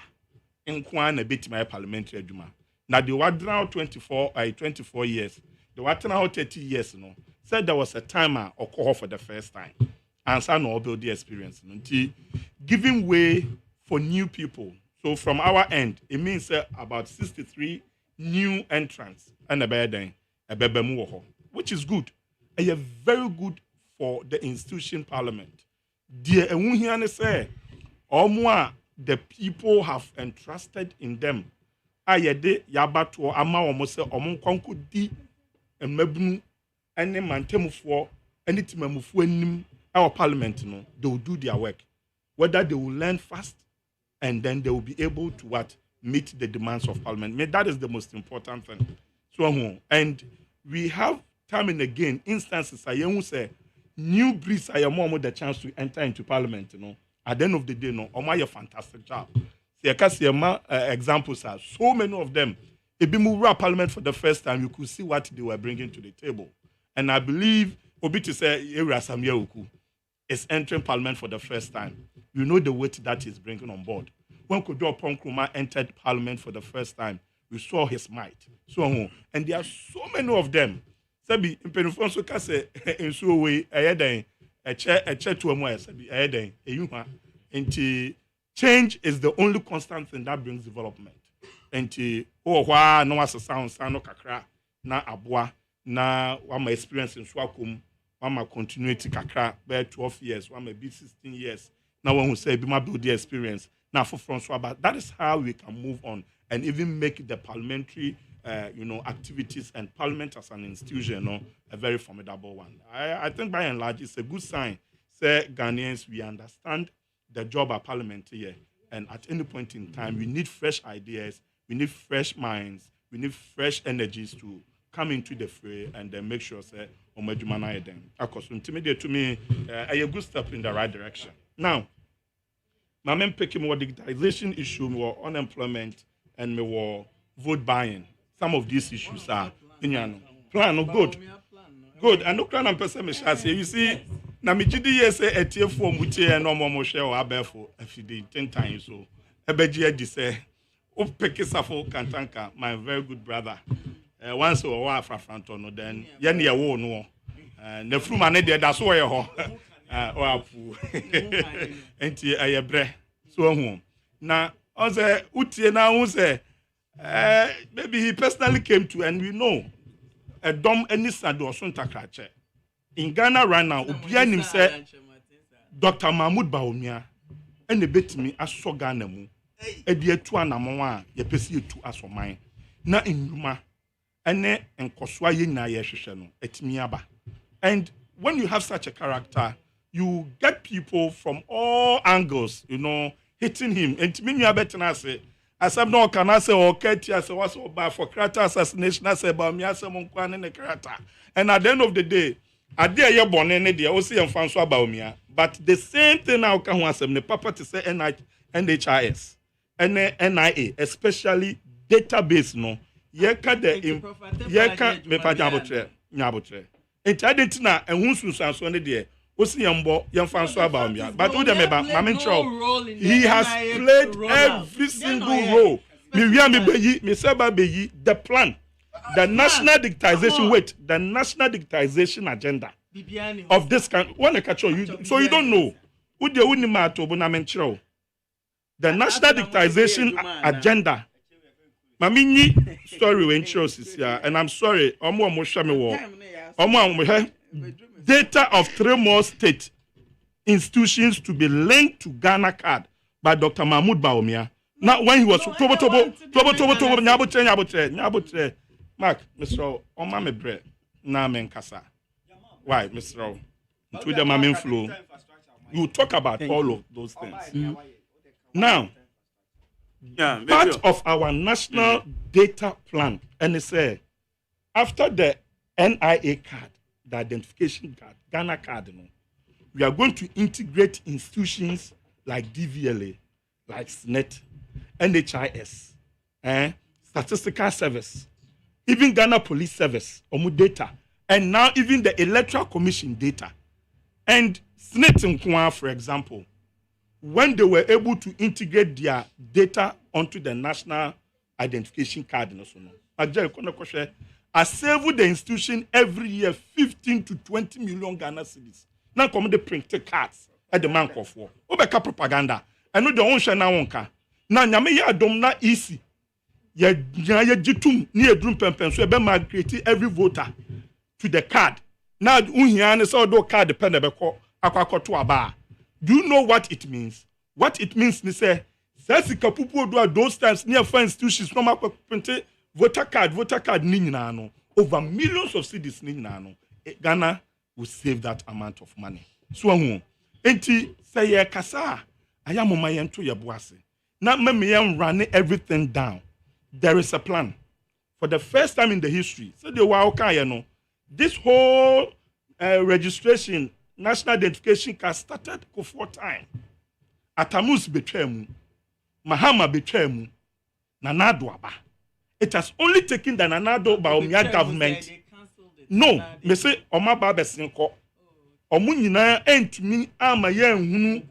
in a bit my parliamentary adjuma. Now the were now 24 years, the were now 30 years, said there was a timer or call for the first time. And so no build the experience. Giving way for new people. So from our end, it means about 63 new entrants and a bed, which is good. And very good for the institution parliament. Dear and say, the people have entrusted in them. Ayede yabato ama omose omonkonko di emabunu ene mantemufo ene timamufu anim our parliament they will do their work. Whether they will learn fast and then they will be able to meet the demands of parliament. That is the most important thing. So and we have time and again instances I say new breeds are more the chance to enter into parliament, At the end of the day, a fantastic job. Examples are so many of them. If we move around parliament for the first time, you could see what they were bringing to the table. And I believe Obi to say is entering parliament for the first time. You know the weight that he's bringing on board. When Kojo Ponkruma entered parliament for the first time, we saw his might. And there are so many of them. Sabi impenufonso ka se enso we eyeden eche to amo sabi eyeden eyuha enti change is the only constant thing that brings development enti hwa no asesa no kakra na aboa na wa my experience in swakom wa my continuity kakra be 12 years wa my be 16 years na one who say be my build the experience na for from so about that is how we can move on and even make the parliamentary activities and parliament as an institution, a very formidable one. I think by and large, it's a good sign. Say Ghanaians, we understand the job of parliament here. And at any point in time, we need fresh ideas, we need fresh minds, we need fresh energies to come into the fray and then make sure, say, Omejumana Eden. Of course, intimidate to me, a good step in the right direction. Now, my main picking more digitization issue, more unemployment, and more vote buying. Some of these issues are plan good. Good. And no plan and person say you see na me gidi yes e tie form mutie no mo share o abefo afide 10 times so ebeji adi say o pick safo kantanka my very good brother once o wa afrafranto no then ye ne wo no na fruma ne de da so ye ho o apu enti ayebre so hu na o say utie na hu say maybe he personally came to, and we know a dom any side or suntakrache. In Ghana right now, Obian himself, Dr. Mahmoud Baumia, and the bit me as so Ghana mu, a dear to an amon, ye pesi to us for mine. Na in Yuma, and Koswaye na yeshano, et miaba. And when you have such a character, you get people from all angles, hitting him. And to me, you are better than I say. As I'm not can I say okay, as was about for character assassination, I say about me as someone in the character. And at the end of the day, I dare you born in the OSEI and François about me. But the same thing now can want the papa to say NHIS, NIA, especially database no. Yeka me pa nyabotre. Enti na ehun sunsanso ne de osi yambo yamfanso about me. But who dem ba Mama Chow, he has played every single role. The plan, the national digitization, the national digitization agenda of this country. When I catch you, so you don't know. The national digitization agenda. Mamini story when is here, and I'm sorry. Data of 3 more state institutions to be linked to Ghana card by Dr. Mahmoud Baumia. Now, when he was Tobo, Nyabotre, Mark, Mr. Omame Bre, Namen Kasa. Why, Mr. to the main flow. We will talk about all of those things. Now, part of our national data plan, and it's after the NIA card, the identification card, Ghana card, we are going to integrate institutions like DVLA, like SNET, NHIS, Statistical Service, even Ghana Police Service, data, and now even the Electoral Commission data. And SNET in Kwa, for example, when they were able to integrate their data onto the national identification card, I save the institution every year 15 to 20 million Ghana cedis. Now come the printed cards at the man of war. Obeka propaganda. I know the own shana wonka. Now nyame ya dom na easy. Ya jitum ni edrum pempen so ebe migrate every voter to the card. Now unhia ne so do card pen ebeko akwakoto aba. Do you know what it means? What it means ni say sika pupu do those times near for institutions no ma print voter card ni nyina no over millions of cedis ni nyina no. Ghana will save that amount of money. So enti say ye kasa ayamoma yen to ye boase. Na me yen run everything down. There is a plan. For the first time in the history, so the wa this whole registration national identification card started for time. Atamus betwemu, Mahama betwemu, Nanado aba. It has only taken the Nanado Baumia government. No, me say Oma Baba Sinko. Omunina ain't me ama yen.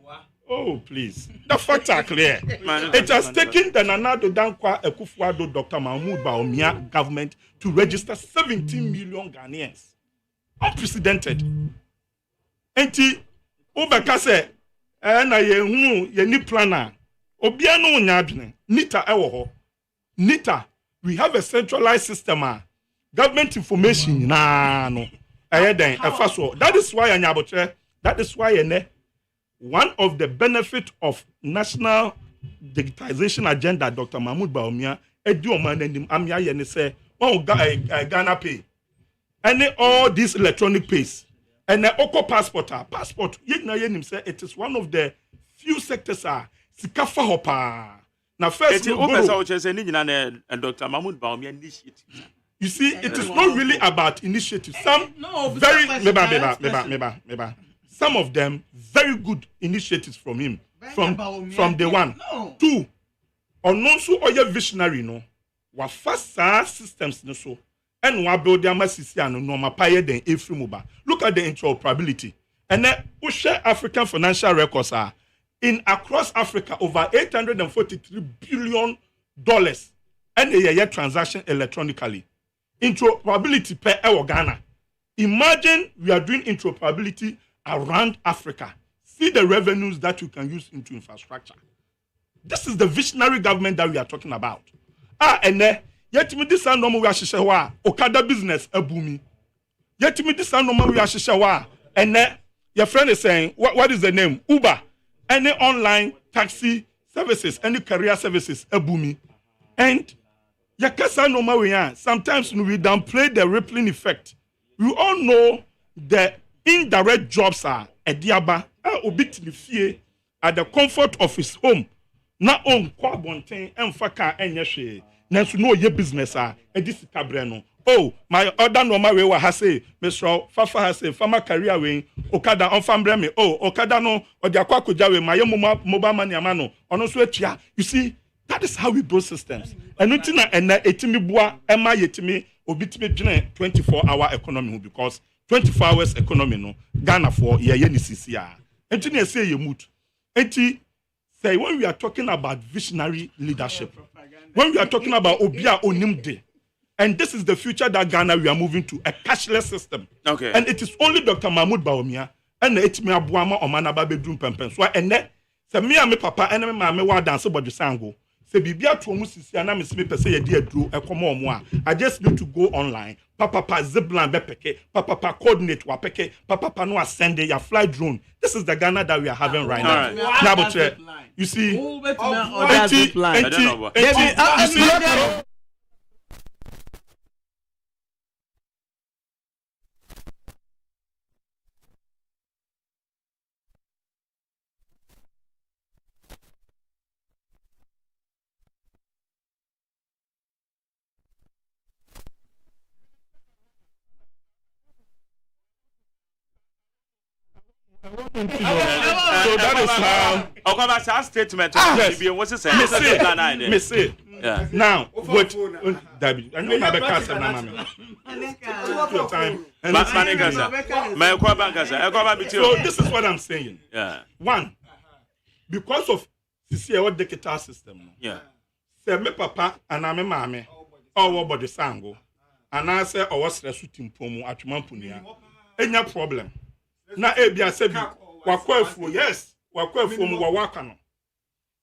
Oh, please. The facts are clear. It has taken the Nanado Dankwa Ekufuado Dr. Mahmoud Baumia government to register 17 million Ghanaians. Unprecedented. Enti Obeka say na ye ni planner. Obia no nyadwene. Nita ewo ho. Nita, we have a centralized system. Government information no. That is why that is why one of the benefit of national digitization agenda Dr. Mahmoud Baumia say Ghana Pay and all these electronic pays and Oko passport say it is one of the few sectors sikafa hopa now first Dr. Mahmoud Baumia initiative. You see, it is not really about initiatives. Some very some of them very good initiatives from him. From the one. No. Two, ononso oye visionary no. Wa fast systems no so. And wa build their masisi no ma paye den efrimuba. Look at the interoperability. And then we share African financial records are in across Africa over $843 billion and a year transaction electronically. Interoperability per Ghana. Imagine we are doing interoperability around Africa. See the revenues that you can use into infrastructure. This is the visionary government that we are talking about. And yet me this no more we Okada business abumi. Yet me this no more we and your friend is saying what is the name? Uber. Any online taxi services, any career services abumi. And yakasa no more sometimes we downplay the rippling effect. We all know the indirect jobs are ediaba obit fie at the comfort of his home. Na on kwa bonten emfaka enyehwe. Nanso no ye business edisika breno. Oh, my other normal way wa hase Mr. Fafa hase farmer career way Okada on fambre me. Oh, Okada no odi akwa koja we my mobile money amano. Ono so atua. You see, that is how we build systems. And nothing and etimi bua ema yetimi obitimi dwene 24-hour economy because 24 hours economy no Ghana for ye ni sisia. Enti na say ye mood. Enti say when we are talking about visionary leadership, when we are talking about obia onimde, and this is the future that Ghana we are moving to, a cashless system. Okay. And it is only Dr. Mahmoud Baumia and etimi abuama omana ba bedrum pempen. So ene se me and me papa and me mama wa dance bodu sango. Se bibia to mu sisi na me se me pese ye di aduro ekomo omo a. I just need to go online. Papa zipline be peke, papa coordinate wa peke, papa no send your fly drone. This is the Ghana that we are having right now. Now but you see, So that is how. Okwaba statement. Yes. Me say. Yeah. Now, what? David, I know my back mama. So this is what I'm saying. Yeah. One, because of the digital system. Yeah. Say me papa and I'm a mammy. Or body sango. And I say, I was resuiting pomo at Mampunia. Any problem. Na ebia sabi wakwafu yes wakwafu mu wawakano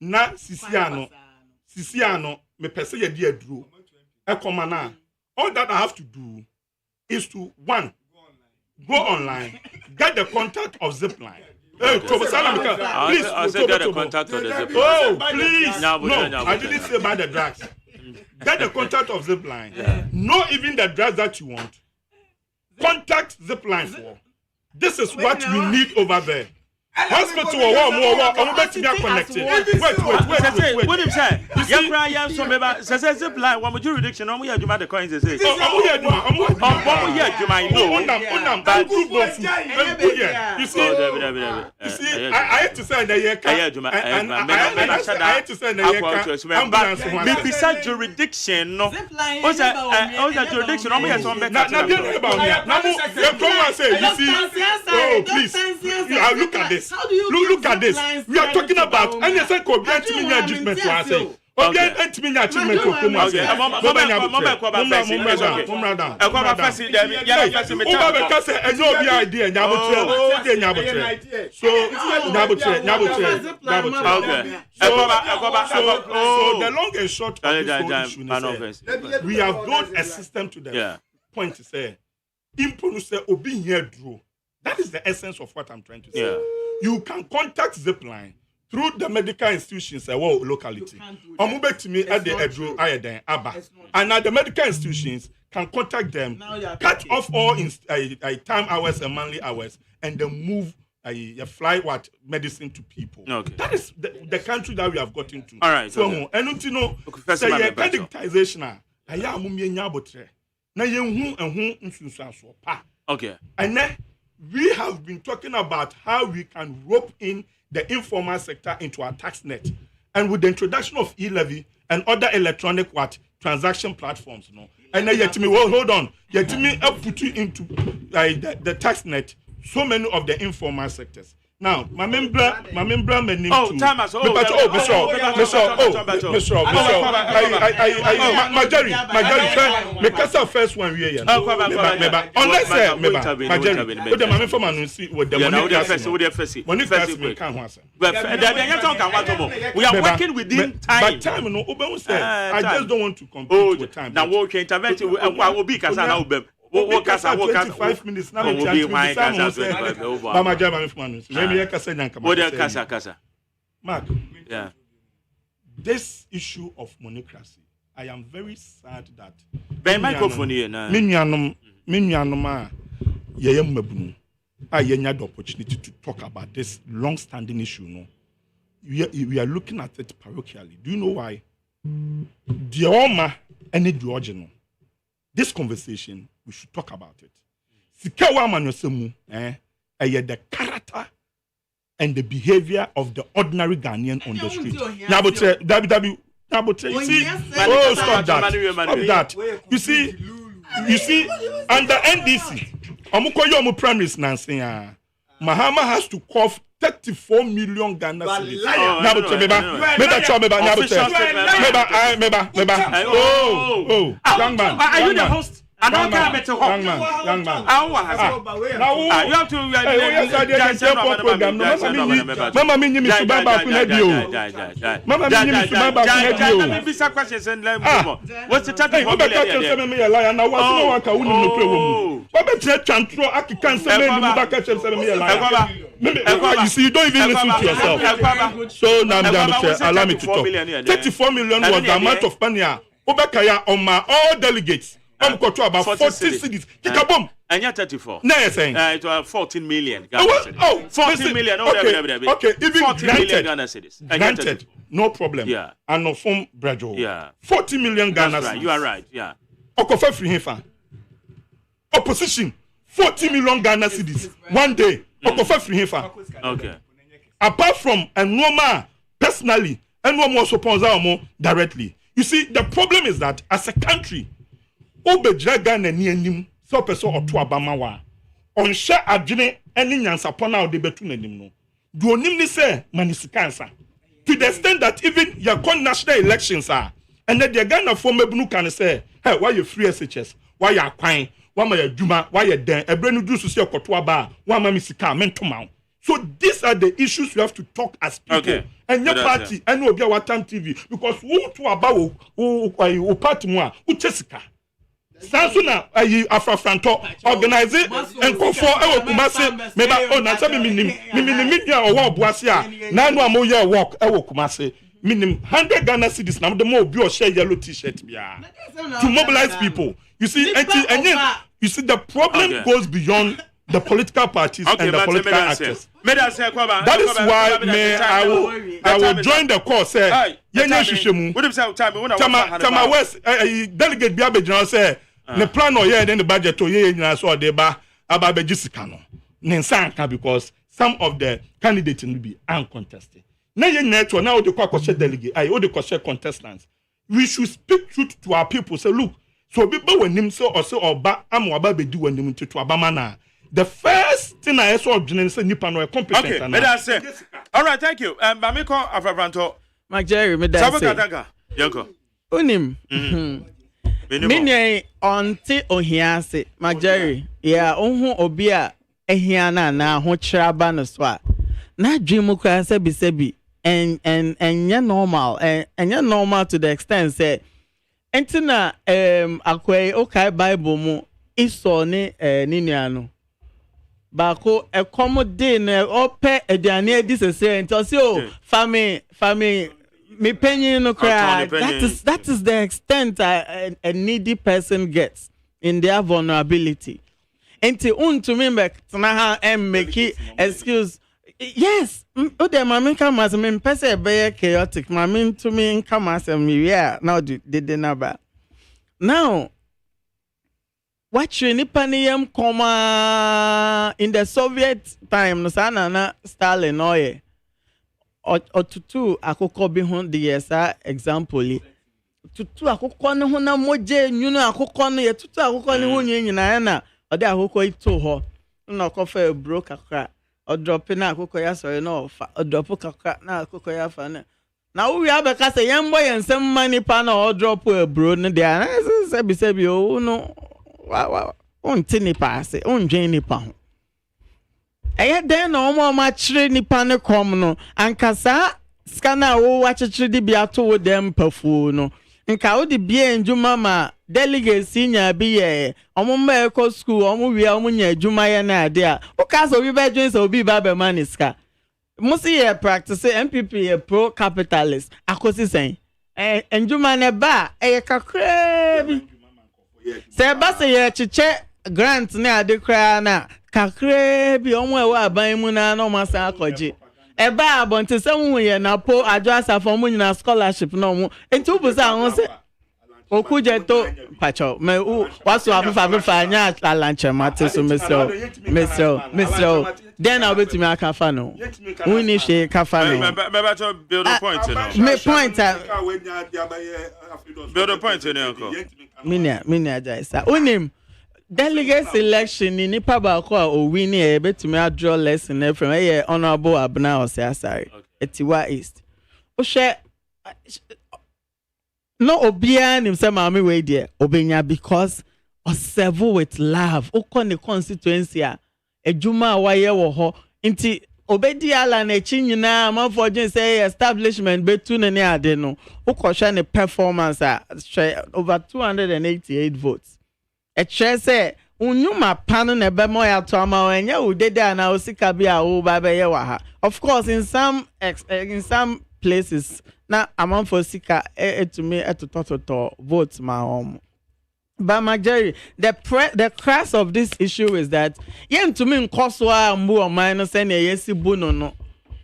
na sisiano me pese ye di aduro ekomana all that I have to do is to one go online get the contact of Zipline. Hey, please get the contact of the Zipline. Oh, please. No, I didn't say about the drugs. Get the contact of Zipline. Yeah. Know even the drugs that you want. Contact Zipline for. This is what we need over there. Hospital or bet to be connected. Wait. What did you say? Say Zipline, one more jurisdiction, we have the coins. You see, I had to say that I had to say that besides jurisdiction, what's that jurisdiction? Oh, please. Look at this. Look at this. We are talking about and you said go get me judgment to say. Obian entimi nya achievement to come out. So the long and short of this issue, we have built a system to the point to say obi here draw. That is the essence of what I'm trying to say. Yeah. You can contact Zipline through the medical institutions locality. To me at the Edro Ayeden Abba. And now the medical institutions can contact them, cut off all time hours and monthly hours, and then move fly medicine to people. Okay. That is the country that we have gotten to. All right. So and you know, say digitization okay. And then we have been talking about how we can rope in the informal sector into our tax net. And with the introduction of e-levy and other electronic transaction platforms, and then hold on, put you into the tax net so many of the informal sectors. Now, my member, my name to. Thomas. My Jerry, first one we here. Unless my Jerry, but the man from Anusi with the money. We are working within time. But time, no, I just don't want to compete with time. Now, we can intervene. Will be Kasana. 25 minutes now. Mark, yeah. This issue of monocracy, I am very sad that by microphone here now. I had the opportunity to talk about this long-standing issue. No, we are looking at it parochially. Do you know why? The Oma and the original. This conversation, we should talk about it. The character and the behavior of the ordinary Ghanaian on the street. Stop that. You see, under NDC, premise Mahama has to cough 34 million Ghana cedis. Young man. Are you the host? I don't care about young man. You have to. Mama, me you what's the topic? You see, you don't even listen to yourself. So now allow me to talk. 34 million was the amount of money Obekaya on my all delegates. Got to about 40 cities. Kikabom. And you're 34. No, you're saying it was 14 million. 14 million. Okay, even granted. Granted, no problem. Yeah. And no from Brajo. Yeah. 40 million Ghana cedis. Right. You are right. Yeah. Okofa free hefa. Opposition 40 million Ghana cedis. One day. okofa free hefa Okay. Apart from a normal personally and one more suppose directly. You see, the problem is that as a country, Obejraga na ni anim so person oto abama wa. Onhye adwene ene nyansapona o de betu nanim no. Do onim ni say manisikansa. To the extent that even your national elections are and then the Ghana for mebunu can say, hey, why you free SHS? Why you kwine? Why my juma? Why you den? Ebrenu do so see okoto aba. Why my misika mentoma. So these are the issues we have to talk as people. Okay. And your party, and no be our time TV because who to about who party more who Jessica. Sansuna Afrafranto organize and conform Kumase maybe on answer me media or war boasia. Now no more year walk Kumase. Minimum 100 Ghana cedis now the more be or share yellow t-shirt to mobilize people. You see, and then you see the problem goes beyond the political parties and the political actors. That is why I will join the call. Say, Tama West delegate Biabe General say, the plan or yeah, then the budget to yeah, so they ba about Jessica Nensanka because some of the candidates will be uncontested. Now you network now the question delegate, I the question contestants. We should speak truth to our people. Say, look, so people when him so or so or ba amwaba be do when him to abamana. The first thing I saw say nipa no competent. Okay, me that say. All right, thank you. Bamiko Afrafranto. Jerry, me that say. Sabaka Yanko. Unim. Minye onti ohiase. Jerry. Yeah, onhu obi a ehia na ho kyeraba no so a. Na dwimu kwa sebi and normal and normal to the extent say entina akwai okay Bible mu iso ne ninuano bako accommodate na ope aduane adi sese nti o se o fami me penyin no cry. That is the extent a needy person gets in their vulnerability. Enti untumi tna ha make excuse. Yes, ode mama come as me pese be chaotic. Mama to me come as me yeah. Now did the number. Now what you nipa ni yam koma in the Soviet time no sana na Stalin oye. Otutu akoko bi ho de yesa example. Tutu akoko ne ho na moje nyunu akoko no ye tutu akoko ne ho nyina na ode akoko ito ho. Na kofa broke akra. O drop na akoko ya sorry no fa o drop kakra na akoko ya fa na we abeka say yembo yensem mani pa na o drop a bro no there sebi o no wa onti ni pa se ondwen ni pa ho eye den na omo ma kire ni pa ne kom no ankasa skana wo wa kire di bia to wo dem pafu no nka wo di bia njuma ma delegacy nya bi ye omo ma eko school omo wi omo nya adwuma ye na ade a o ka so bi be dwen so bi ba be maniska musi ye practice MPP ye pro capitalist akosi sen njuma ne ba e kakra bi se ba se ye chiche grant ne ade kra na kakra bi omo e wa aban mu na no ma sa akoje eba abonte se hu ye na po ajo asafo mu nyina scholarship no mu enti ubusa ho se okuje to pacho me waso afafa nya alanche mate so mesel then I bet me akafa no we ni she kafa no me build a point me point build a point uncle minia jaisa unim delegate election ni nipa ba ko a o win e betumi a draw lesson from e honorable Abna Osiasare Etiwa East o she no obia nim say maami we there obenya because o serve with love o ko ne constituency a ejuma wa ye wo ho nti obedi ala na echi nyina amanfo say establishment betu ne ade no o ko hwe ne performance a over 288 votes e chere say unyuma panu ne be mo ya to ama enya udede na osika bi a wo ba be ye wa ha of course in some places na amanfo sika etumi etototo votes ma but Jerry, the crux of this issue is that yen to me nkoso a mbu o minus na yesi bu no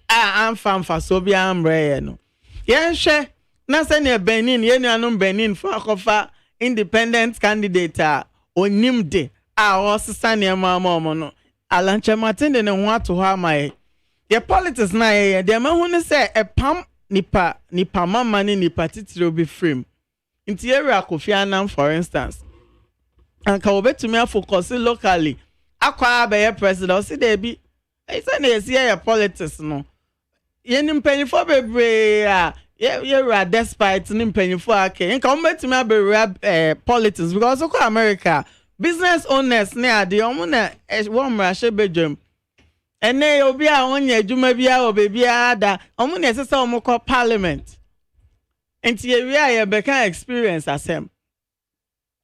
am famfa so bi ambre no yen hwe na se ne Benin yen anum Benin for akofa independent candidate a onimde a osesa ne mama no Alanche Martin de ne ho ato ha mai. Ye politics na ye de ma hu ne say e pam nipa mama ne nipa titire obi frame. Nti area Kofi Annan for instance. And ka obetumi focus locally. Akwa be president see dey bi. E say na ye politics no. Ye ni mpanyifo bebre a ye despite ni mpanyifo ake. Nka obetumi abere politics because ko America business owners ne ade omo na won mrahye bedwam. Ene obi a onye adwuma bia obebi ada omo na sesa omo ko parliament. Enti ye ye beka experience asem.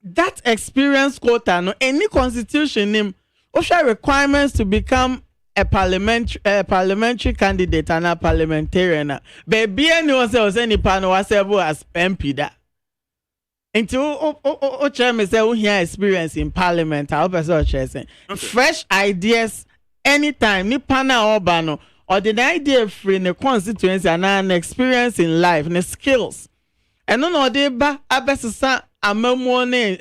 That experience quota no any constitution name OSHA requirements to become a parliamentary candidate and a parliamentarian. Baby any was any panel was able as MP da. Into o chairman say we hear experience in parliament. I hope so saying fresh ideas anytime ni panel urbano or the idea free in the constituency and an experience in life and skills. And no de ba abesesa amamu ne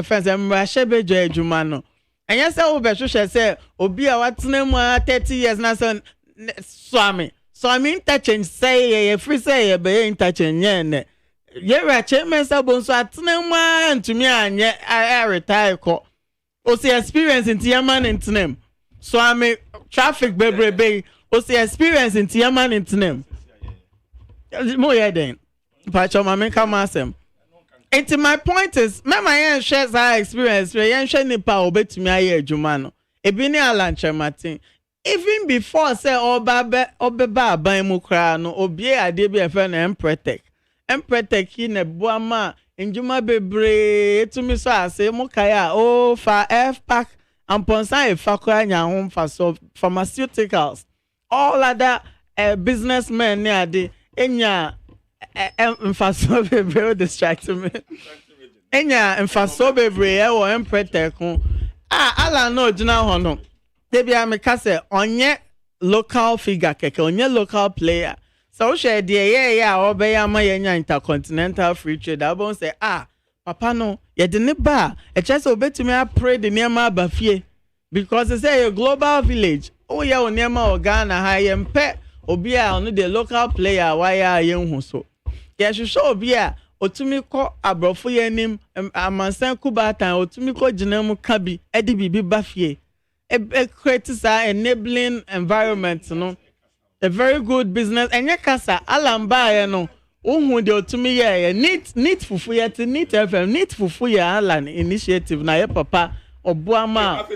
friends emrahye bejo adwuma no. And yes, I will be sure say obi a watena mu 30 years na so swami. So I mean interchange say ye free say ye be interchange ne. Ye chairman say bon so atena mu antumi anye I retire ko. O see experience in Yaman intenem. So I mean traffic bebrebe o see experience in Yaman intenem. Mo ye den. Pacho mama come asem. And my point is, me my shares our experience. We share nipa obetumi aye adwuma no. Ebi ne Alanche Martin. Even before say obeba aban mu kra no, obie ade bi efe na Empretek. Empretek ki ne boama ndwuma bebre etumi so ase mu kaya o fa F-pack amponsan e fa kra nya ho fa so pharmaceuticals. All other businessmen ne ade enya mfaso bebre distract me. Enya mfaso bebre e wo Empretek ala no jina ho no. Debia me ka say onye local figure keke onye local player. So share the yeah obeya ma yenya intercontinental free trade. Abon say papa no ye de ne ba e chese obetumi apre de niema abafie because they say a global village. Oh yeah oniema Ghana ha ye mpe obi a ono the local player why ye hu so. Ye hwehwe obi a otumi kɔ abrofo ye nim amansan kubatan otumi kɔ ginamu kabi edi bibi bafie e create enabling environment no a very good business enye kasa alamba ye no ohun de otumi ye neat fufu ye ti neat fm neat fufu ye alan initiative na ye papa obuama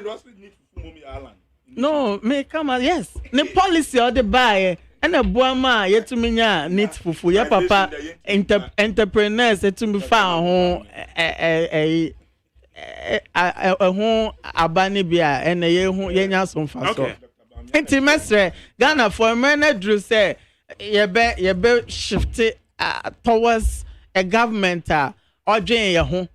no me come on yes the policy or the buy and a buama yetumi nya neat fufu ye papa entrepreneurs etumi fa ho ho abani bia ene ye hu ye nya so mfa so enti mesre Ghana for men drew say ye be shift towards a government odwen ye ho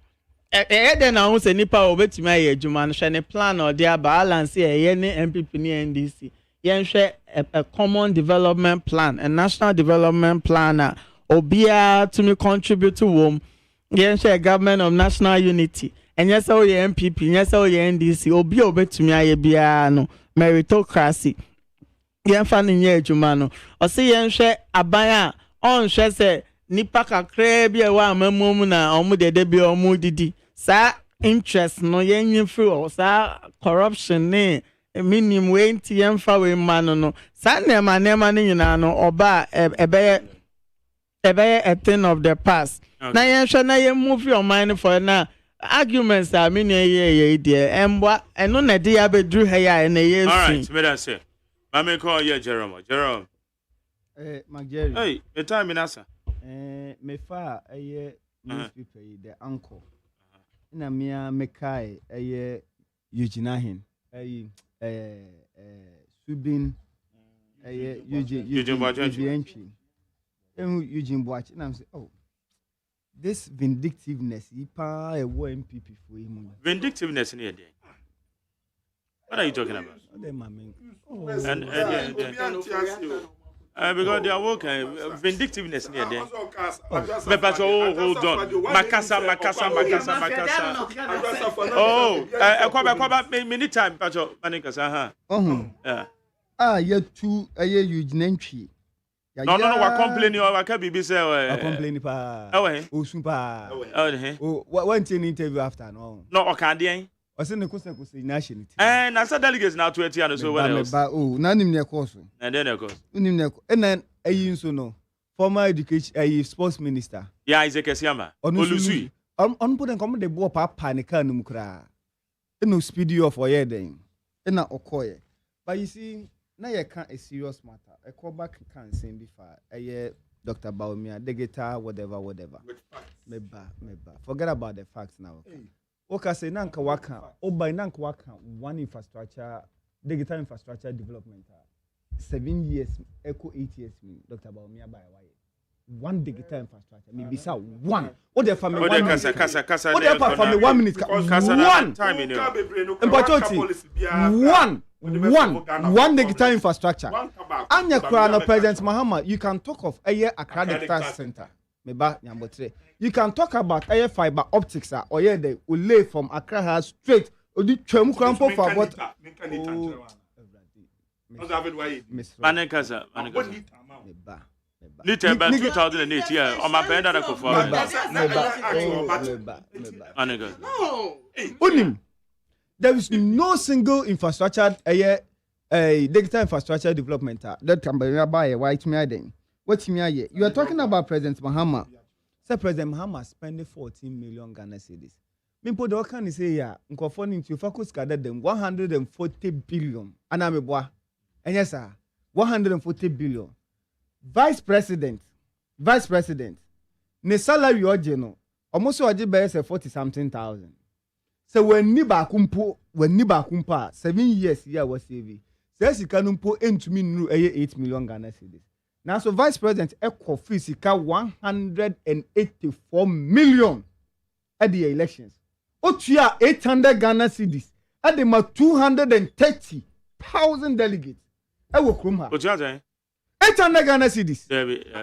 den na hu se nipa obetumi aye adwuma no hwe ne plan or their balance ye ne MPP ne NDC ye hwe a common development plan a national development plan obia to me contribute to wom ye hwe a government of national unity. And yes, oh, yeah, MPP, yes, oh, yeah, NDC, obi obetumi aye bia no meritocracy. Yen fa ni nye adwuma o se yen hwe aban a on hwe se nipa kakra bia wa amamum na omu dede bia omu didi. Sa interest no yen nyefri o sa corruption ne minimum we nti yen fa we man no. Sa nema ne nyina no oba ebeye a thing of the past. Okay. Na yen hwe na yen move your mind for na arguments are mean ye dear emwa eno na de ya bedru ha ya na ye. All right, me that say. Mama call you Jerome. Mageri. Hey, the time in asa. Me fa newspaper the uncle. Na mia me kai Eugene Subin Eugene Eugene Boach and I'm say this vindictiveness, ipa a war MPP for him. Vindictiveness in here. What are you talking about? Oh, and Because they are working vindictiveness near them. Me pacho hold on. Makasa. Oh, kwaba many time pacho manikasa Yeah. You two huge nentry. No, we complaining or we can be say I complain pa. Oh super. Oh, what interview after no. No, okay. I said, "Nekusa nationality." And as a delegate now 20 and so what else? Oh, nanim ne course. And then of course. Unim ne. And then so no former education sports minister. Yeah, Isaac Siama. Olusui. On put and come the boy papa ne kan num kra. No speedy of oye den. Na okoye. But you see, now you can't a serious matter. A call back can send before a Dr. Baumia, the guitar, whatever. Meba. Forget about the facts now. Okay, say nanka waka, by nanka waka, one infrastructure, digital infrastructure development. 7 years, echo 8 years, Dr. Baumia by why. One digital infrastructure, maybe so one. What the family? What the family? 1 minute? One time in one digital infrastructure. Anya Krano President Mahama, you can talk of a Accra Digital Center. You can talk about air fiber optics or the ulay from Accra straight or the Tremukrampo for what? Manekasa. Little about 2008 year on my bed at Unim. There is no single infrastructure a digital infrastructure development that can be by a white man. What you are talking about President Mahama. Sir President Mahama spending 14 million Ghana cedis. People don't can say yeah, conforming to focus them 140 billion. And I'm a boy. And yes, sir, 140 billion. Vice President, ne salary original, almost waji be 40-something thousand. So when niba kumpa 7 years year was saving. Says he can put into me no 8 million Ghana cedis. Now so Vice President Eko Fisika 184 million at the elections. Otua 800 Ghana cedis at the 230,000 delegates. I will come here. 800 Ghana cedis.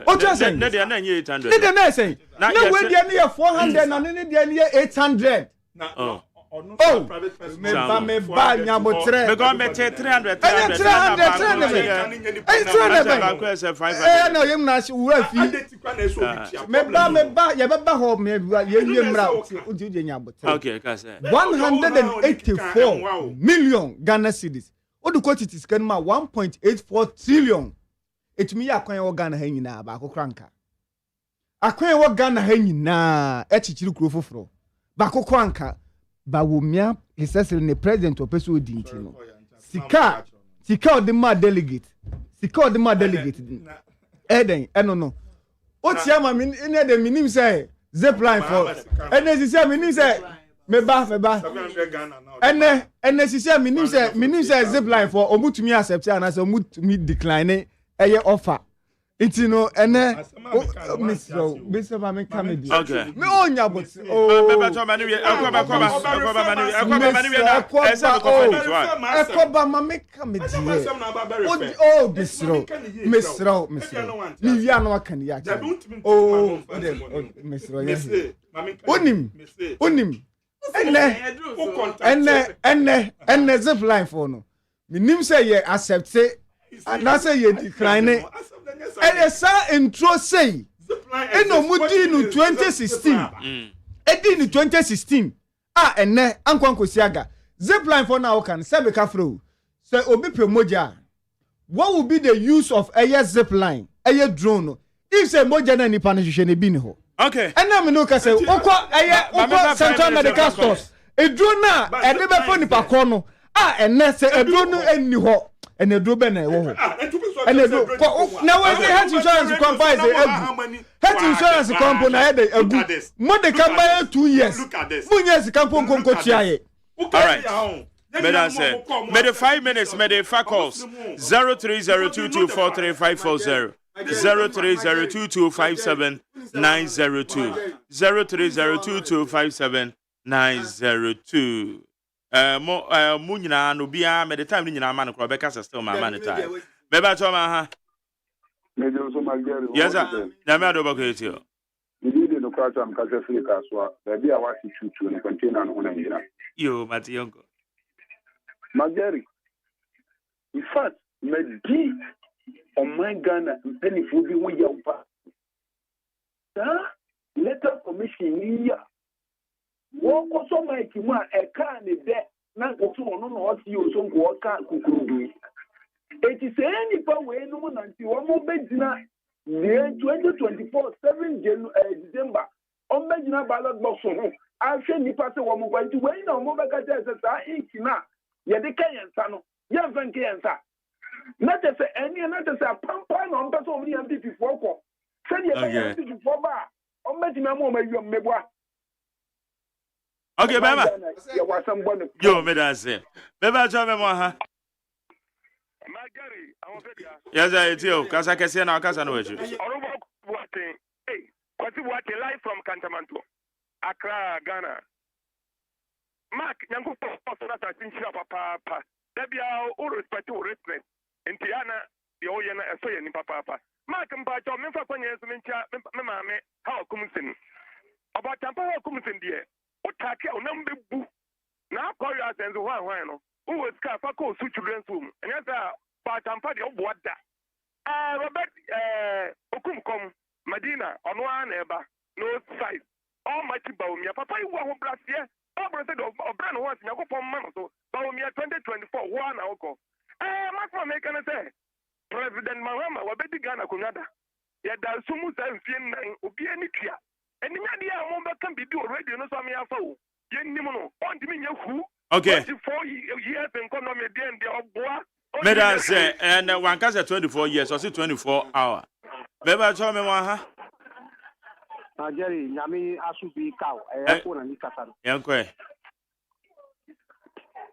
What you saying? They are 800. They are saying. No, when they are near 400 and then they are near 800. Oh. Me ba nyabotre. Me go me 300. No, you na shi wura fi. Me ba, ye ba ho me ye mra. Okay, ka say. 184 million Ghana cedis. Odu ko titi scan ma 1.84 trillion. Etumi akwan wo Ghana ha nyina ba akokranka. Akwan wo Ghana ha nyina echichiri kuro foforo. Ba akokranka. Bawumia is the president of Peso Dintino. Sika of the mad delegate. Eden, I don't know. What's your mean in the minim say? Zipline for. And as you say, minim say, meba. And as you say, minim say, zipline for Omutumi accept and as Omutumi decline a offer. It's and Mr. Mami comedy. Okay. Me on ya but Akoba Mami comedy. Oh, Mr. Livia no can ya. Oh, Mr. Unim. And zip line for no. Minim say ye accept say and I say ye decline. And yes, intro say, and no mudi in 2016. In 2016. And ne, Uncle Siaga. Zipline for now can Sabe Cafro. Say, Obi Moja. What will be the use of a zipline, a drone? If say Moja and Nipanishani Binho. Okay. And now Minoka say, Oko Central Medical Stores. A drone now, and never phone Pacono. And ne say a drone and New Ho. And a drobene. And now when they had insurance company, health insurance company had a good. Monday come by 2 years. Look at this. 2 years come from Concochiae. All right. Better say. May the 5 minutes, may the calls 0302243540. 0302257902. 0302257902. Mo nyina no bia me the time ni nyina ma no kro be ka still ma ma no time. Be ba to ma ha. Major so Magari. Yes, sir. Namado Boketio. You need no crash and Casafrica, so maybe I was to in a container on a year. You, Mationko. Magari. In fact, maybe on my Ghana and penny for the way you are. Letter commission here. Walk also make him a car in there. Now, also, no, you so walk out. It is any power, no one until one more bedina. The 2024 7 December. On bedina ballot box. I'll send you pass a woman going to wait no more back as a inkina. Yadikayan Sano. Yavankian Sa. Not as any another pampan on person of the MP before. Send your MP before bar. On bedina moment you may boy. Okay, Bama. Yo, Medan say. Beba Jamaha. Yes, I tell Casacasian or Casano. Hey, what's live from Cantamanto, Accra, Ghana. Mark, Yanko, I think Papa, Debia, all respect to respect, and Tiana, the Oyana, a soy in Papa. Mark and Bajo, Memphis, Mamma, how comes in? About Tampa, comes in dear. What take your number boo? Now call us and the one. Who was Cafako, children's room, and that's a part and party of what that. Robert Okumkom, Medina, on one ever, no size. Almighty Baumia, Papa, you want last year? Said of Brand once, you go for months, so Baumia 2024, 1 hour. Must make an say. President Mahama, what betty Ghana Kunada. Yet there's so much I'm feeling, Obiani Kia. And the idea can be do already, no some year for Yenimono, on the minute who. Okay. 24 years in economy, then they are boy. Medan say, and one cast 24 years or 24 hours. Beba told me one, huh? Jerry, Yami Asubi cow, a phone and Nicasan. Yanque.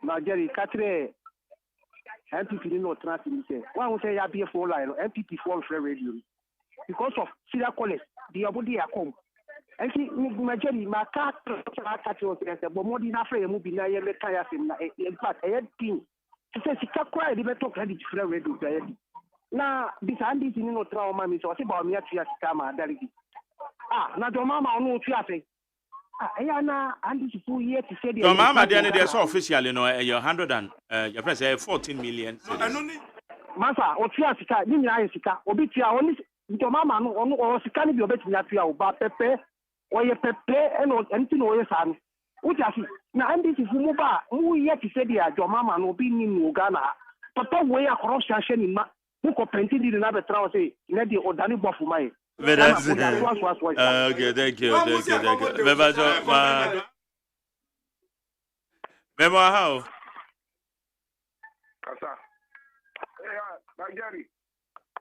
Now, Jerry, Catre, MPP no transmission. One will say, I be a phone line, MPP phone for radio. Because of Silla College, the Abudi are come. And see, Jerry, my car, but more than afraid of moving near the tires in fact, I had king. She says she can't cry, they talk credit for radio. Now, this Andy is no trauma, Miss or about me at Yasama, Darigi. Now, your mamma, no traffic. Ayana, Andy is 2 years to say the Mama, they're so official, you know, you're 100 and your friends say 14 million. Masa, or Fiasca, Nina, Obitia, only your mamma, or Sicani, your bet Natia, but Pepe, or your Pepe, and anything or your son. Which I see. Now, and this is Muba, who yet to say, your mamma, no being in Uganda. Papa, way across Shashin, who painted in another trouser, let the Odani Bofumai. Okay, thank you. Remember how?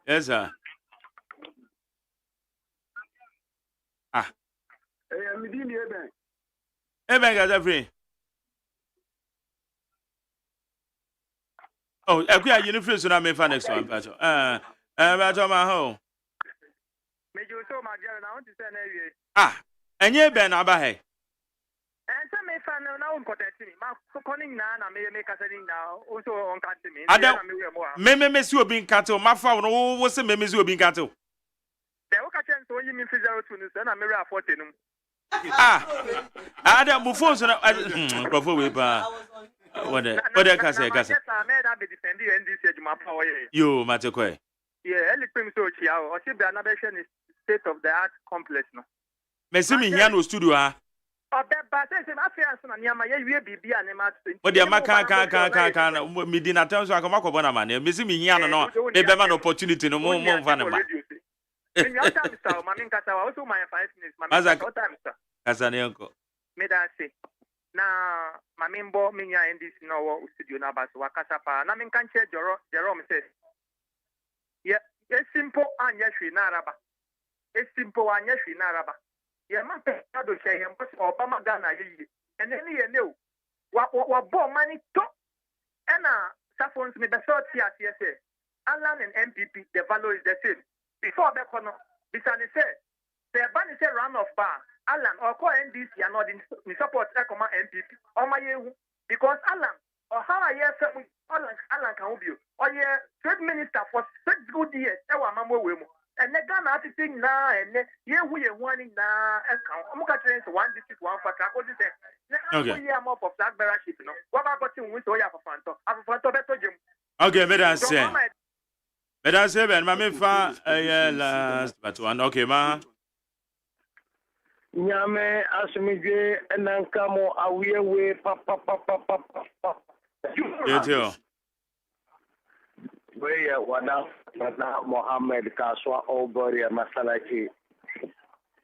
Yes, sir. Got free. Oh, I quit a uniform, so I may find next one, Pacho. About my home. And you been about hey. And some may find now protecting me. Calling now, may make us now also on catching me. I don't. Miss you being cattle. My phone was the miss you being cattle. There were catching so you mean physical to and I may have 14. I don't move forward before we what can say? You, Matokwe. Yeah, anything so chiao. Or see the another is state of the art complex. No, Messimi here no studio. Oh, that but I say my fiance and Yama, you be and a match. But the Maka can Medina terms are come up on a man. Missimi here no, they have an opportunity no more Vanama. Also, my 5 minutes, as an uncle. Made I say. Now, my member, Minya, and this no studio Nabas, Wakasapa, and I mean, can't share Jerome says. Yeah, it's simple and yes, we naraba. It's simple and yes, we naraba. Yeah, my pet, say him, but Obama Ghana, and then you know what bought money to. And Saffron's me the short here, CSA. Alan and MPP, the value is the same. Before the corner, Bisani said, the ban is a run of bar. Alan or call NDC and not in support Ekoma MPP or my because Alan how yes Alan can be or yeah trade minister for 6 good years ewa mamo we mu and the Ghana thing na and yeah we one in na account omuka train one district one for track what is it okay we are more for flag bearership no what about you we so ya for fanto beto jim okay me da say ben ma me fa last but one okay ma Nyame asumidwe enanka mo awiyewe papa. Yetio. Weye wana Mohammed Kaswa Obori Masalachi.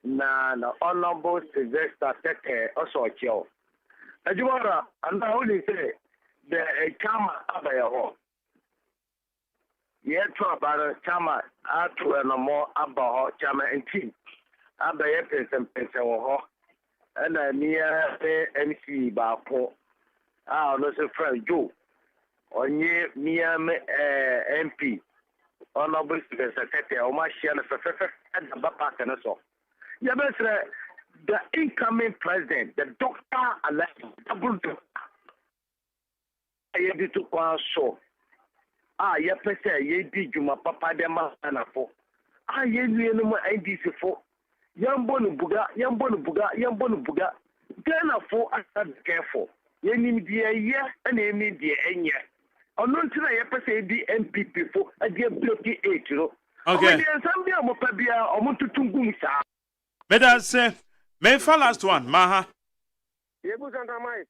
Na honorable Sylvester Teke also chill. Ajumara, and I only say the chama abayaho. Yet to about chama atu no more abaho chama and team. Abaye pese wo and near MC Bapo. Ah, no se friend Joe. Onye near MP. Honorable Secretary, o ma share na fefe and the back and so. Ya the incoming president, the doctor elect double doctor. Aye di to kwa so. Ah, ya pese ye di juma papa de ma na fo. Ah, ye nue no mo IDC fo. Yambonu buga. Ghana for as careful. Ye nim die ye and ye nim die enye. Ono ntina ye pese di MPP for a die blocky 8 no. Okay. Omo Zambia mo pa bia omo tutungum sa. Meda say me fa last one maha. Ye bu Santa Mai.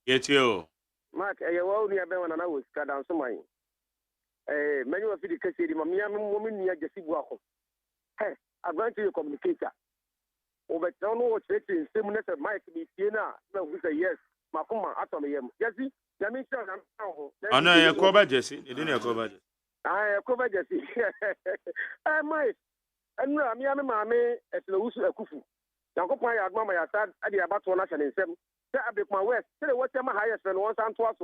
Yetio. Mark ye wa uni abe wana na wo sika dan so mai. Menyu afi di kase di mamia mo mi nia jesi bu akọ. I'm going to your communicator. Over town was written similar to Mike Mitiana. No, we say yes. Makuma atom yem. Jesse, Yamin Shan. I know you cover Jesse. You didn't cover Jesse. I cover Jesse. Mike. And I'm young mammy at Lousu Akufu. Yankopa Yagmama Yasad at the Abat one nation in seven. Say I break my west. Say what's my highest friend once and twice.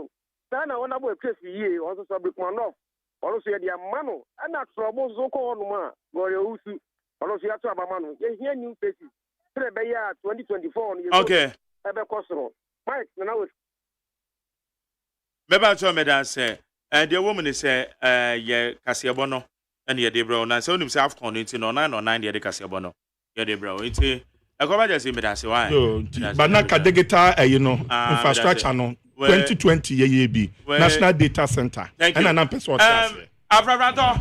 Then I want to work Chris ye also break my off. Also, the mano and not trouble so called ma. Go Usu. Also, you have to have a man. You hear new faces. 2024. Okay. Mike, now Meba to me that say, the woman is say, ye Casiabono, and ye debro, and so himself conning no 9 or 9 year Casiabono. Ye debro, it's a cover just me that's why. But not Kadegeta, infrastructure no 2020 ye National Data Center. Thank you. And an person Afrato,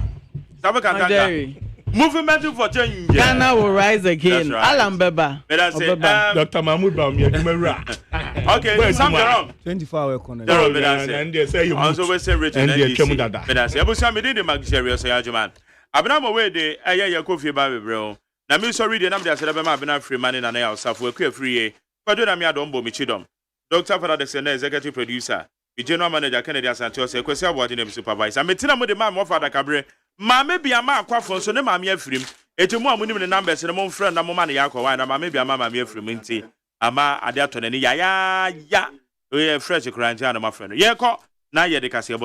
Sabaka. Movement for change. Ghana will rise again. Right. Alan Beba. Dr. Mahmoud Baumia. Okay, something wrong. 24-hour corner. And they say you also we say Richard and NDC. But I say, I me did the Magisteri say AGYEMAN. Abena away the aya Kofi Baby bro. Na me sorry the number say Abena Abena free man na na yourself we free. Kwado na me adombo mi chidom. Dr. Father the Senior Executive Producer. The General Manager Kennedy Asante say kwesi award na supervisor. Me tina mo the man mo Father Kabre. Mame bia ma akwafo so ne mame afrim etemu amunim ne numbers ne mo friend na mo ma ne yakwa na mame bia ma mame afrim nti ama ade ato ne ya we fresh kranti na ma friend ye ko na ye de kase